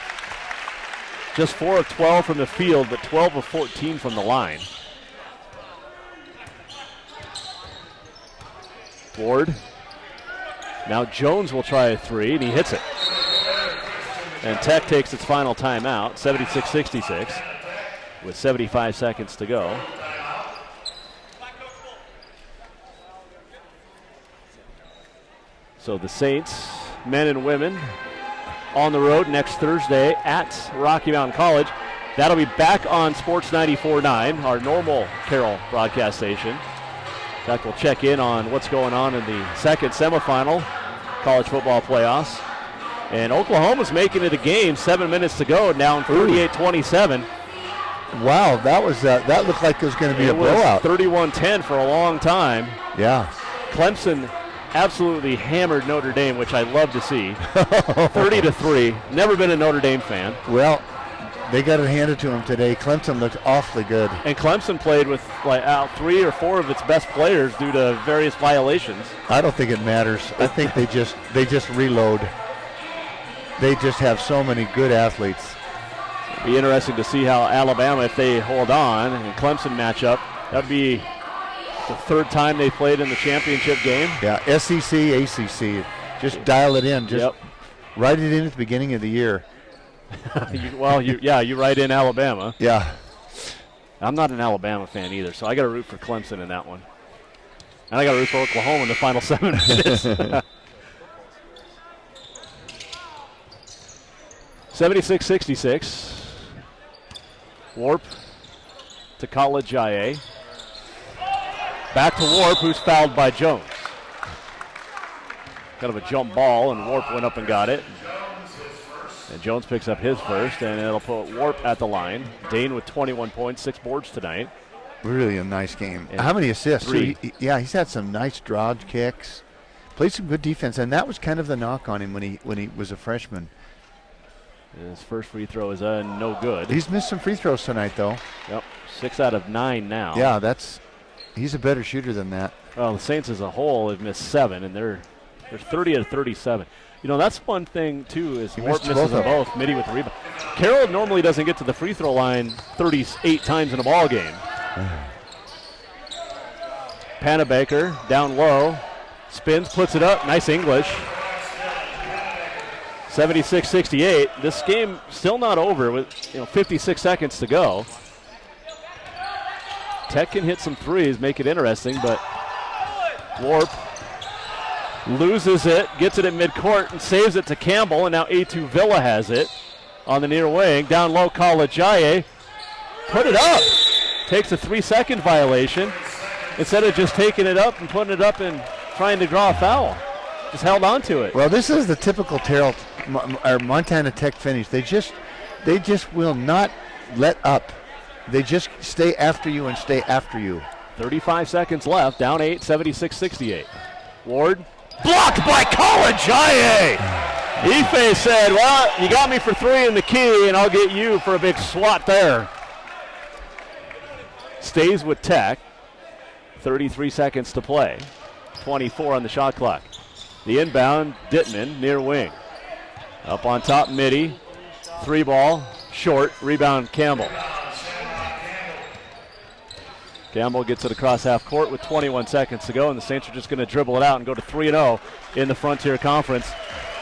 Just 4 of 12 from the field, but 12 of 14 from the line. Ward. Now Jones will try a 3, and he hits it. And Tech takes its final timeout, 76-66, with 75 seconds to go. So the Saints, men and women, on the road next Thursday at Rocky Mountain College. That'll be back on Sports 94.9, our normal Carroll broadcast station. In fact, we'll check in on what's going on in the second semifinal. college football playoffs. And Oklahoma's making it a game, 7 minutes to go, down 38-27. Wow, that looked like it was going to be a blowout. 31-10 for a long time. Yeah. Clemson absolutely hammered Notre Dame, which I love to see. 30-3. Never been a Notre Dame fan. Well, they got it handed to them today. Clemson looked awfully good. And Clemson played with out 3 or 4 of its best players due to various violations. I don't think it matters. I think they just reload. They just have so many good athletes. It'll be interesting to see how Alabama, if they hold on, and Clemson matchup. That would be the third time they played in the championship game. Yeah, SEC, ACC. Just dial it in. Just write it in at the beginning of the year. You write in Alabama. Yeah. I'm not an Alabama fan either, so I got to root for Clemson in that one. And I got to root for Oklahoma in the final 7 minutes. 76-66. Warp to College IA. Back to Warp, who's fouled by Jones. Kind of a jump ball, and Warp went up and got it. And Jones picks up his first, and it'll put Warp at the line. Dane with 21 points, 6 boards tonight. Really a nice game. And how many assists? 3. He's had some nice dodge kicks. Played some good defense, and that was kind of the knock on him when he was a freshman. His first free throw is no good. He's missed some free throws tonight, though. Yep, 6 out of 9 now. Yeah, he's a better shooter than that. Well, the Saints as a whole have missed 7, and they're 30 out of 37. You know, that's one thing, too, is Warp misses them both. Mitty with the rebound. Carroll normally doesn't get to the free throw line 38 times in a ball game. Panabaker down low. Spins, puts it up. Nice English. 76-68. This game still not over with 56 seconds to go. Tech can hit some threes, make it interesting, but Warp loses it, gets it at midcourt, and saves it to Campbell, and now A2 Villa has it on the near wing. Down low, College IA. Put it up. Takes a 3-second violation. Instead of just taking it up and putting it up and trying to draw a foul. Just held on to it. Well, this is the typical Montana Tech finish. They just will not let up. They just stay after you and stay after you. 35 seconds left, down 8, 76-68. Ward, blocked by College IA. Ife said, well, you got me for 3 in the key, and I'll get you for a big swat there. Stays with Tech. 33 seconds to play. 24 on the shot clock. The inbound, Dittman, near wing. Up on top, Mitty. 3 ball, short, rebound, Campbell. Campbell gets it across half court with 21 seconds to go, and the Saints are just going to dribble it out and go to 3-0 in the Frontier Conference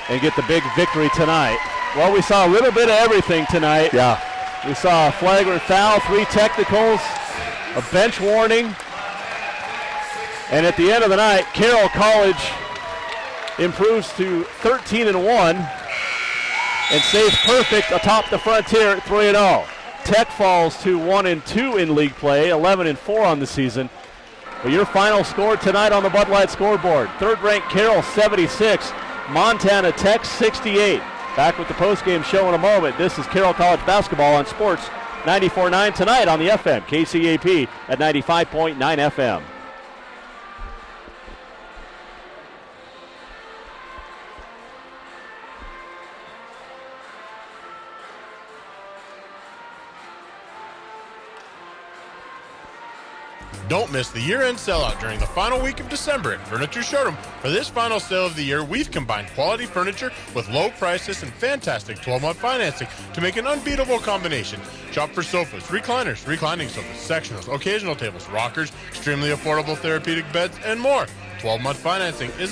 and get the big victory tonight. Well, we saw a little bit of everything tonight. Yeah. We saw a flagrant foul, 3 technicals, a bench warning, and at the end of the night, Carroll College improves to 13-1 and stays perfect atop the Frontier at 3-0. Tech falls to 1-2 in league play, 11-4 on the season. But your final score tonight on the Bud Light scoreboard: third-ranked Carroll 76, Montana Tech 68. Back with the postgame show in a moment. This is Carroll College basketball on Sports 94.9 tonight on the FM, KCAP at 95.9 FM. Don't miss the year-end sellout during the final week of December at Furniture Showroom. For this final sale of the year, we've combined quality furniture with low prices and fantastic 12-month financing to make an unbeatable combination. Shop for sofas, recliners, reclining sofas, sectionals, occasional tables, rockers, extremely affordable therapeutic beds, and more. 12-month financing is available.